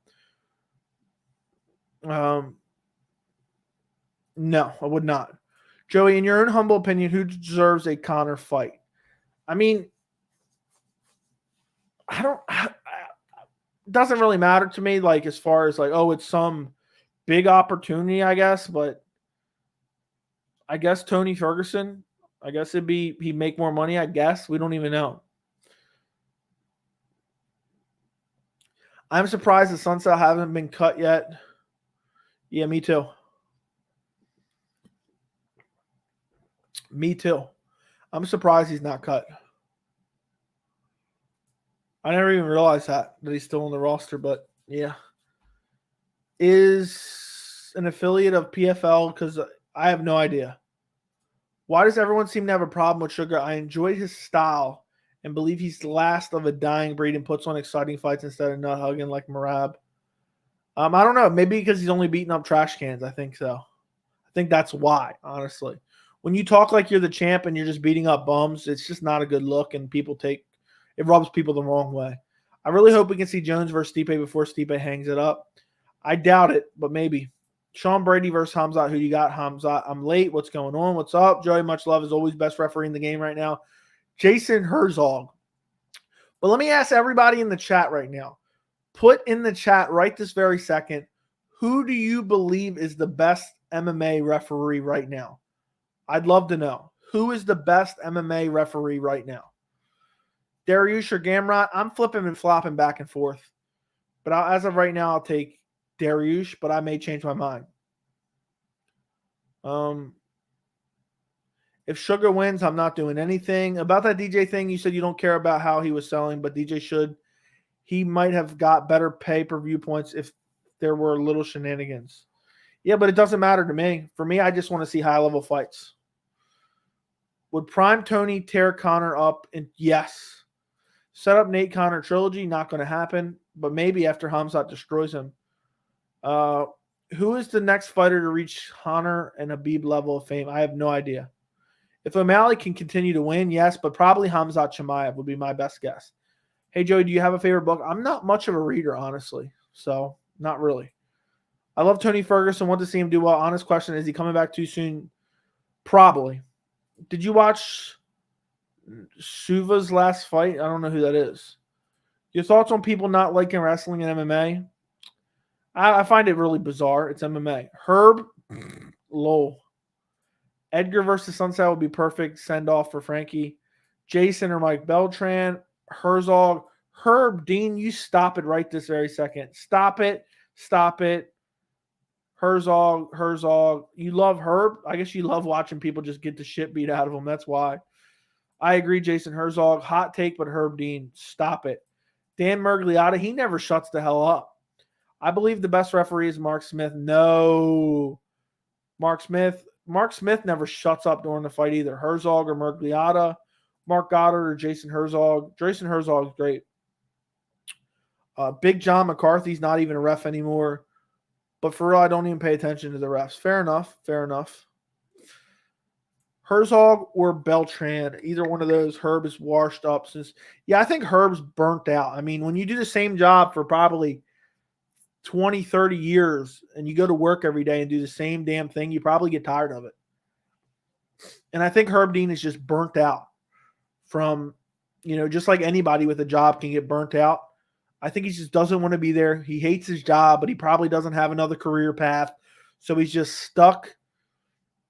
No, I would not. Joey, in your own humble opinion, who deserves a Conor fight? I mean, it doesn't really matter to me, like, as far as like, oh, it's some big opportunity, I guess, but I guess Tony Ferguson, I guess he'd make more money, I guess. We don't even know. I'm surprised the Sunset haven't been cut yet. Yeah, me too. Me too. I'm surprised he's not cut. I never even realized that he's still on the roster, but yeah. Is an affiliate of PFL, because I have no idea. Why does everyone seem to have a problem with Sugar? I enjoy his style and believe he's the last of a dying breed and puts on exciting fights instead of nut hugging like Marab. I don't know. Maybe because he's only beating up trash cans. I think so. I think that's why, honestly. When you talk like you're the champ and you're just beating up bums, it's just not a good look, and it rubs people the wrong way. I really hope we can see Jones versus Stipe before Stipe hangs it up. I doubt it, but maybe. Sean Brady versus Khamzat. Who you got, Khamzat? I'm late. What's going on? What's up? Joey, much love. Is always best referee in the game right now. Jason Herzog. But let me ask everybody in the chat right now. Put in the chat right this very second, who do you believe is the best MMA referee right now? I'd love to know. Who is the best MMA referee right now? Dariush or Gamrot? I'm flipping and flopping back and forth. But as of right now, I'll take Dariush, but I may change my mind. If Sugar wins, I'm not doing anything. About that DJ thing, you said you don't care about how he was selling, but DJ should. He might have got better pay-per-view points if there were little shenanigans. Yeah, but it doesn't matter to me. For me, I just want to see high-level fights. Would Prime Tony tear Conor up? Yes. Set up Nate Conor trilogy, not going to happen, but maybe after Khamzat destroys him. Who is the next fighter to reach Conor and Khabib level of fame? I have no idea. If O'Malley can continue to win, yes, but probably Khamzat Chimaev would be my best guess. Hey, Joey, do you have a favorite book? I'm not much of a reader, honestly, so not really. I love Tony Ferguson. Want to see him do well. Honest question, is he coming back too soon? Probably. Did you watch Suva's last fight? I don't know who that is. Your thoughts on people not liking wrestling and MMA? I find it really bizarre. It's MMA. Herb, lol. Edgar versus Sunset would be perfect send-off for Frankie. Jason or Mike Beltran. Herzog. Herb, Dean, you stop it right this very second. Stop it. Stop it. Herzog. You love Herb? I guess you love watching people just get the shit beat out of them. That's why. I agree, Jason Herzog. Hot take, but Herb Dean, stop it. Dan Mergliotta, he never shuts the hell up. I believe the best referee is Mark Smith. No. Mark Smith never shuts up during the fight either. Herzog or Mergliotta. Mark Goddard or Jason Herzog. Jason Herzog is great. Big John McCarthy's not even a ref anymore. But for real, I don't even pay attention to the refs. Fair enough. Fair enough. Herzog or Beltran, either one of those. Herb is washed up since. Yeah, I think Herb's burnt out. I mean, when you do the same job for probably 20, 30 years and you go to work every day and do the same damn thing, you probably get tired of it. And I think Herb Dean is just burnt out from, just like anybody with a job can get burnt out. I think he just doesn't want to be there. He hates his job, but he probably doesn't have another career path. So he's just stuck.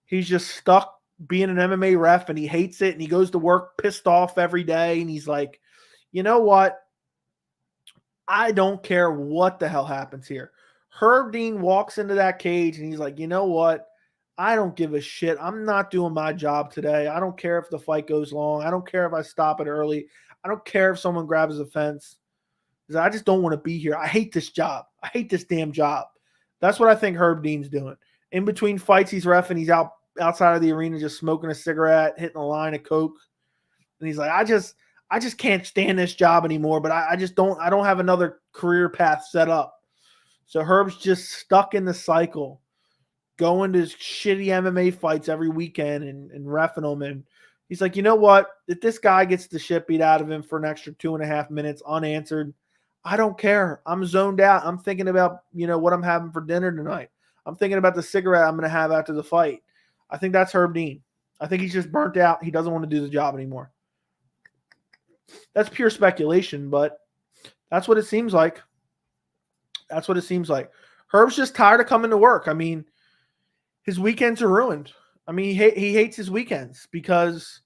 He's just stuck being an MMA ref, and he hates it. And he goes to work pissed off every day. And he's like, you know what? I don't care what the hell happens here. Herb Dean walks into that cage and he's like, you know what? I don't give a shit. I'm not doing my job today. I don't care if the fight goes long. I don't care if I stop it early. I don't care if someone grabs a fence. I just don't want to be here. I hate this job. I hate this damn job. That's what I think Herb Dean's doing. In between fights, he's reffing. He's outside of the arena just smoking a cigarette, hitting a line of coke. And he's like, I just can't stand this job anymore, but I don't have another career path set up. So Herb's just stuck in the cycle, going to shitty MMA fights every weekend and reffing them. And he's like, you know what? If this guy gets the shit beat out of him for an extra 2.5 minutes unanswered, I don't care. I'm zoned out. I'm thinking about, what I'm having for dinner tonight. I'm thinking about the cigarette I'm going to have after the fight. I think that's Herb Dean. I think he's just burnt out. He doesn't want to do the job anymore. That's pure speculation, but that's what it seems like. That's what it seems like. Herb's just tired of coming to work. I mean, his weekends are ruined. I mean, he hates his weekends because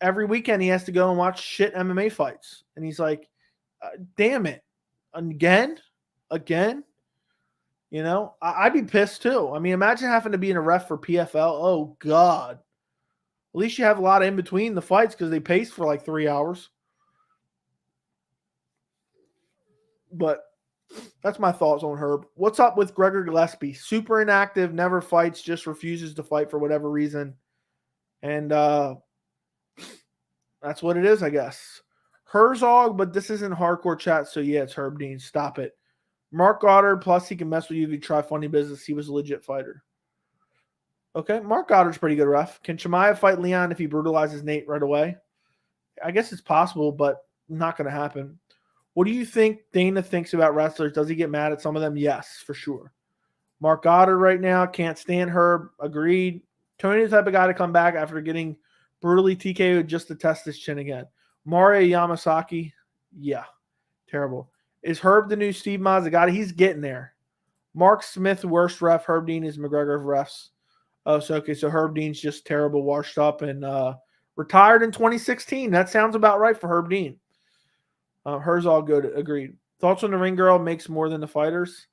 every weekend he has to go and watch shit MMA fights. And he's like, damn it. Again? I'd be pissed too. I mean, imagine having to be in a ref for PFL. Oh, God. At least you have a lot in between the fights because they pace for like 3 hours. But that's my thoughts on Herb. What's up with Gregor Gillespie? Super inactive, never fights, just refuses to fight for whatever reason. And that's what it is, I guess. Herzog, but this isn't hardcore chat, so yeah, it's Herb Dean. Stop it. Mark Goddard, plus he can mess with you if you try funny business. He was a legit fighter. Okay, Mark Goddard's pretty good ref. Can Chimaev fight Leon if he brutalizes Nate right away? I guess it's possible, but not going to happen. What do you think Dana thinks about wrestlers? Does he get mad at some of them? Yes, for sure. Mark Goddard right now, can't stand Herb. Agreed. Tony's the type of guy to come back after getting brutally TKO'd just to test his chin again. Mario Yamasaki, yeah, terrible. Is Herb the new Steve Mazzagatti? He's getting there. Mark Smith, worst ref. Herb Dean is McGregor of refs. Oh, so okay, so Herb Dean's just terrible, washed up, and retired in 2016. That sounds about right for Herb Dean. Hers all good. Agreed. Thoughts on the ring girl makes more than the fighters?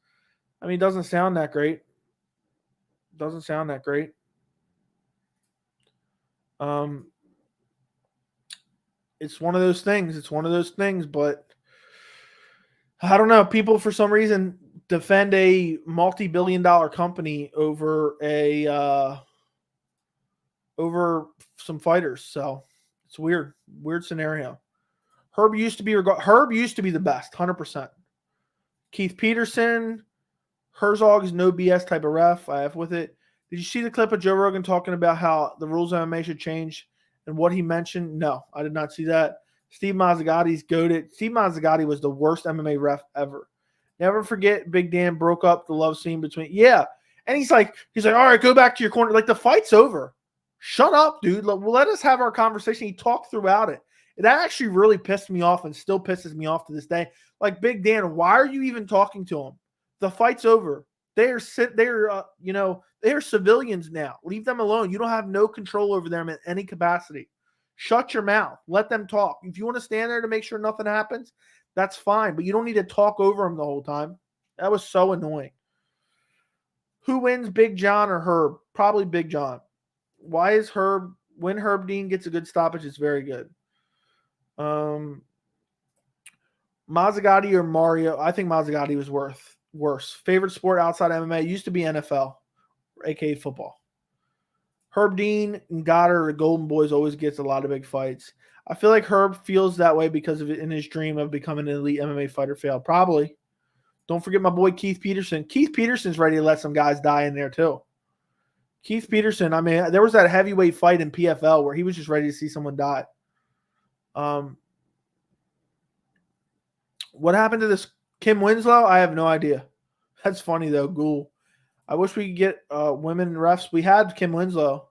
I mean, it doesn't sound that great. It's one of those things. But I don't know. People, for some reason, defend a multi-billion-dollar company over some fighters. So it's weird scenario. Herb used to be the best, 100%. Keith Peterson, Herzog is no BS type of ref. I have with it. Did you see the clip of Joe Rogan talking about how the rules of MMA should change and what he mentioned? No, I did not see that. Steve Mazzagatti's goated. Steve Mazzagatti was the worst MMA ref ever. Never forget Big Dan broke up the love scene between. Yeah. And he's like, all right, go back to your corner. Like, the fight's over. Shut up, dude. Let us have our conversation. He talked throughout it. That actually really pissed me off and still pisses me off to this day. Like, Big Dan, why are you even talking to him? The fight's over. They are civilians now. Leave them alone. You don't have no control over them in any capacity. Shut your mouth. Let them talk. If you want to stand there to make sure nothing happens, that's fine. But you don't need to talk over them the whole time. That was so annoying. Who wins, Big John or Herb? Probably Big John. Why is Herb? When Herb Dean gets a good stoppage, it's very good. Mazzagatti or Mario? I think Mazzagatti was worse. Favorite sport outside MMA used to be NFL, aka football. Herb Dean and Goddard, the Golden Boys, always gets a lot of big fights. I feel like Herb feels that way because of it in his dream of becoming an elite MMA fighter failed. Probably. Don't forget my boy Keith Peterson. Keith Peterson's ready to let some guys die in there too. Keith Peterson, I mean, there was that heavyweight fight in PFL where he was just ready to see someone die. What happened to this Kim Winslow? I have no idea. That's funny though, Ghoul. I wish we could get women refs. We had Kim Winslow.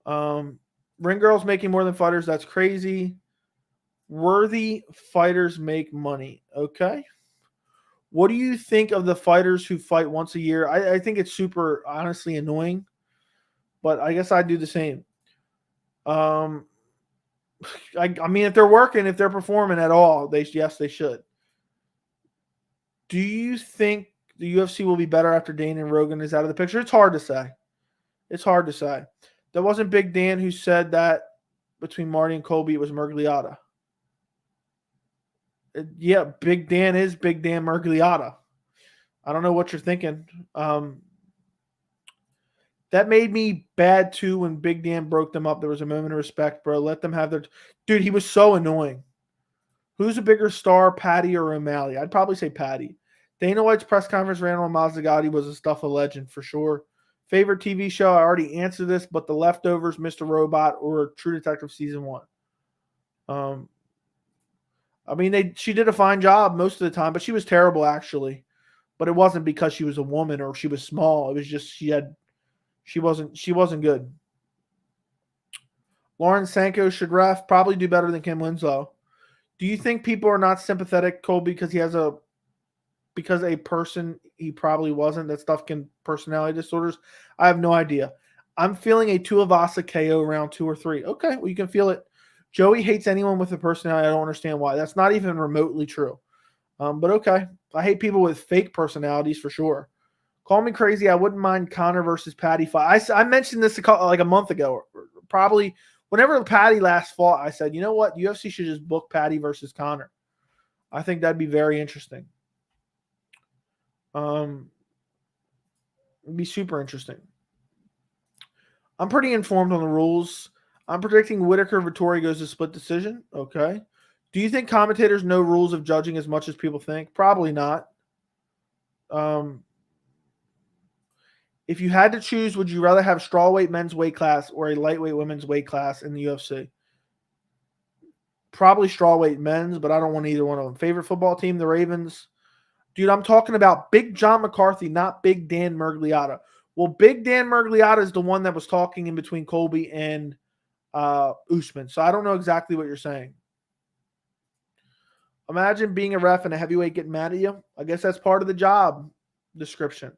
Ring girls making more than fighters. That's crazy. Worthy fighters make money. Okay. What do you think of the fighters who fight once a year? I think it's super, honestly, annoying. But I guess I'd do the same. I mean, if they're working, if they're performing at all, yes, they should. Do you think the UFC will be better after Dana and Rogan is out of the picture? It's hard to say. That wasn't Big Dan who said that between Marty and Colby, it was Murgliata. Yeah, Big Dan is Big Dan Murgliata. I don't know what you're thinking. That made me bad too when Big Dan broke them up. There was a moment of respect, bro. Let them have their... Dude, he was so annoying. Who's a bigger star, Patty or O'Malley? I'd probably say Patty. Dana White's press conference ran on Mazzagatti was a stuff of legend for sure. Favorite TV show? I already answered this, but The Leftovers, Mr. Robot, or True Detective Season 1. I mean, she did a fine job most of the time, but she was terrible actually. But it wasn't because she was a woman or she was small. It was just she wasn't good. Lauren Sanko should ref, probably do better than Kim Winslow. Do you think people are not sympathetic, Colby, because a person he probably wasn't? That stuff can personality disorders. I have no idea. I'm feeling a Tuivasa KO round 2 or 3. Okay, well, you can feel it. Joey hates anyone with a personality. I don't understand why. That's not even remotely true. But okay. I hate people with fake personalities for sure. Call me crazy. I wouldn't mind Conor versus Patty fight. I mentioned this like a month ago. Probably whenever Patty last fought, I said, you know what? UFC should just book Patty versus Conor. I think that'd be very interesting. It'd be super interesting. I'm pretty informed on the rules. I'm predicting Whitaker Vettori goes to split decision. Okay. Do you think commentators know rules of judging as much as people think? Probably not. If you had to choose, would you rather have strawweight men's weight class or a lightweight women's weight class in the UFC? Probably strawweight men's, but I don't want either one of them. Favorite football team, the Ravens. Dude, I'm talking about Big John McCarthy, not Big Dan Murgliata. Well, Big Dan Murgliata is the one that was talking in between Colby and Usman. So I don't know exactly what you're saying. Imagine being a ref and a heavyweight getting mad at you. I guess that's part of the job description.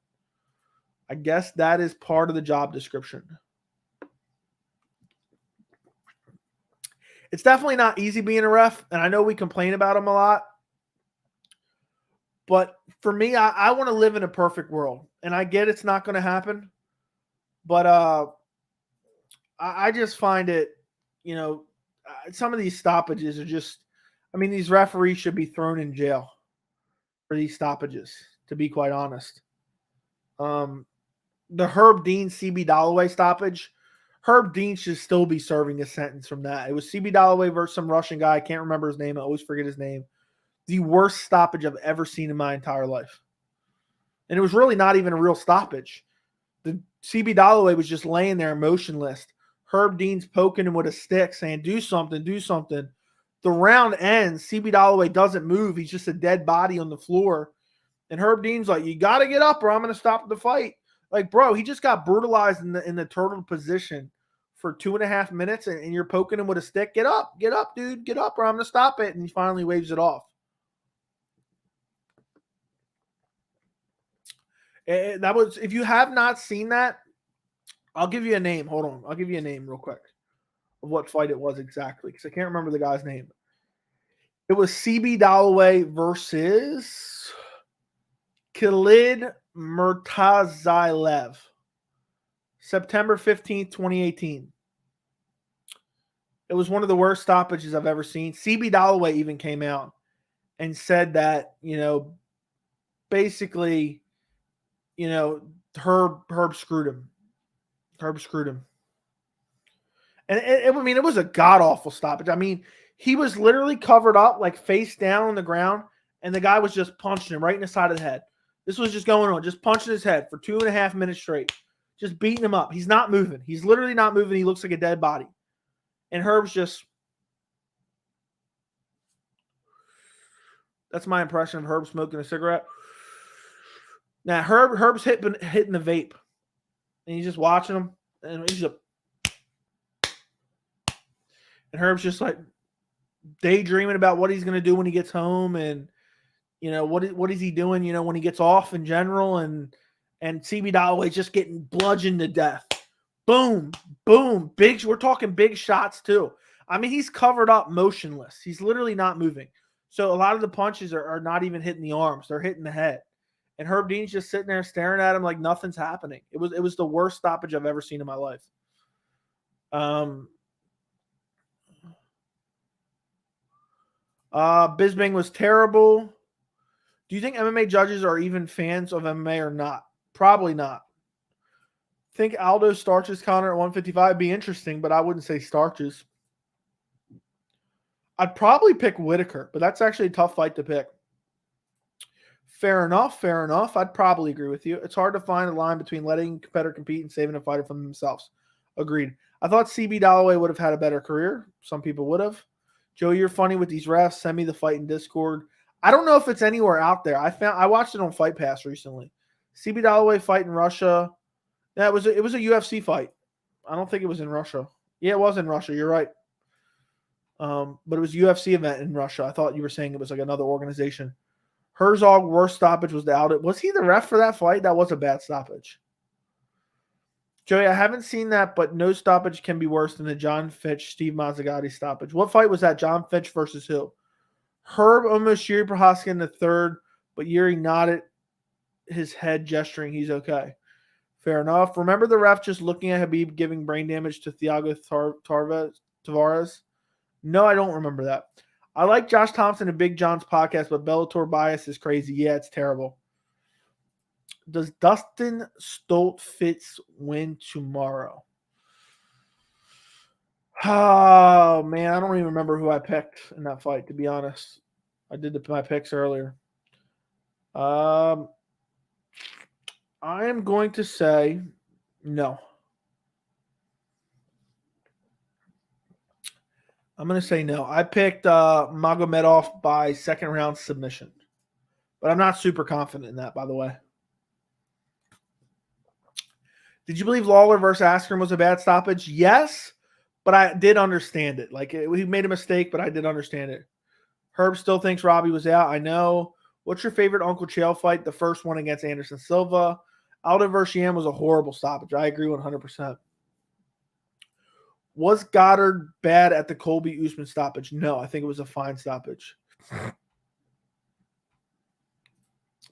I guess that is part of the job description. It's definitely not easy being a ref, and I know we complain about them a lot. But for me, I want to live in a perfect world. And I get it's not going to happen. But I just find it, some of these stoppages are just, these referees should be thrown in jail for these stoppages, to be quite honest. The Herb Dean, CB Dalloway stoppage, Herb Dean should still be serving a sentence from that. It was CB Dalloway versus some Russian guy. I can't remember his name. I always forget his name. The worst stoppage I've ever seen in my entire life. And it was really not even a real stoppage. The CB Dalloway was just laying there motionless. Herb Dean's poking him with a stick saying, do something, do something. The round ends. CB Dalloway doesn't move. He's just a dead body on the floor. And Herb Dean's like, you got to get up or I'm going to stop the fight. Like, bro, he just got brutalized in the turtle position for 2.5 minutes and you're poking him with a stick. Get up, dude. Get up or I'm going to stop it. And he finally waves it off. That was, if you have not seen that, I'll give you a name. Hold on. I'll give you a name real quick of what fight it was exactly because I can't remember the guy's name. It was CB Dalloway versus Khalid Murtazayev. September 15th, 2018. It was one of the worst stoppages I've ever seen. CB Dalloway even came out and said that, basically, Herb screwed him. Herb screwed him. And it was a god-awful stoppage. He was literally covered up, like face down on the ground, and the guy was just punching him right in the side of the head. This was just going on, just punching his head for 2.5 minutes straight, just beating him up. He's not moving. He's literally not moving. He looks like a dead body. And Herb's just... That's my impression of Herb smoking a cigarette. Now, Herb's hitting the vape. And he's just watching him. And he's just... And Herb's just like daydreaming about what he's going to do when he gets home. And, what is he doing, when he gets off in general. And CB Dalloway just getting bludgeoned to death. Boom, boom. We're talking big shots too. He's covered up motionless. He's literally not moving. So a lot of the punches are not even hitting the arms. They're hitting the head. And Herb Dean's just sitting there staring at him like nothing's happening. It was the worst stoppage I've ever seen in my life. Bisbing was terrible. Do you think MMA judges are even fans of MMA or not? Probably not. Think Aldo starches Conor at 155 would be interesting, but I wouldn't say starches. I'd probably pick Whitaker, but that's actually a tough fight to pick. Fair enough. Fair enough. I'd probably agree with you. It's hard to find a line between letting a competitor compete and saving a fighter from themselves. Agreed. I thought CB Dalloway would have had a better career. Some people would have. Joey, you're funny with these refs. Send me the fight in Discord. I don't know if it's anywhere out there. I watched it on Fight Pass recently. CB Dalloway fight in Russia. Yeah, it was a UFC fight. I don't think it was in Russia. Yeah, it was in Russia. You're right. But it was a UFC event in Russia. I thought you were saying it was like another organization. Herzog, worst stoppage was the out. Was he the ref for that fight? That was a bad stoppage. Joey, I haven't seen that, but no stoppage can be worse than the John Fitch, Steve Mazzagatti stoppage. What fight was that? John Fitch versus who? Herb almost Yuri Prohaska in the third, but Yuri nodded his head, gesturing he's okay. Fair enough. Remember the ref just looking at Habib giving brain damage to Thiago Tavares? No, I don't remember that. I like Josh Thompson and Big John's podcast, but Bellator bias is crazy. Yeah, it's terrible. Does Dustin Stoltz win tomorrow? Oh, man, I don't even remember who I picked in that fight, to be honest. I did my picks earlier. I am going to say no. I'm going to say no. I picked Magomedov by second round submission. But I'm not super confident in that, by the way. Did you believe Lawler versus Askren was a bad stoppage? Yes, but I did understand it. He made a mistake, but I did understand it. Herb still thinks Robbie was out. I know. What's your favorite Uncle Chael fight? The first one against Anderson Silva. Aldo versus Yan was a horrible stoppage. I agree 100%. Was Goddard bad at the Colby Usman stoppage? No, I think it was a fine stoppage.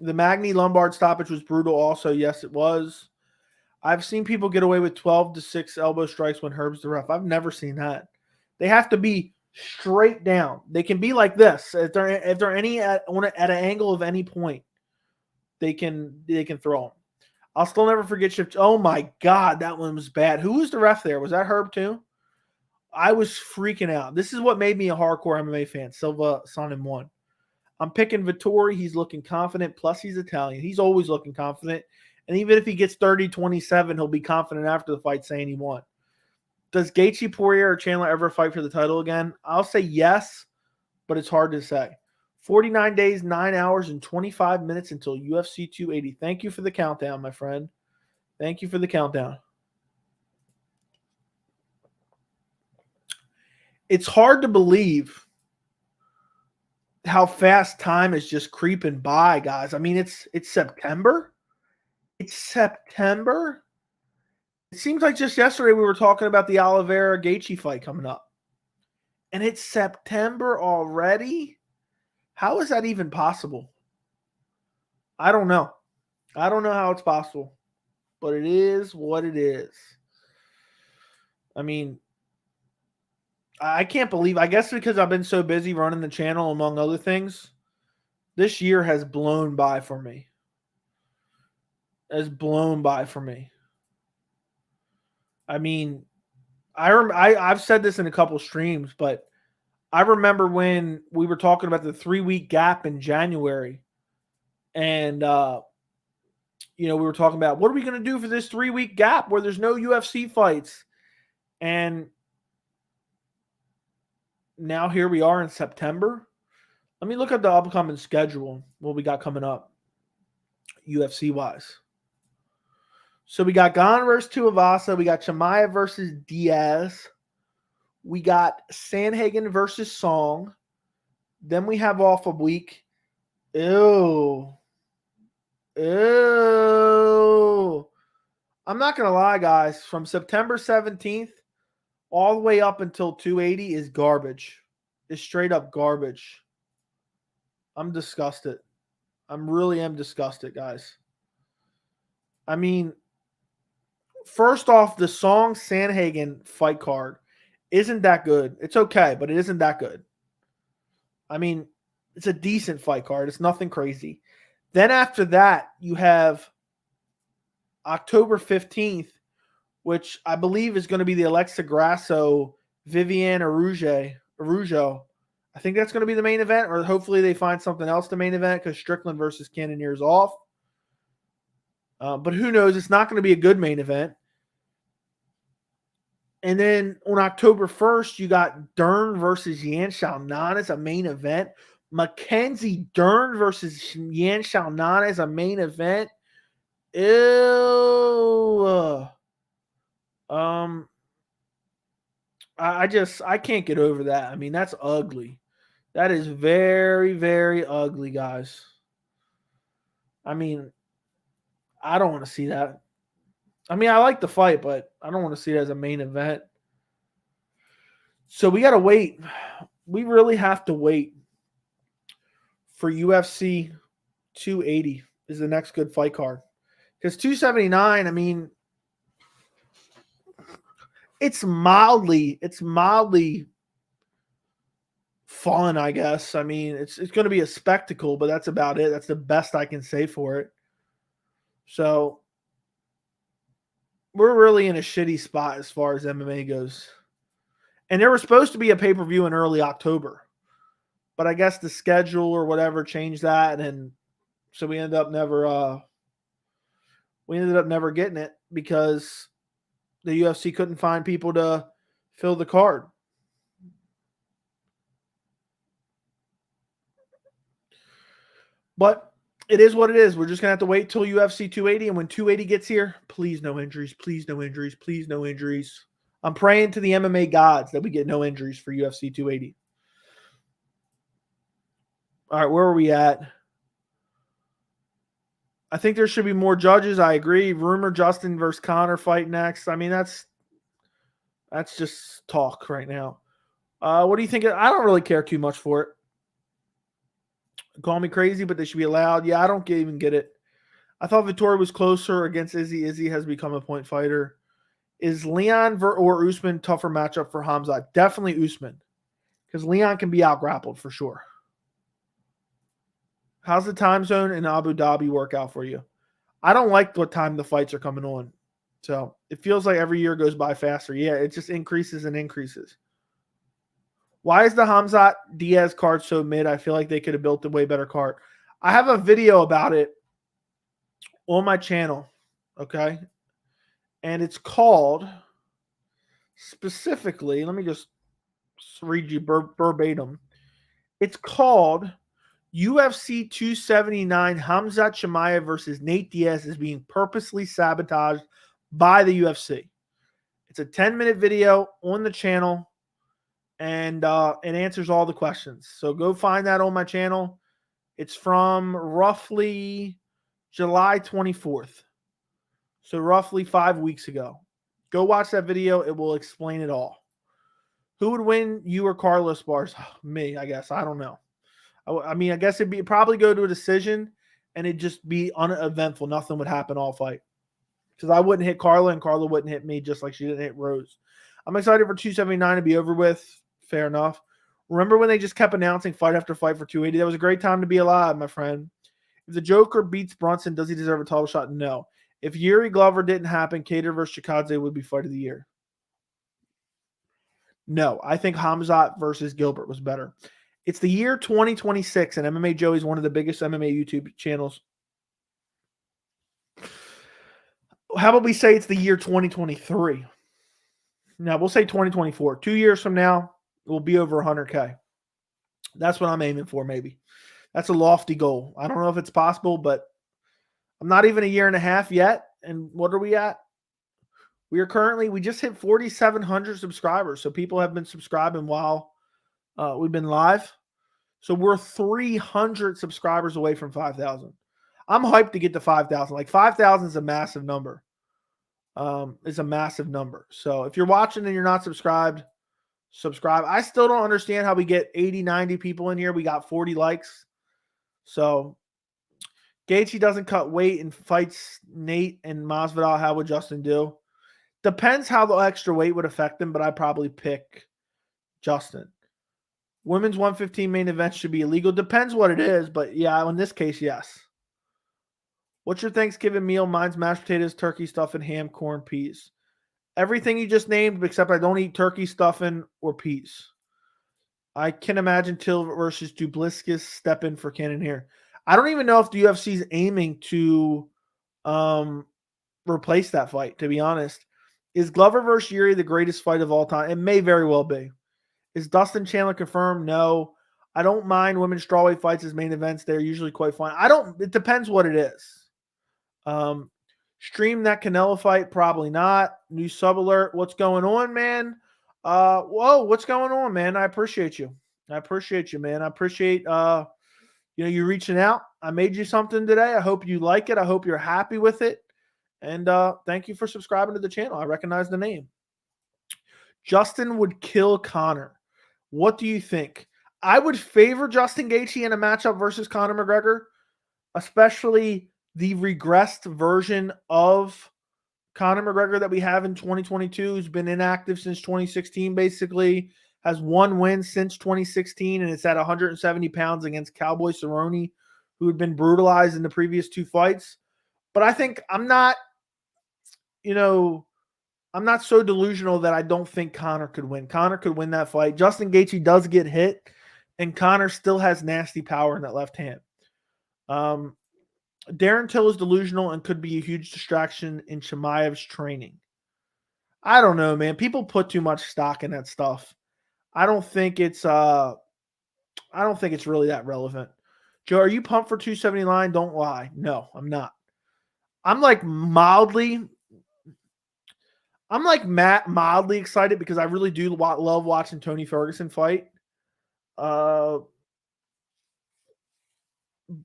The Magny Lombard stoppage was brutal also. Yes, it was. I've seen people get away with 12-6 elbow strikes when Herb's the ref. I've never seen that. They have to be straight down. They can be like this. If they're any at an angle of any point, they can throw them. I'll still never forget Chip. Oh my God, that one was bad. Who was the ref there? Was that Herb too? I was freaking out. This is what made me a hardcore MMA fan. Silva, Son, and 1. I'm picking Vittori. He's looking confident. Plus, he's Italian. He's always looking confident. And even if he gets 30-27, he'll be confident after the fight saying he won. Does Gaethje, Poirier, or Chandler ever fight for the title again? I'll say yes, but it's hard to say. 49 days, 9 hours, and 25 minutes until UFC 280. Thank you for the countdown, my friend. Thank you for the countdown. It's hard to believe how fast time is just creeping by, guys. I mean, it's September. It's September. It seems like just yesterday we were talking about the Oliveira-Gaethje fight coming up. And it's September already? How is that even possible? I don't know. I don't know how it's possible. But it is what it is. I mean, I can't believe, I guess because I've been so busy running the channel, among other things, this year has blown by for me. Has blown by for me. I mean, I've said this in a couple streams, but I remember when we were talking about the 3-week gap in January, and we were talking about what are we going to do for this 3-week gap where there's no UFC fights, and now here we are in September. Let me look at the upcoming schedule, what we got coming up, UFC-wise. So we got Gane versus Tuivasa. We got Chimaev versus Diaz. We got Sandhagen versus Song. Then we have off a week. Ew. I'm not going to lie, guys. From September 17th all the way up until 280 is garbage. It's straight up garbage. I'm disgusted. I really am disgusted, guys. I mean, first off, the Song Sandhagen fight card isn't that good. It's okay, but it isn't that good. I mean, it's a decent fight card. It's nothing crazy. Then after that, you have October 15th, which I believe is going to be the Alexa Grasso, Viviane Araujo I think that's going to be the main event, or hopefully they find something else to main event because Strickland versus Cannonier's off. But who knows? It's not going to be a good main event. And then on October 1st, you got Dern versus Yan Xiaonan as a main event. Mackenzie Dern versus Yan Xiaonan as a main event. Ew. I can't get over that. I mean, that's ugly. That is very, very ugly, guys. I mean, I don't want to see that. I mean, I like the fight, but I don't want to see it as a main event. So we got to wait. We really have to wait for UFC 280 is the next good fight card. Because 279, I mean, it's mildly fun, I guess. I mean, it's going to be a spectacle, but that's about it. That's the best I can say for it. So we're really in a shitty spot as far as MMA goes. And there was supposed to be a pay-per-view in early October, but I guess the schedule or whatever changed that, and so we ended up never getting it because the UFC couldn't find people to fill the card. But it is what it is. We're just going to have to wait till UFC 280. And when 280 gets here, please no injuries. Please no injuries. Please no injuries. I'm praying to the MMA gods that we get no injuries for UFC 280. All right, where are we at? I think there should be more judges. I agree. Rumor Justin versus Connor fight next. I mean, that's just talk right now. What do you think? I don't really care too much for it. Call me crazy, but they should be allowed. Yeah, I don't even get it. I thought Vittori was closer against Izzy. Izzy has become a point fighter. Is Leon or Usman tougher matchup for Khamzat? Definitely Usman, because Leon can be out-grappled for sure. How's the time zone in Abu Dhabi work out for you? I don't like what time the fights are coming on. So it feels like every year goes by faster. Yeah, it just increases and increases. Why is the Khamzat Diaz card so mid? I feel like they could have built a way better card. I have a video about it on my channel, okay? And it's called specifically, let me just read you verbatim. It's called UFC 279 Khamzat Chimaev versus Nate Diaz is being purposely sabotaged by the UFC. It's a 10-minute video on the channel, and it answers all the questions. So go find that on my channel. It's from roughly July 24th. So roughly 5 weeks ago. Go watch that video. It will explain it all. Who would win, you or Carlos Bars? Me, I guess. I don't know. I mean, I guess it'd probably go to a decision, and it'd just be uneventful. Nothing would happen all fight. Because I wouldn't hit Carla, and Carla wouldn't hit me, just like she didn't hit Rose. I'm excited for 279 to be over with. Fair enough. Remember when they just kept announcing fight after fight for 280? That was a great time to be alive, my friend. If the Joker beats Brunson, does he deserve a title shot? No. If Yuri Glover didn't happen, Cater versus Chikadze would be fight of the year. No, I think Khamzat versus Gilbert was better. It's the year 2026, and MMA Joey is one of the biggest MMA YouTube channels. How about we say it's the year 2023? Now, we'll say 2024. 2 years from now, we'll be over 100K. That's what I'm aiming for, maybe. That's a lofty goal. I don't know if it's possible, but I'm not even a year and a half yet. And what are we at? We just hit 4,700 subscribers. So people have been subscribing while we've been live. So we're 300 subscribers away from 5,000. I'm hyped to get to 5,000. Like 5,000 is a massive number. It's a massive number. So if you're watching and you're not subscribed, subscribe. I still don't understand how we get 80, 90 people in here. We got 40 likes. So Gaethje doesn't cut weight and fights Nate and Masvidal. How would Justin do? Depends how the extra weight would affect him, but I'd probably pick Justin. Women's 115 main event should be illegal. Depends what it is, but yeah, in this case, yes. What's your Thanksgiving meal? Mine's mashed potatoes, turkey stuffing, ham, corn, peas. Everything you just named, except I don't eat turkey stuffing or peas. I can imagine Till versus Dubliscus step in for Cannon here. I don't even know if the UFC is aiming to replace that fight, to be honest. Is Glover versus Yuri the greatest fight of all time? It may very well be. Is Dustin Chandler confirmed? No. I don't mind women's strawweight fights as main events. They're usually quite fun. It depends what it is. Stream that Canelo fight? Probably not. New sub alert. What's going on, man? Whoa, what's going on, man? I appreciate you. I appreciate you, man. I appreciate you reaching out. I made you something today. I hope you like it. I hope you're happy with it. And thank you for subscribing to the channel. I recognize the name. Justin would kill Conor. What do you think? I would favor Justin Gaethje in a matchup versus Conor McGregor, especially the regressed version of Conor McGregor that we have in 2022, who's been inactive since 2016, basically, has one win since 2016, and it's at 170 pounds against Cowboy Cerrone, who had been brutalized in the previous two fights. But I think I'm not so delusional that I don't think Conor could win. Conor could win that fight. Justin Gaethje does get hit, and Conor still has nasty power in that left hand. Darren Till is delusional and could be a huge distraction in Chimaev's training. I don't know, man. People put too much stock in that stuff. I don't think it's really that relevant. Joe, are you pumped for 279? Don't lie. No, I'm not. I'm mildly excited because I really do love watching Tony Ferguson fight.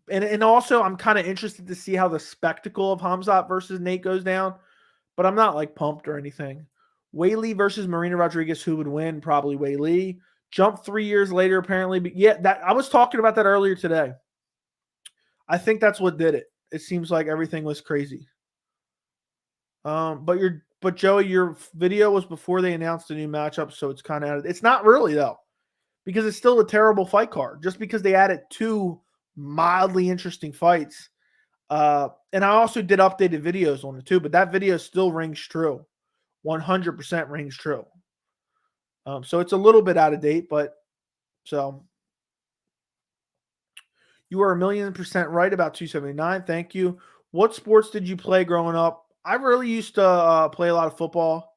And also I'm kind of interested to see how the spectacle of Khamzat versus Nate goes down, but I'm not pumped or anything. Wei versus Marina Rodriguez, who would win? Probably Wei. Jump 3 years later, apparently. But yeah, I was talking about that earlier today. I think that's what did it. It seems like everything was crazy. But Joey, your video was before they announced the new matchup, so it's kind of it's not really though, because it's still a terrible fight card. Just because they added two mildly interesting fights, and I also did updated videos on it too. But that video still rings true, 100% rings true. So it's a little bit out of date, but so you are 1,000,000% right about 279. Thank you. What sports did you play growing up? I really used to play a lot of football.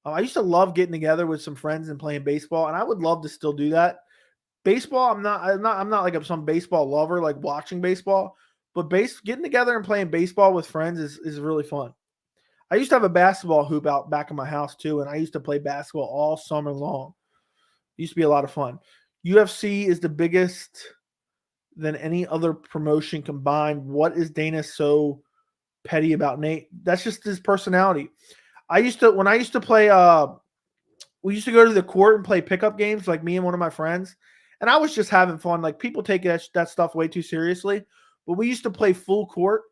I used to love getting together with some friends and playing baseball, and I would love to still do that. Baseball, I'm not like some baseball lover, like watching baseball, but getting together and playing baseball with friends is really fun. I used to have a basketball hoop out back in my house too, and I used to play basketball all summer long. It used to be a lot of fun. UFC is the biggest than any other promotion combined. What is Dana so petty about Nate? That's just his personality. When I used to play, we used to go to the court and play pickup games, like me and one of my friends, and I was just having fun. Like, people take that stuff way too seriously, but we used to play full court.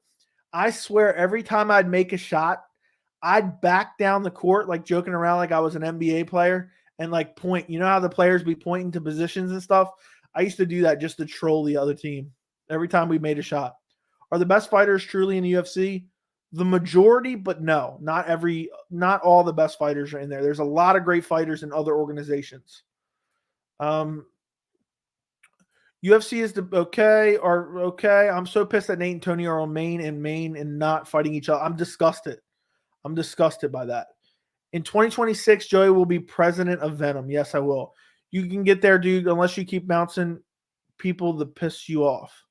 I swear, every time I'd make a shot, I'd back down the court, like joking around like I was an NBA player, and point. You know how the players be pointing to positions and stuff? I used to do that just to troll the other team every time we made a shot. Are the best fighters truly in the UFC? The majority, but no, not all the best fighters are in there. There's a lot of great fighters in other organizations. UFC is okay. I'm so pissed that Nate and Tony are on Maine and not fighting each other. I'm disgusted. I'm disgusted by that. In 2026, Joey will be president of Venom. Yes, I will. You can get there, dude, unless you keep bouncing people that piss you off.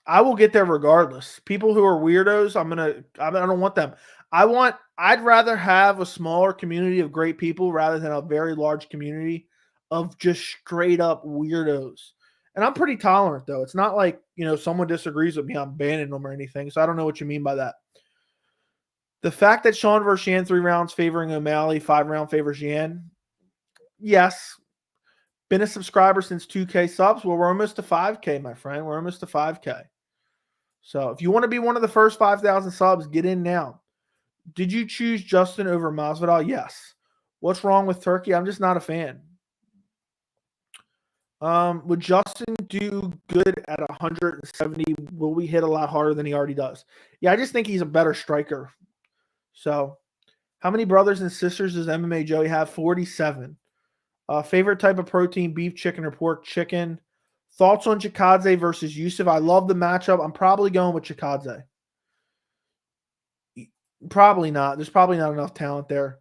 I will get there regardless. People who are weirdos, I don't want them. I'd rather have a smaller community of great people rather than a very large community of just straight up weirdos. And I'm pretty tolerant though. It's not like, someone disagrees with me, I'm banning them or anything. So I don't know what you mean by that. The fact that Sean versus Yan 3 rounds favoring O'Malley, 5-round favors Yan. Yes. Been a subscriber since 2K subs. Well, we're almost to 5K, my friend. We're almost to 5K. So if you want to be one of the first 5,000 subs, get in now. Did you choose Justin over Masvidal? Yes. What's wrong with Turkey? I'm just not a fan. Would Justin do good at 170? Will we hit a lot harder than he already does? Yeah, I just think he's a better striker. So how many brothers and sisters does MMA Joey have? 47. Favorite type of protein, beef, chicken, or pork? Chicken. Thoughts on Chikadze versus Yusuf? I love the matchup. I'm probably going with Chikadze. Probably not. There's probably not enough talent there.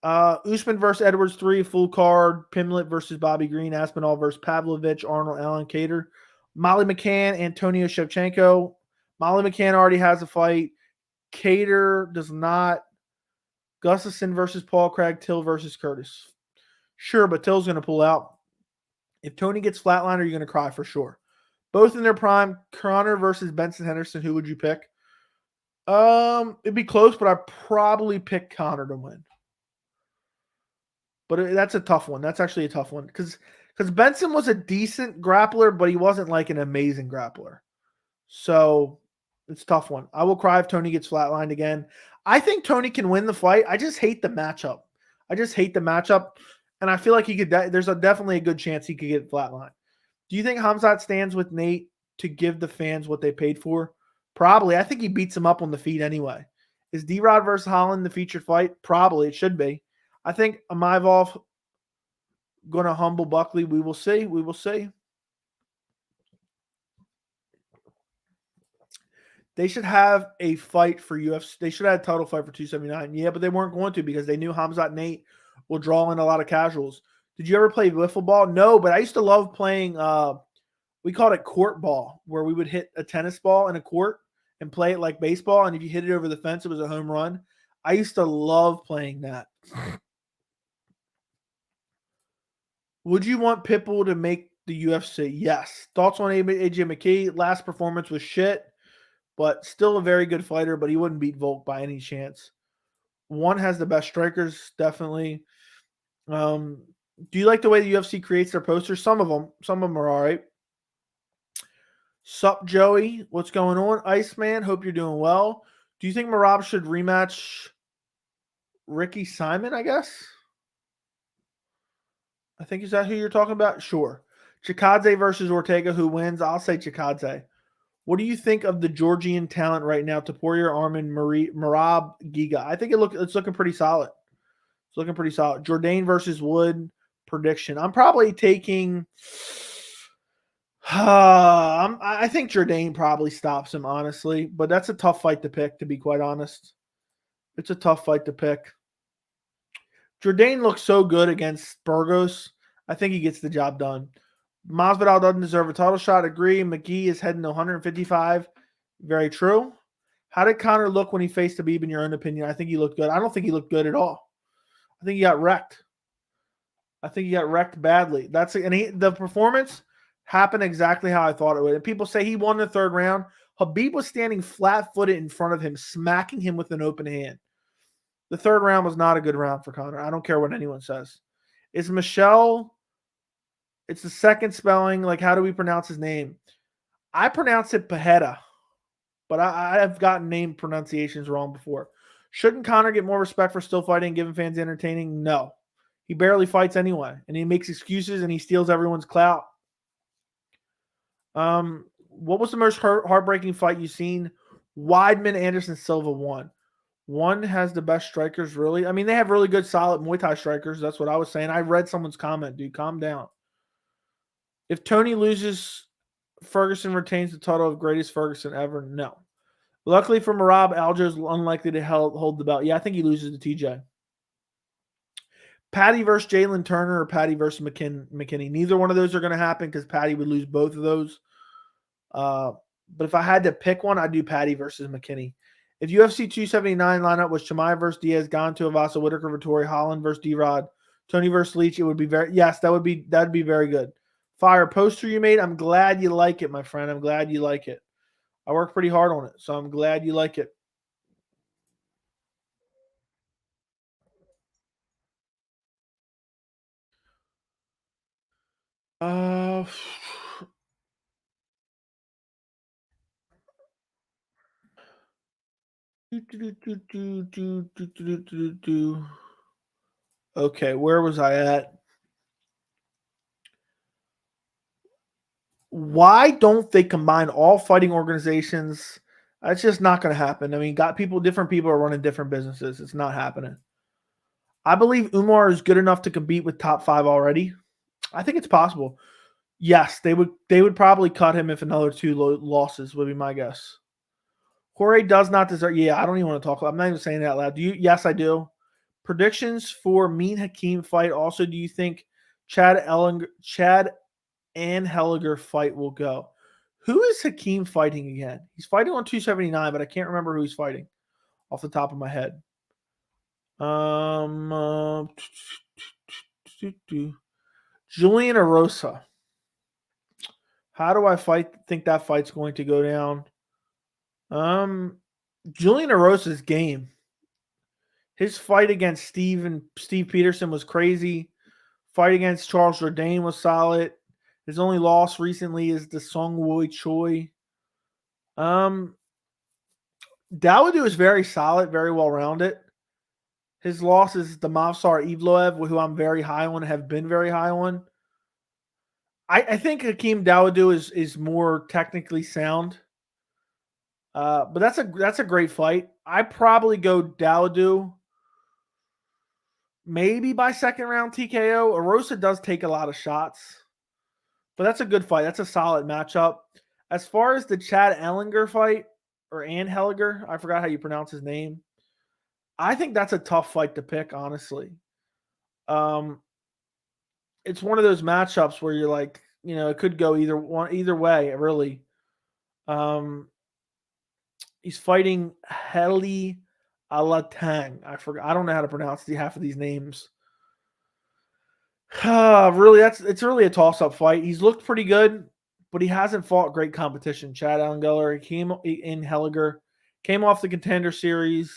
Usman versus Edwards 3, full card. Pimlet versus Bobby Green. Aspinall versus Pavlovich. Arnold, Allen, Cater. Molly McCann, Antonio Shevchenko. Molly McCann already has a fight. Cater does not. Gustafson versus Paul Craig. Till versus Curtis. Sure, but Till's going to pull out. If Tony gets flatlined, you're going to cry for sure. Both in their prime. Connor versus Benson Henderson. Who would you pick? It'd be close, but I'd probably pick Connor to win. But that's a tough one. That's actually a tough one because Benson was a decent grappler, but he wasn't like an amazing grappler. So it's a tough one. I will cry if Tony gets flatlined again. I think Tony can win the fight. I just hate the matchup. And I feel like he could. There's definitely a good chance he could get flatlined. Do you think Khamzat stands with Nate to give the fans what they paid for? Probably. I think he beats him up on the feet anyway. Is D-Rod versus Holland the featured fight? Probably. It should be. I think Amaivov going to humble Buckley. We will see. We will see. They should have a fight for UFC. They should have a title fight for 279. Yeah, but they weren't going to because they knew Khamzat Nate will draw in a lot of casuals. Did you ever play wiffle ball? No, but I used to love playing, we called it court ball, where we would hit a tennis ball in a court and play it like baseball. And if you hit it over the fence, it was a home run. I used to love playing that. Would you want Pitbull to make the UFC? Yes. Thoughts on AJ McKee? Last performance was shit, but still a very good fighter, but he wouldn't beat Volk by any chance. One has the best strikers, definitely. Do you like the way the UFC creates their posters? Some of them are all right. Sup, Joey? What's going on? Iceman, hope you're doing well. Do you think Merab should rematch Ricky Simon, I guess? I think, is that who you're talking about? Sure. Chikadze versus Ortega, who wins? I'll say Chikadze. What do you think of the Georgian talent right now? Taporia, Armin, Merab, Giga. I think it's looking pretty solid. It's looking pretty solid. Jourdain versus Wood. Prediction. I'm probably taking. I think Jourdain probably stops him, honestly. But that's a tough fight to pick, to be quite honest. It's a tough fight to pick. Jourdain looks so good against Burgos. I think he gets the job done. Masvidal doesn't deserve a title shot. Agree. McGee is heading to 155. Very true. How did Conor look when he faced Khabib, in your own opinion? I think he looked good. I don't think he looked good at all. I think he got wrecked. Badly. The performance happened exactly how I thought it would. And people say he won the third round. Khabib was standing flat-footed in front of him, smacking him with an open hand. The third round was not a good round for Conor. I don't care what anyone says. Is Michelle... It's the second spelling. Like, how do we pronounce his name? I pronounce it Pajeda, but I have gotten name pronunciations wrong before. Shouldn't Conor get more respect for still fighting and giving fans entertaining? No. He barely fights anyway, and he makes excuses, and he steals everyone's clout. What was the most heartbreaking fight you've seen? Weidman, Anderson, Silva won. One has the best strikers, really. I mean, they have really good, solid Muay Thai strikers. That's what I was saying. I read someone's comment, dude. Calm down. If Tony loses, Ferguson retains the title of greatest Ferguson ever? No. Luckily for Merab, Aljo's unlikely to hold the belt. Yeah, I think he loses to TJ. Patty versus Jalen Turner or Patty versus McKinney. Neither one of those are going to happen because Patty would lose both of those. But if I had to pick one, I'd do Patty versus McKinney. If UFC 279 lineup was Chimaev versus Diaz, Gonto, Avasa, Whitaker, Vittori, Holland versus D-Rod, Tony versus Leach, it would be that would be very good. Fire poster you made. I'm glad you like it, my friend. I'm glad you like it. I worked pretty hard on it, so I'm glad you like it. Okay, where was I at? Why don't they combine all fighting organizations? That's just not going to happen. I mean, different people are running different businesses. It's not happening. I believe Umar is good enough to compete with top 5 already. I think it's possible. Yes, they would probably cut him if another 2 losses would be my guess. Jorge does not deserve. Yeah, I don't even want to talk. I'm not even saying that out loud. Do you? Yes, I do. Predictions for Mean Hakeem fight. Also, do you think Chad and Helliger fight will go? Who is Hakeem fighting again? He's fighting on 279, but I can't remember who he's fighting off the top of my head. Julian Erosa. How do I think that fight's going to go down? Julian Erosa's game. His fight against Steve Peterson was crazy. Fight against Charles Jourdain was solid. His only loss recently is the Sung Woo Choi. Dawodu is very solid, very well-rounded. His loss is the Mavsar Evloev, who I'm very high on, have been very high on. I think Hakeem Dawodu is more technically sound. But that's a great fight. I probably go Dawodu maybe by second round TKO. Erosa does take a lot of shots. But that's a good fight. That's a solid matchup. As far as the Chad Ellinger fight, or Ann Helliger, I forgot how you pronounce his name. I think that's a tough fight to pick, honestly. It's one of those matchups where you're like, it could go either way, really. He's fighting Heli Alatang. I don't know how to pronounce half of these names. Really, it's really a toss-up fight. He's looked pretty good, but he hasn't fought great competition. Chad Ellinger came in Helliger, came off the Contender Series.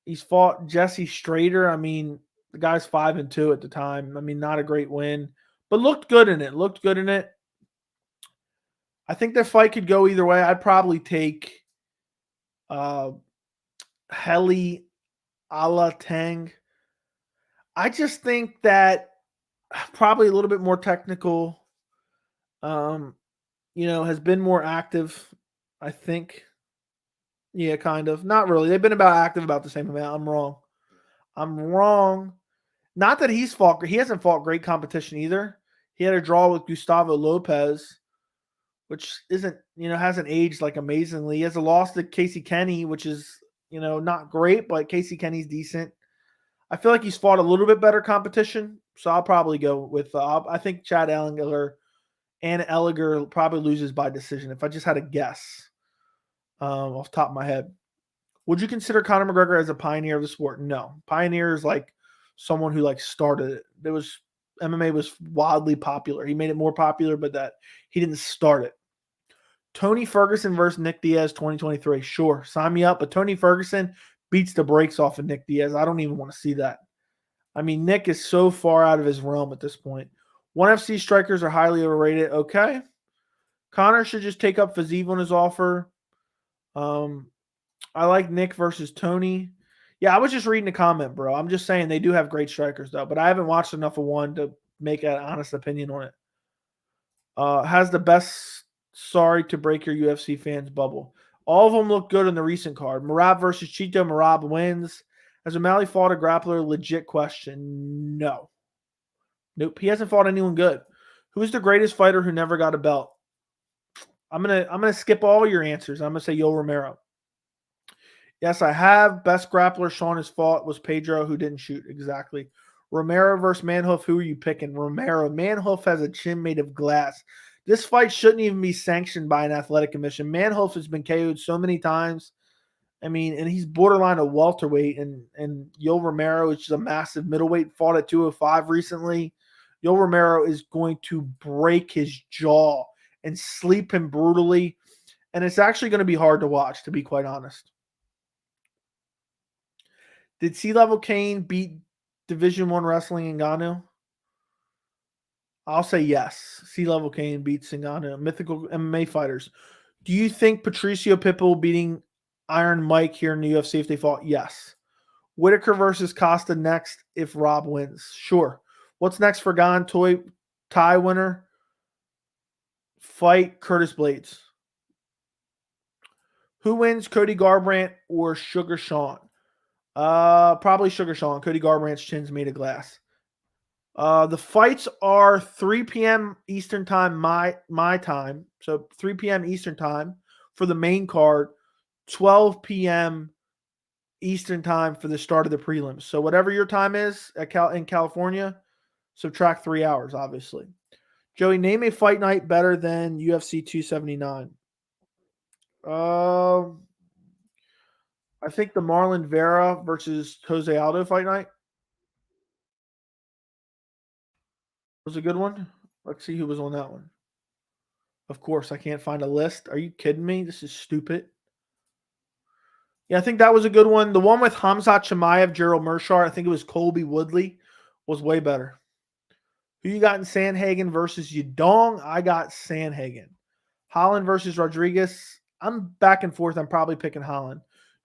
He's fought Jesse Strader. I mean, the guy's 5-2 at the time. I mean, not a great win, but looked good in it. I think that fight could go either way. I'd probably take Heli Alatang. I just think that probably a little bit more technical, has been more active, I think. Yeah, kind of. Not really. They've been active about the same amount. I'm wrong. Not that he hasn't fought great competition either. He had a draw with Gustavo Lopez, which hasn't aged like amazingly. He has a loss to Casey Kenny, which is, not great, but Casey Kenny's decent. I feel like he's fought a little bit better competition, so I'll probably go with I think Chad Ellinger probably loses by decision if I just had to guess off the top of my head. Would you consider Conor McGregor as a pioneer of the sport? No. Pioneer is like someone who started it. MMA was wildly popular. He made it more popular, but that he didn't start it. Tony Ferguson versus Nick Diaz 2023. Sure, sign me up. But Tony Ferguson beats the brakes off of Nick Diaz. I don't even want to see that. I mean, Nick is so far out of his realm at this point. ONE FC strikers are highly overrated. Okay. Conor should just take up Fiziev on his offer. I like Nick versus Tony. Yeah, I was just reading the comment, bro. I'm just saying they do have great strikers, though. But I haven't watched enough of one to make an honest opinion on it. Has the best... Sorry to break your UFC fans' bubble. All of them look good in the recent card. Merab versus Chito. Merab wins. Has O'Malley fought a grappler? Legit question. No. Nope. He hasn't fought anyone good. Who is the greatest fighter who never got a belt? I'm gonna skip all your answers. I'm gonna say Yoel Romero. Yes, I have. Best grappler Sean has fought was Pedro, who didn't shoot. Exactly. Romero versus Manhoof. Who are you picking? Romero. Manhoof has a chin made of glass. This fight shouldn't even be sanctioned by an athletic commission. Manhoof has been KO'd so many times. I mean, and he's borderline a welterweight. And Yoel Romero is just a massive middleweight. Fought at 205 recently. Yoel Romero is going to break his jaw and sleep him brutally. And it's actually going to be hard to watch, to be quite honest. Did C-Level Kane beat Division I Wrestling Ngannou? I'll say yes. C-Level Kane beats Ngannou. Mythical MMA fighters. Do you think Patricio Pitbull beating Iron Mike here in the UFC if they fought? Yes. Whitaker versus Costa next if Rob wins. Sure. What's next for Gon Thai winner? Fight Curtis Blades. Who wins, Cody Garbrandt or Sugar Sean? Probably Sugar Sean. Cody Garbrandt's chin's made of glass. The fights are 3 p.m. Eastern time, my time. So 3 p.m. Eastern time for the main card, 12 p.m. Eastern time for the start of the prelims. So whatever your time is in California, subtract 3 hours, obviously. Joey, name a fight night better than UFC 279. I think the Marlon Vera versus Jose Aldo fight night was a good one. Let's see who was on that one. Of course, I can't find a list. Are you kidding me? This is stupid. Yeah, I think that was a good one. The one with Khamzat Chimaev, Gerald Mearshart, I think it was Colby Woodley, was way better. Who you got in Sandhagen versus Yudong? I got Sandhagen. Holland versus Rodriguez. I'm back and forth. I'm probably picking Holland.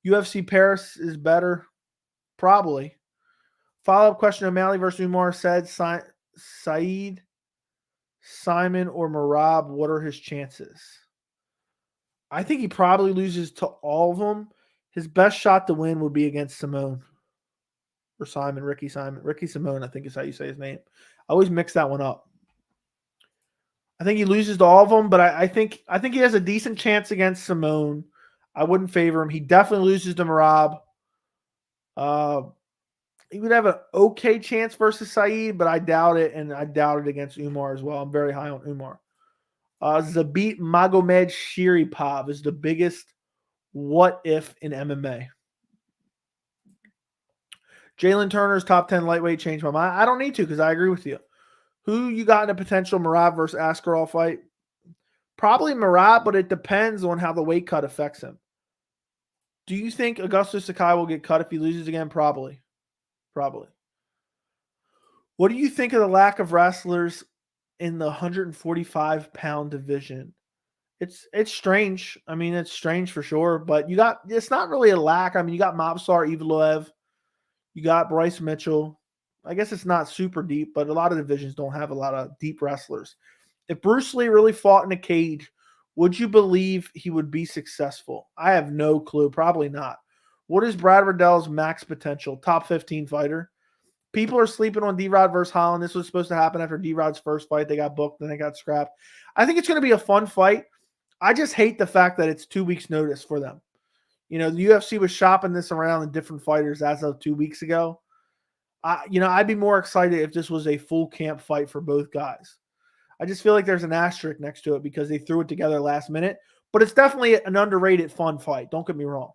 UFC Paris is better. Probably. Follow-up question: O'Malley versus Umar said Saeed, Simon, or Merab. What are his chances? I think he probably loses to all of them. His best shot to win would be against Simone or Simon, Ricky Simon. Ricky Simone, I think is how you say his name. I always mix that one up. I think he loses to all of them, but I think he has a decent chance against Simone. I wouldn't favor him. He definitely loses to Merab. He would have an okay chance versus Saeed, but I doubt it, and I doubt it against Umar as well. I'm very high on Umar. Zabit Magomed Shiripov is the biggest what if in MMA. Jalen Turner's top 10 lightweight changed my mind. I don't need to because I agree with you. Who you got in a potential Merab versus Askarov fight? Probably Merab, but it depends on how the weight cut affects him. Do you think Augusto Sakai will get cut if he loses again? Probably. What do you think of the lack of wrestlers in the 145-pound division? It's strange. I mean, it's strange for sure, but it's not really a lack. I mean, you got Mobsar Evloev, you got Bryce Mitchell. I guess it's not super deep, but a lot of divisions don't have a lot of deep wrestlers. If Bruce Lee really fought in a cage, would you believe he would be successful? I have no clue. Probably not. What is Brad Riddell's max potential? Top 15 fighter. People are sleeping on D-Rod versus Holland. This was supposed to happen after D-Rod's first fight. They got booked, then they got scrapped. I think it's going to be a fun fight. I just hate the fact that it's 2 weeks' notice for them. You know, the UFC was shopping this around in different fighters as of 2 weeks ago. I'd be more excited if this was a full camp fight for both guys. I just feel like there's an asterisk next to it because they threw it together last minute. But it's definitely an underrated, fun fight. Don't get me wrong.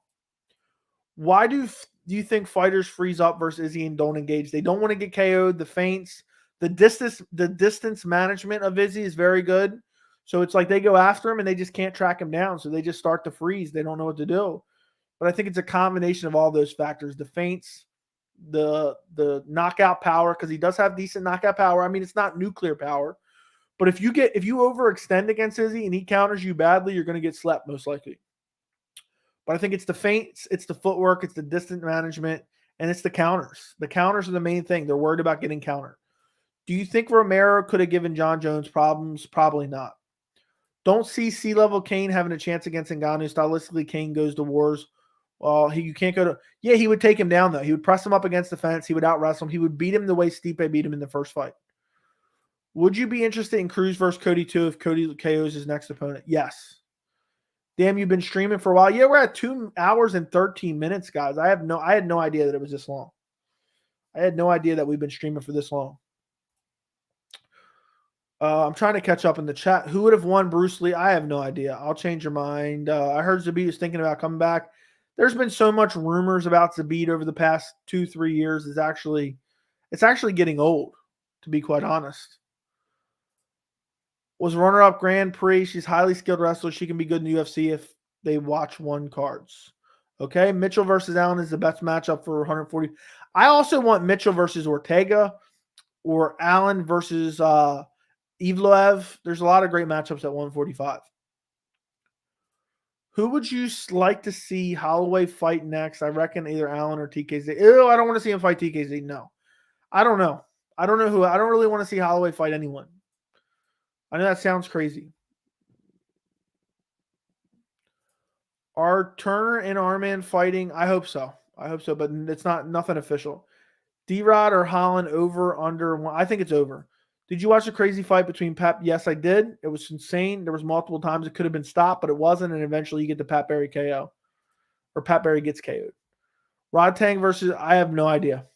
Why do you think fighters freeze up versus Izzy and don't engage? They don't want to get KO'd. The feints, the distance management of Izzy is very good. So it's like they go after him and they just can't track him down. So they just start to freeze. They don't know what to do. But I think it's a combination of all those factors: the feints, the knockout power, because he does have decent knockout power. I mean, it's not nuclear power. But if you overextend against Izzy and he counters you badly, you're going to get slept most likely. But I think it's the feints, it's the footwork, it's the distance management, and it's the counters. The counters are the main thing. They're worried about getting countered. Do you think Romero could have given John Jones problems? Probably not. Don't see C-level Kane having a chance against Ngannou. Stylistically, Kane goes to wars. Well, you can't go to – yeah, he would take him down, though. He would press him up against the fence. He would out-wrestle him. He would beat him the way Stipe beat him in the first fight. Would you be interested in Cruz versus Cody, too, if Cody KOs his next opponent? Yes. Damn, you've been streaming for a while. Yeah, we're at 2 hours and 13 minutes, guys. I had no idea that it was this long. I had no idea that we've been streaming for this long. I'm trying to catch up in the chat. Who would have won Bruce Lee? I have no idea. I'll change your mind. I heard Zabit is thinking about coming back. There's been so much rumors about Zabit over the past 2-3 years. It's actually getting old, to be quite honest. Was runner-up Grand Prix. She's highly skilled wrestler. She can be good in the UFC if they watch one cards. Okay, Mitchell versus Allen is the best matchup for 140. I also want Mitchell versus Ortega or Allen versus Evloev. There's a lot of great matchups at 145. Who would you like to see Holloway fight next? I reckon either Allen or TKZ. Ew, I don't want to see him fight TKZ. No. I don't know. I don't know who. I don't really want to see Holloway fight anyone. I know that sounds crazy. Are Turner and Arman fighting? I hope so. I hope so, but it's nothing official. D-Rod or Holland over, under? I think it's over. Did you watch the crazy fight between Pat? Yes, I did. It was insane. There was multiple times it could have been stopped, but it wasn't, and eventually you get the Pat Barry KO. Or Pat Barry gets KO'd. Rod Tang versus, I have no idea.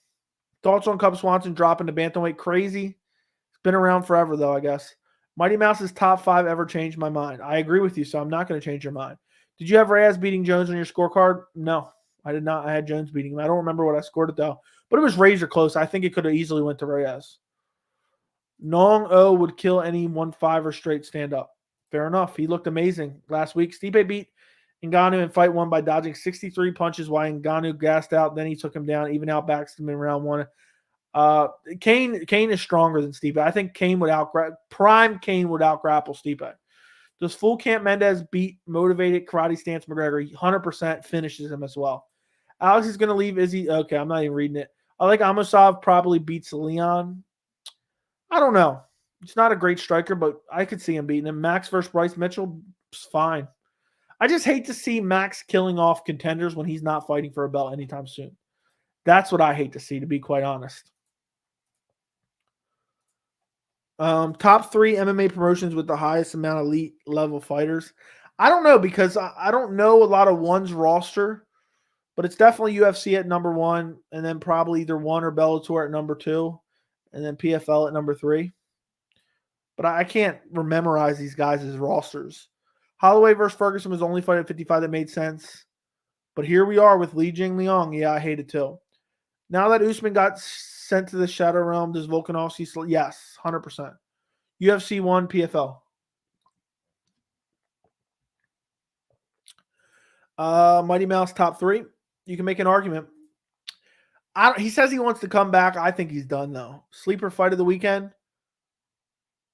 Thoughts on Cub Swanson dropping the bantamweight? Crazy. It's been around forever, though, I guess. Mighty Mouse's top 5 ever changed my mind. I agree with you, so I'm not going to change your mind. Did you have Reyes beating Jones on your scorecard? No, I did not. I had Jones beating him. I don't remember what I scored it, though. But it was razor close. I think it could have easily went to Reyes. Nong O would kill any 1-5 or straight stand-up. Fair enough. He looked amazing last week. Stipe beat Ngannou in fight 1 by dodging 63 punches while Ngannou gassed out. Then he took him down, even outbacked him in round 1. Kane is stronger than Stipe. I think prime Kane would out-grapple Stipe. Does full camp Mendez beat motivated karate stance McGregor? 100% finishes him as well. Alex is going to leave Izzy. Okay, I'm not even reading it. I like Amosov probably beats Leon. I don't know. He's not a great striker, but I could see him beating him. Max versus Bryce Mitchell is fine. I just hate to see Max killing off contenders when he's not fighting for a belt anytime soon. That's what I hate to see, to be quite honest. Top 3 MMA promotions with the highest amount of elite level fighters. I don't know, because I don't know a lot of one's roster, but it's definitely UFC at number 1, and then probably either 1 or Bellator at number 2, and then PFL at number 3. But I can't memorize these guys' rosters. Holloway versus Ferguson was the only fight at 55 that made sense. But here we are with Li Jingliang. Yeah, I hate it too. Now that Usman got sent to the Shadow Realm, does Volkanovski still? Yes, 100%. UFC 1 PFL. Mighty Mouse top 3. You can make an argument. He says he wants to come back. I think he's done, though. Sleeper fight of the weekend.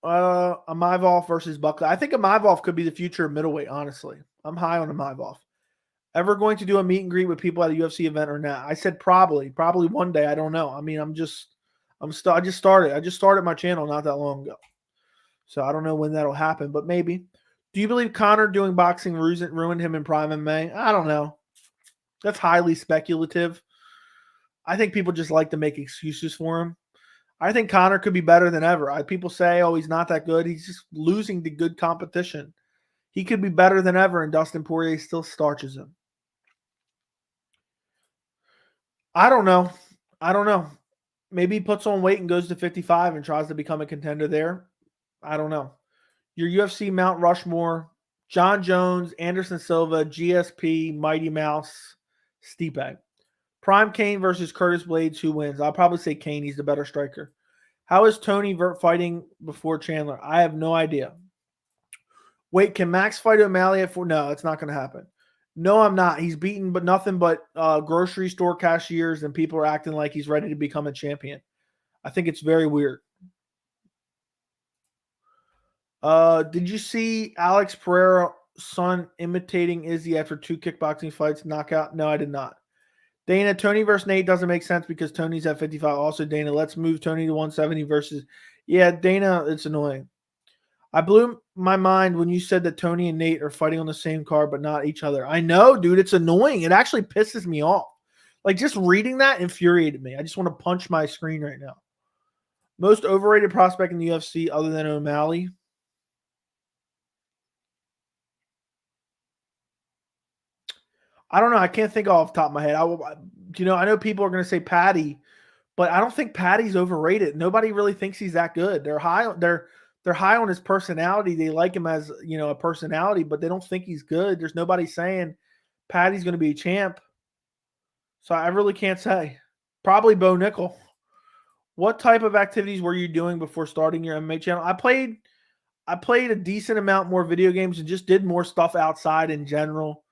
Imavov versus Buckley. I think Imavov could be the future of middleweight, honestly. I'm high on Imavov. Ever going to do a meet and greet with people at a UFC event or not? I said probably one day. I don't know. I mean, I just started. I just started my channel not that long ago. So I don't know when that'll happen, but maybe. Do you believe Conor doing boxing ruined him in Prime MMA? I don't know. That's highly speculative. I think people just like to make excuses for him. I think Conor could be better than ever. People say, oh, he's not that good. He's just losing to good competition. He could be better than ever, and Dustin Poirier still starches him. I don't know. Maybe he puts on weight and goes to 55 and tries to become a contender there. I don't know. Your UFC Mount Rushmore: John Jones, Anderson Silva, GSP, Mighty Mouse, Stipe. Prime Kane versus Curtis Blades. Who wins? I'll probably say Kane. He's the better striker. How is Tony fighting before Chandler? I have no idea. Wait, can Max fight O'Malley at 4? No, it's not going to happen. No, I'm not. He's beaten but nothing but grocery store cashiers, and people are acting like he's ready to become a champion. I think it's very weird. Did you see Alex Pereira's son imitating Izzy after 2 kickboxing fights knockout? No, I did not. Dana, Tony versus Nate doesn't make sense because Tony's at 55. Also, Dana, let's move Tony to 170 versus. Yeah, Dana, it's annoying. I blew my mind when you said that Tony and Nate are fighting on the same card but not each other. I know, dude. It's annoying. It actually pisses me off. Like, just reading that infuriated me. I just want to punch my screen right now. Most overrated prospect in the UFC other than O'Malley? I don't know. I can't think off the top of my head. I know people are going to say Patty, but I don't think Patty's overrated. Nobody really thinks he's that good. They're high. They're high on his personality. They like him as, a personality, but they don't think he's good. There's nobody saying Patty's going to be a champ. So I really can't say. Probably Bo Nickel. What type of activities were you doing before starting your MMA channel? I played a decent amount more video games and just did more stuff outside in general.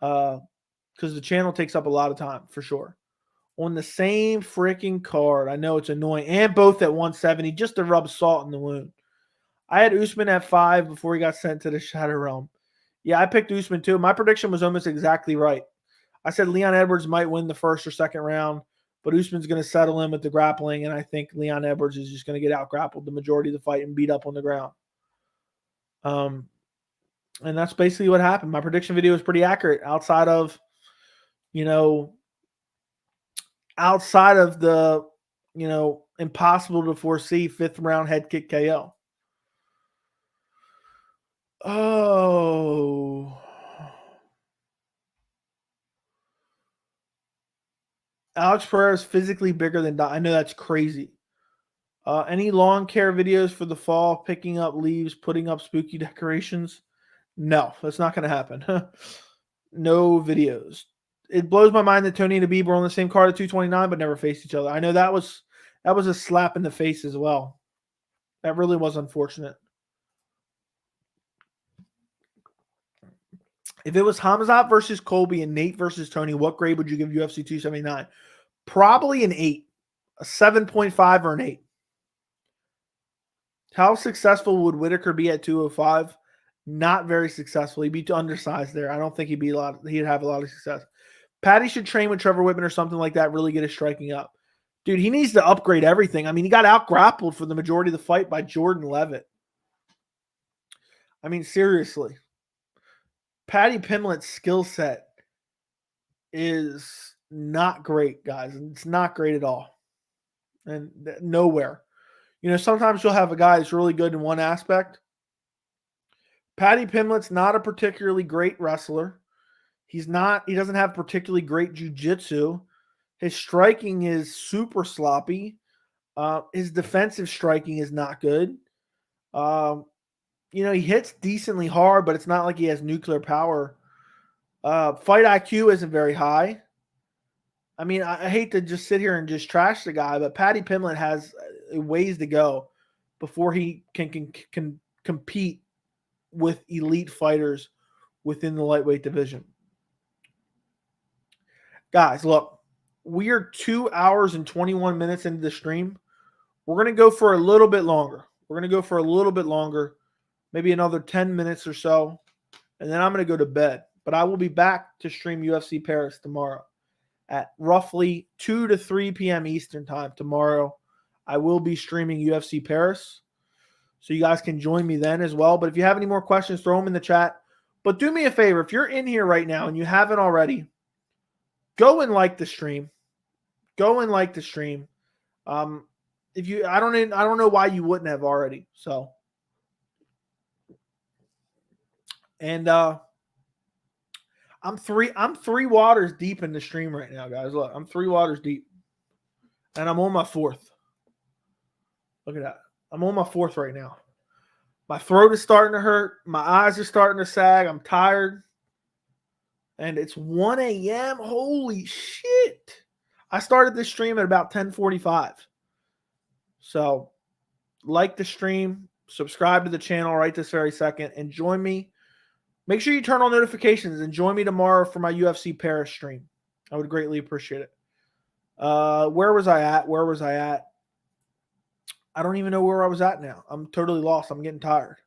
Because the channel takes up a lot of time, for sure. On the same freaking card. I know it's annoying. And both at 170, just to rub salt in the wound. I had Usman at 5 before he got sent to the Shadow Realm. Yeah, I picked Usman too. My prediction was almost exactly right. I said Leon Edwards might win the first or second round, but Usman's going to settle in with the grappling, and I think Leon Edwards is just going to get out-grappled the majority of the fight and beat up on the ground. And that's basically what happened. My prediction video is pretty accurate outside of, outside of the, impossible to foresee 5th round head kick KO. Oh. Alex Pereira is physically bigger than Don. I know that's crazy. Any lawn care videos for the fall? Picking up leaves, putting up spooky decorations? No, that's not going to happen. No videos. It blows my mind that Tony and Khabib were on the same card at 229, but never faced each other. I know that was a slap in the face as well. That really was unfortunate. If it was Khamzat versus Colby and Nate versus Tony, what grade would you give UFC 279? Probably an 8, a 7.5 or an 8. How successful would Whitaker be at 205? Not very successful. He'd be too undersized there. I don't think he'd have a lot of success. Patty should train with Trevor Whitman or something like that, really get his striking up. Dude, he needs to upgrade everything. I mean, he got out-grappled for the majority of the fight by Jordan Levitt. I mean, seriously. Paddy Pimblett's skill set is not great, guys. It's not great at all. And nowhere. Sometimes you'll have a guy that's really good in one aspect. Paddy Pimblett's not a particularly great wrestler. He doesn't have particularly great jiu-jitsu. His striking is super sloppy. His defensive striking is not good. He hits decently hard, but it's not like he has nuclear power. Fight IQ isn't very high. I mean, I hate to just sit here and just trash the guy, but Paddy Pimblett has ways to go before he can compete with elite fighters within the lightweight division. Guys, look, we are 2 hours and 21 minutes into the stream. We're going to go for a little bit longer. Maybe another 10 minutes or so, and then I'm going to go to bed. But I will be back to stream UFC Paris tomorrow at roughly 2 to 3 p.m. Eastern time tomorrow. I will be streaming UFC Paris, so you guys can join me then as well. But if you have any more questions, throw them in the chat. But do me a favor, if you're in here right now and you haven't already, go and like the stream. If you, I don't know why you wouldn't have already. So, and I'm three waters deep in the stream right now, guys. Look, I'm 3 waters deep, and I'm on my 4th. Look at that. I'm on my 4th right now. My throat is starting to hurt. My eyes are starting to sag. I'm tired. And it's 1 a.m. Holy shit. I started this stream at about 10:45. So, like the stream, subscribe to the channel right this very second, and join me. Make sure you turn on notifications and join me tomorrow for my UFC Paris stream. I would greatly appreciate it. Where was I at? I don't even know where I was at now. I'm totally lost. I'm getting tired.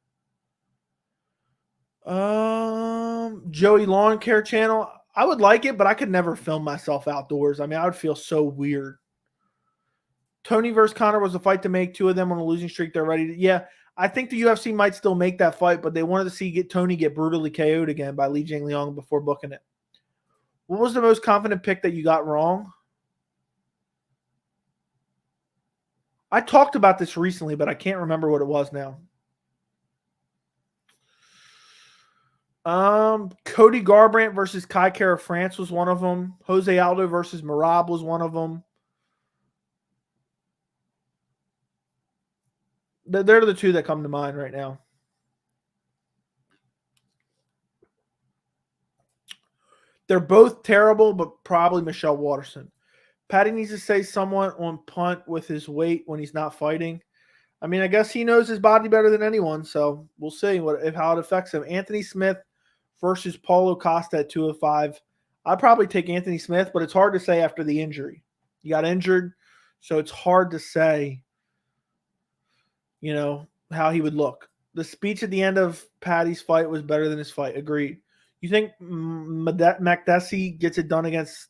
Joey Lawn Care channel. I would like it, but I could never film myself outdoors. I mean, I would feel so weird. Tony versus Conor was a fight to make. 2 of them on a losing streak. They're ready to, yeah. I think the UFC might still make that fight, but they wanted to see Tony get brutally KO'd again by Li Jingliang before booking it. What was the most confident pick that you got wrong? I talked about this recently, but I can't remember what it was now. Cody Garbrandt versus Kai Kara France was one of them. Jose Aldo versus Merab was one of them. They're the 2 that come to mind right now. They're both terrible, but probably Michelle Waterson. Patty needs to stay somewhat on punt with his weight when he's not fighting. I mean, I guess he knows his body better than anyone, so we'll see how it affects him. Anthony Smith versus Paulo Costa at 205. I'd probably take Anthony Smith, but it's hard to say after the injury. He got injured, so it's hard to say, how he would look. The speech at the end of Patty's fight was better than his fight. Agreed. You think Makdessi gets it done against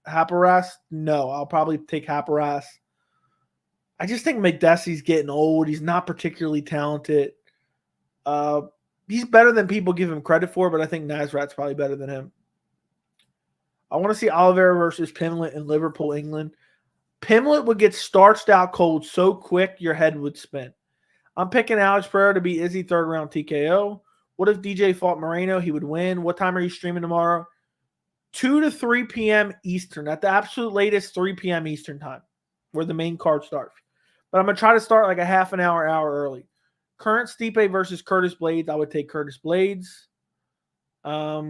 Haparas? No, I'll probably take Haparas. I just think Makdessi's getting old. He's not particularly talented. He's better than people give him credit for, but I think Nasrat's probably better than him. I want to see Oliveira versus Pimblett in Liverpool, England. Pimlet would get starched out cold so quick your head would spin. I'm picking Alex Pereira to beat Izzy third round TKO. What if DJ fought Moreno? He would win. What time are you streaming tomorrow? 2 to 3 p.m. Eastern. At the absolute latest, 3 p.m. Eastern time, where the main card starts. But I'm going to try to start like a half an hour early. Current Stipe versus Curtis Blades. I would take Curtis Blades. I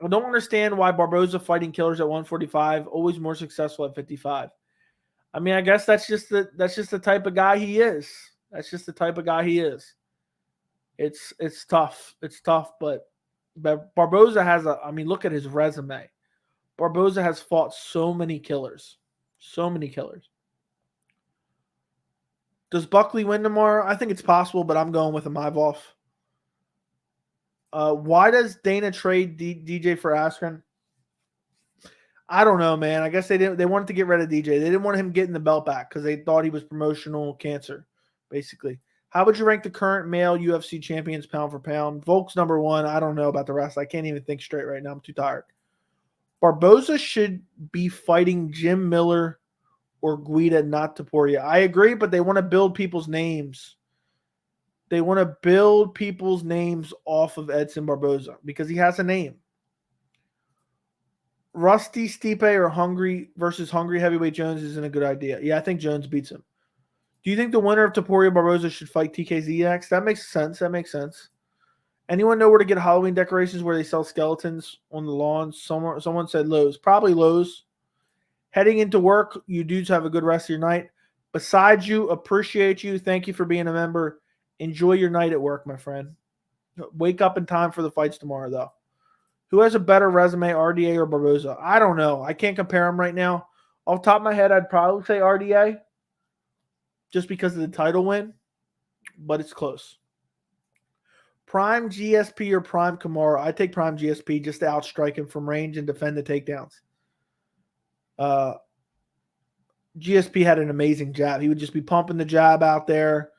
don't understand why Barboza fighting killers at 145, always more successful at 55. I mean, I guess that's just the type of guy he is. That's just the type of guy he is. It's tough. It's tough, but Barboza has look at his resume. Barboza has fought so many killers. So many killers. Does Buckley win tomorrow? I think it's possible, but I'm going with Imavov. Why does Dana trade DJ for Askren? I don't know, man. I guess they wanted to get rid of DJ. They didn't want him getting the belt back because they thought he was promotional cancer, basically. How would you rank the current male UFC champions pound for pound? Volk's number one. I don't know about the rest. I can't even think straight right now. I'm too tired. Barboza should be fighting Jim Miller or Guida, not Topuria. I agree, but they want to build people's names. They want to build people's names off of Edson Barboza because he has a name. Rusty Stipe or Hungry versus Hungry Heavyweight Jones isn't a good idea. Yeah, I think Jones beats him. Do you think the winner of Topuria Barboza should fight TKZ next? That makes sense. That makes sense. Anyone know where to get Halloween decorations where they sell skeletons on the lawns? Someone said Lowe's. Probably Lowe's. Heading into work, you dudes have a good rest of your night. Besides you, appreciate you. Thank you for being a member. Enjoy your night at work, my friend. Wake up in time for the fights tomorrow, though. Who has a better resume, RDA or Barboza? I don't know. I can't compare them right now. Off the top of my head, I'd probably say RDA just because of the title win, but it's close. Prime GSP or Prime Kamara? I take Prime GSP just to outstrike him from range and defend the takedowns. GSP had an amazing jab. He would just be pumping the jab out there,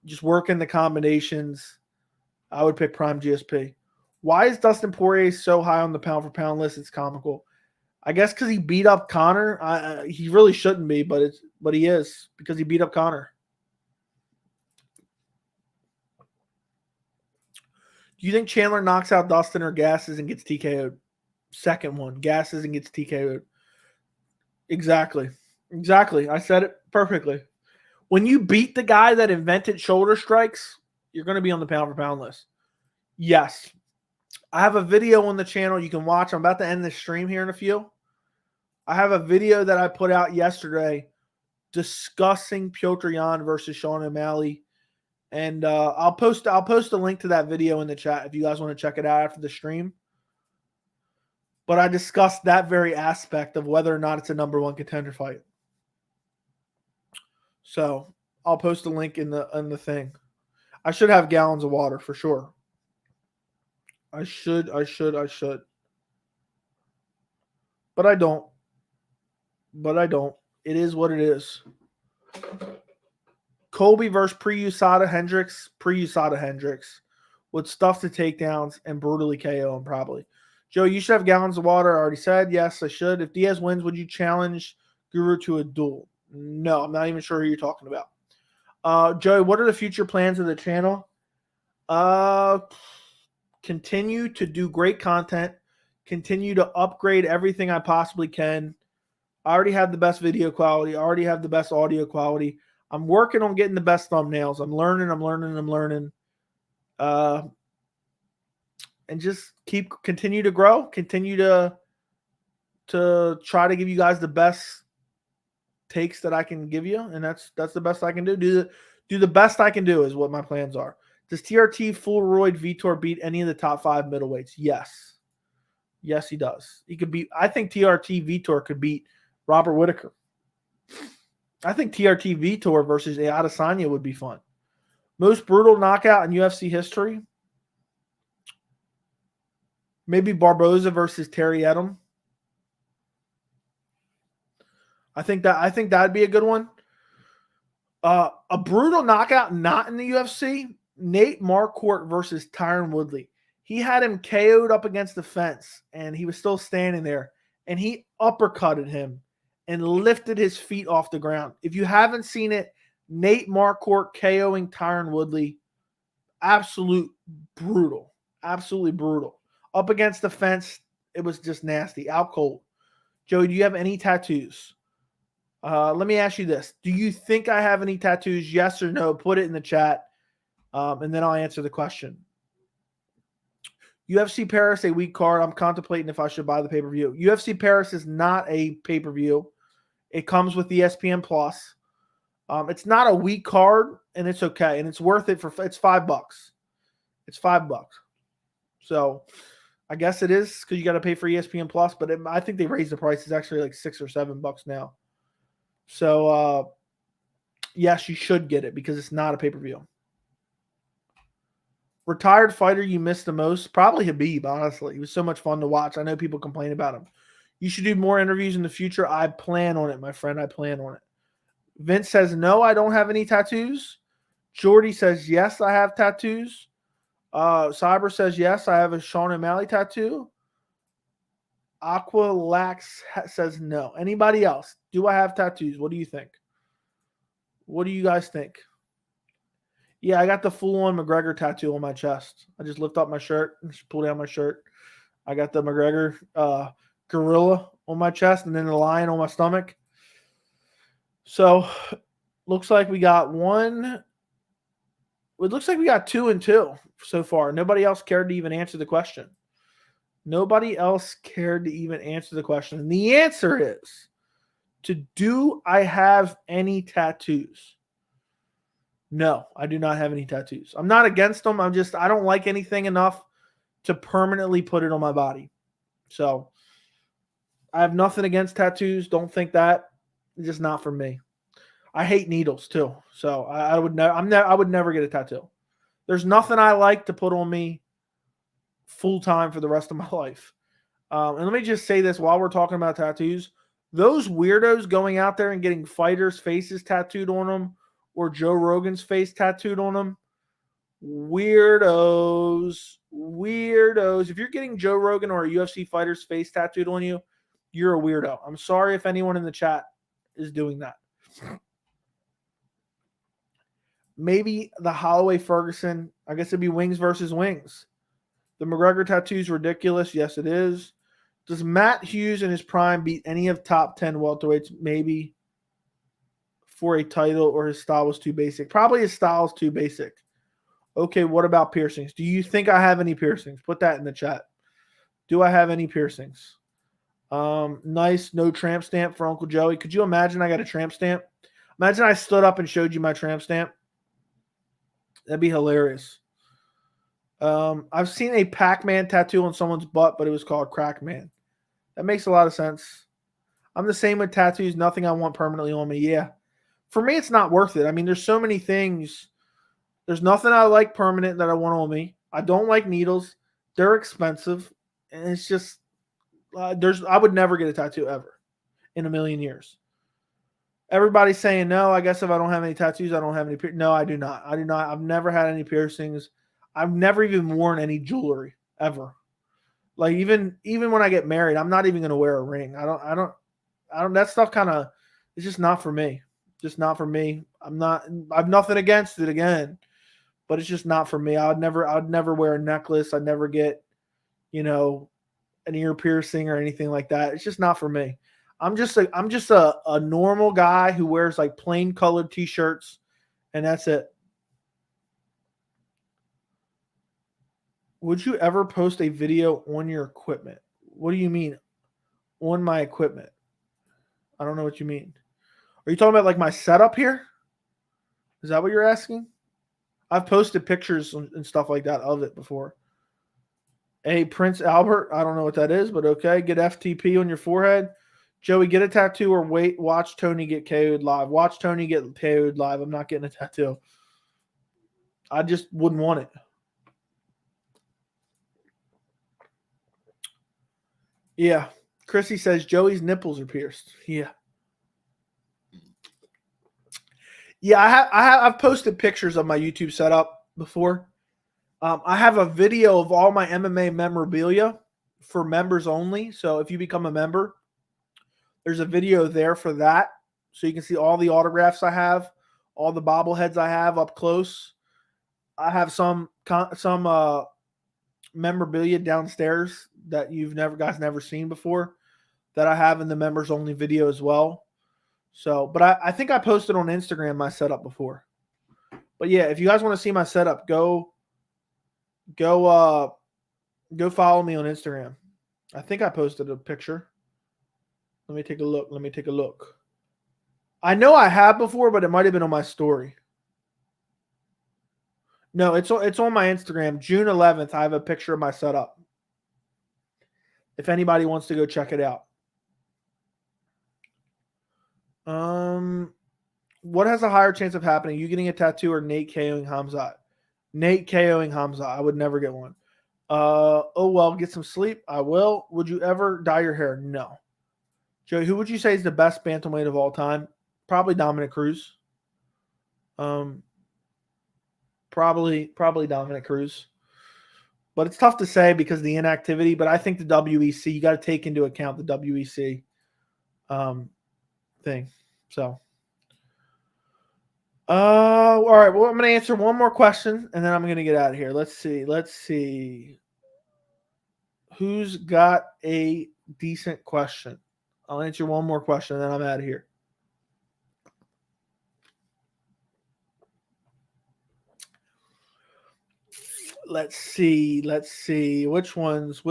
just working the combinations. I would pick Prime GSP. Why is Dustin Poirier so high on the pound-for-pound list? It's comical. I guess because he beat up Conor. He really shouldn't be, but he is because he beat up Conor. Do you think Chandler knocks out Dustin or gasses and gets TKO'd? Second one. Gasses and gets TKO'd. Exactly. I said it perfectly. When you beat the guy that invented shoulder strikes, you're going to be on the pound-for-pound list. Yes. I have a video on the channel you can watch. I'm about to end this stream here in a few. I have a video that I put out yesterday discussing Petr Yan versus Sean O'Malley. And I'll post a link to that video in the chat if you guys want to check it out after the stream. But I discussed that very aspect of whether or not it's a number one contender fight. So I'll post a link in the thing. I should have gallons of water for sure. I should. But I don't. It is what it is. Colby versus pre-USADA Hendricks. Pre-USADA Hendricks. Would stuff the takedowns and brutally KO him probably. Joe, you should have gallons of water. I already said. Yes, I should. If Diaz wins, would you challenge Guru to a duel? No, I'm not even sure who you're talking about. Joey, what are the future plans of the channel? Continue to do great content. Continue to upgrade everything I possibly can. I already have the best video quality. I already have the best audio quality. I'm working on getting the best thumbnails. I'm learning. And just continue to grow. Continue to try to give you guys the best takes that I can give you. And that's the best I can do. Do the best I can do is what my plans are. Does TRT Full Royd Vitor beat any of the top 5 middleweights? Yes. Yes, he does. He could beat. I think TRT Vitor could beat Robert Whittaker. I think TRT Vitor versus Adesanya would be fun. Most brutal knockout in UFC history? Maybe Barboza versus Terry Edom. I think that'd be a good one. A brutal knockout not in the UFC. Nate Marquardt versus Tyron Woodley. He had him KO'd up against the fence, and he was still standing there, and he uppercutted him and lifted his feet off the ground. If you haven't seen it, Nate Marquardt KOing Tyron Woodley, absolutely brutal. Up against the fence, it was just nasty, out cold. Joey, do you have any tattoos? Let me ask you this. Do you think I have any tattoos? Yes or no? Put it in the chat, and then I'll answer the question. UFC Paris, a weak card. I'm contemplating if I should buy the pay-per-view. UFC Paris is not a pay-per-view. It comes with ESPN Plus. It's not a weak card, and it's okay, and it's worth it for. It's $5. It's $5. So I guess it is because you got to pay for ESPN Plus, but I think they raised the price. It's actually like $6 or $7 now. So yes, you should get it because it's not a pay-per-view. Retired fighter you missed the most? Probably Khabib, honestly. He was so much fun to watch. I know people complain about him. You should do more interviews in the future. I plan on it, my friend. I plan on it. Vince says, no, I don't have any tattoos. Jordy says, yes, I have tattoos. Cyber says, yes, I have a Sean O'Malley tattoo. Aqua Lax says, no. Anybody else? Do I have tattoos? What do you think? What do you guys think? Yeah, I got the full-on McGregor tattoo on my chest. I just lift up my shirt and just pull down my shirt. I got the McGregor gorilla on my chest and then the lion on my stomach. So, looks like we got one. It looks like we got 2 and 2 so far. Nobody else cared to even answer the question. Nobody else cared to even answer the question. And the answer is, do I have any tattoos? No, I do not have any tattoos. I'm not against them. I don't like anything enough to permanently put it on my body. So I have nothing against tattoos. Don't think that. It's just not for me. I hate needles too. So I would never get a tattoo. There's nothing I like to put on me full time for the rest of my life. And let me just say this while we're talking about tattoos. Those weirdos going out there and getting fighters' faces tattooed on them or Joe Rogan's face tattooed on them, weirdos. If you're getting Joe Rogan or a UFC fighter's face tattooed on you, you're a weirdo. I'm sorry if anyone in the chat is doing that. Maybe the Holloway Ferguson. I guess it'd be wings versus wings. The McGregor tattoo is ridiculous. Yes, it is. Does Matt Hughes in his prime beat any of top 10 welterweights? Maybe for a title, or his style was too basic. Probably his style is too basic. Okay, what about piercings? Do you think I have any piercings? Put that in the chat. Do I have any piercings? Nice. No tramp stamp for Uncle Joey. Could you imagine I got a tramp stamp? Imagine I stood up and showed you my tramp stamp. That'd be hilarious. I've seen a Pac-Man tattoo on someone's butt, but it was called Crackman. That makes a lot of sense. I'm the same with tattoos. Nothing I want permanently on me. Yeah. For me, it's not worth it. I mean, there's so many things. There's nothing I like permanent that I want on me. I don't like needles. They're expensive. And it's just, I would never get a tattoo ever in a million years. Everybody's saying, no, I guess if I don't have any tattoos, I don't have any. No, I do not. I've never had any piercings. I've never even worn any jewelry ever. Like even when I get married, I'm not even going to wear a ring. I don't, that stuff kind of, it's just not for me. Just not for me. I've nothing against it again, but it's just not for me. I'd never wear a necklace. I'd never get, an ear piercing or anything like that. It's just not for me. I'm just a normal guy who wears like plain colored t-shirts, and that's it. Would you ever post a video on your equipment? What do you mean on my equipment? I don't know what you mean. Are you talking about like my setup here? Is that what you're asking? I've posted pictures and stuff like that of it before. Hey, Prince Albert, I don't know what that is, but okay. Get FTP on your forehead. Joey, get a tattoo or watch Tony get KO'd live. Watch Tony get KO'd live. I'm not getting a tattoo. I just wouldn't want it. Yeah. Chrissy says Joey's nipples are pierced. Yeah. Yeah, I've posted pictures of my YouTube setup before. I have a video of all my MMA memorabilia for members only. So if you become a member, There's a video there for that. So you can see all the autographs I have, all the bobbleheads I have up close. I have some memorabilia downstairs that you've never seen before that I have in the members only video as well. So, but I think I posted on Instagram my setup before. But yeah, if you guys want to see my setup, go follow me on Instagram. I think I posted a picture. Let me take a look. I know I have before, but it might have been on my story. No, it's on my Instagram. June 11th, I have a picture of my setup. If anybody wants to go check it out. What has a higher chance of happening? You getting a tattoo or Nate KOing Khamzat? Nate KOing Khamzat. I would never get one. Oh, well, get some sleep. I will. Would you ever dye your hair? No. Joey, who would you say is the best bantamweight of all time? Probably Dominic Cruz. Probably Dominic Cruz. But it's tough to say because of the inactivity. But I think the WEC, you got to take into account the WEC thing. So, all right. Well, I'm going to answer one more question, and then I'm going to get out of here. Let's see. Who's got a decent question? I'll answer one more question, and then I'm out of here. Let's see. Which ones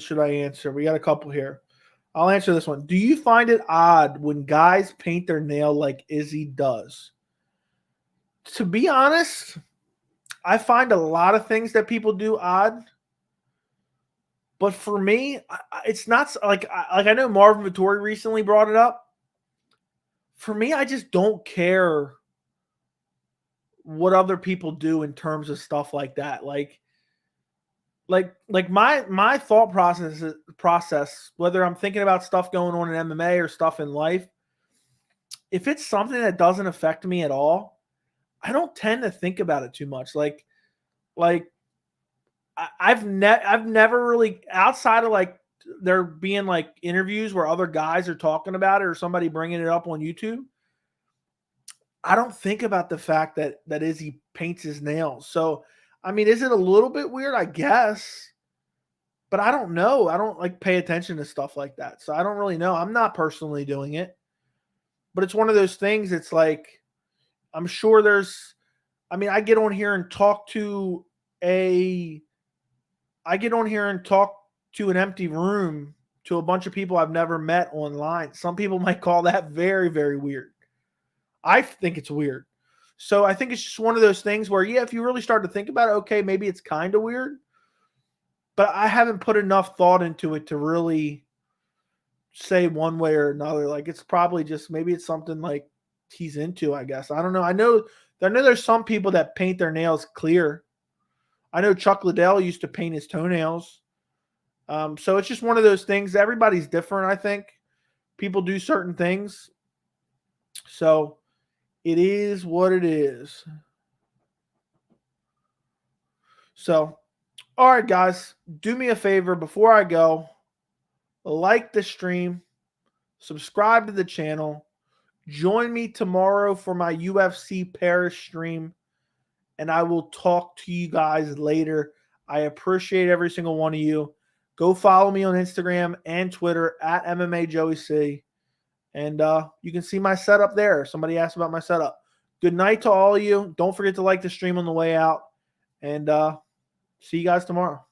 should I answer? We got a couple here. I'll answer this one. Do you find it odd when guys paint their nail like Izzy does? To be honest, I find a lot of things that people do odd. But for me, it's not like I know Marvin Vettori recently brought it up. For me, I just don't care what other people do in terms of stuff like that. Like my thought process, whether I'm thinking about stuff going on in MMA or stuff in life, if it's something that doesn't affect me at all, I don't tend to think about it too much. Like I've never really, outside of like there being like interviews where other guys are talking about it or somebody bringing it up on YouTube, I don't think about the fact that Izzy paints his nails. So, I mean, is it a little bit weird? I guess, but I don't know. I don't like pay attention to stuff like that. So I don't really know. I'm not personally doing it, but it's one of those things. It's like, I'm sure I get on here and talk to an empty room to a bunch of people I've never met online. Some people might call that very, very weird. I think it's weird. So I think it's just one of those things where, yeah, if you really start to think about it, okay, maybe it's kind of weird. But I haven't put enough thought into it to really say one way or another. Like, it's probably just, maybe it's something like he's into, I guess. I don't know. I know there's some people that paint their nails clear. I know Chuck Liddell used to paint his toenails. So it's just one of those things. Everybody's different, I think. People do certain things. So it is what it is. So, all right, guys, do me a favor before I go. Like the stream. Subscribe to the channel. Join me tomorrow for my UFC Paris stream. And I will talk to you guys later. I appreciate every single one of you. Go follow me on Instagram and Twitter at MMA Joey C. And you can see my setup there. Somebody asked about my setup. Good night to all of you. Don't forget to like the stream on the way out. And see you guys tomorrow.